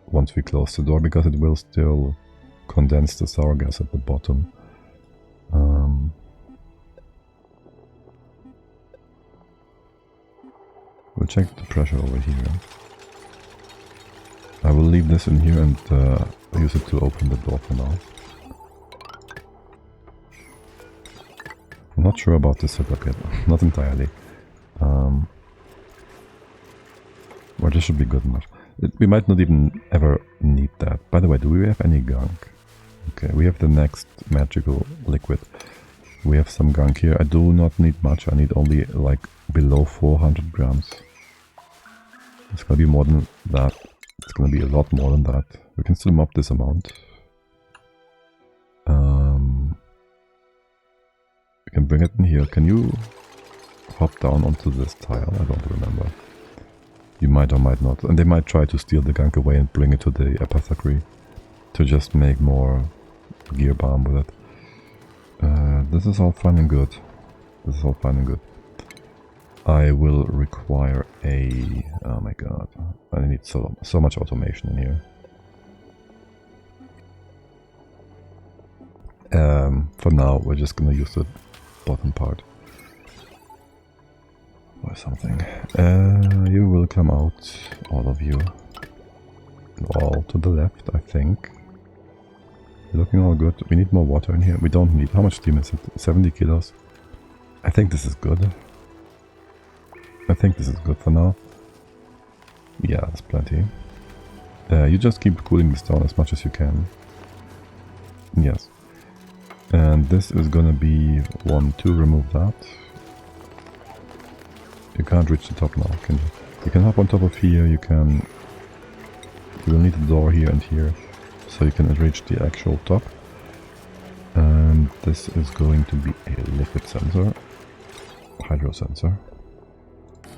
[SPEAKER 1] once we close the door, because it will still condense the sour gas at the bottom. We'll check the pressure over here. I will leave this in here and use it to open the door for now. I'm not sure about this setup yet, not entirely. Well, this should be good enough. We might not even ever need that. By the way, do we have any gunk? Okay, we have the next magical liquid. We have some gunk here. I do not need much. I need only like below 400 grams. It's gonna be more than that. It's gonna be a lot more than that. We can still mob this amount. We can bring it in here. Can you hop down onto this tile? I don't remember. You might or might not. And they might try to steal the gunk away and bring it to the apothecary to just make more gear balm with it. This is all fine and good. This is all fine and good. I will require a... oh my god. I need so much automation in here. For now, we're just gonna use the bottom part. Or something. You will come out, all of you. All to the left, I think. Looking all good. We need more water in here. We don't need... how much steam is it? 70 kilos. I think this is good. I think this is good for now. Yeah, that's plenty. You just keep cooling this down as much as you can. Yes. And this is gonna be 1, 2, remove that. You can't reach the top now, can you? You can hop on top of here, you can... you will need a door here and here, so you can reach the actual top. And this is going to be a liquid sensor. Hydro sensor.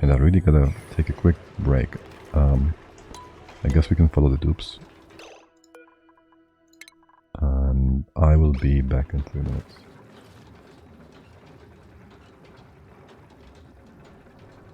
[SPEAKER 1] And I really gotta take a quick break. I guess we can follow the dupes. And I will be back in 3 minutes.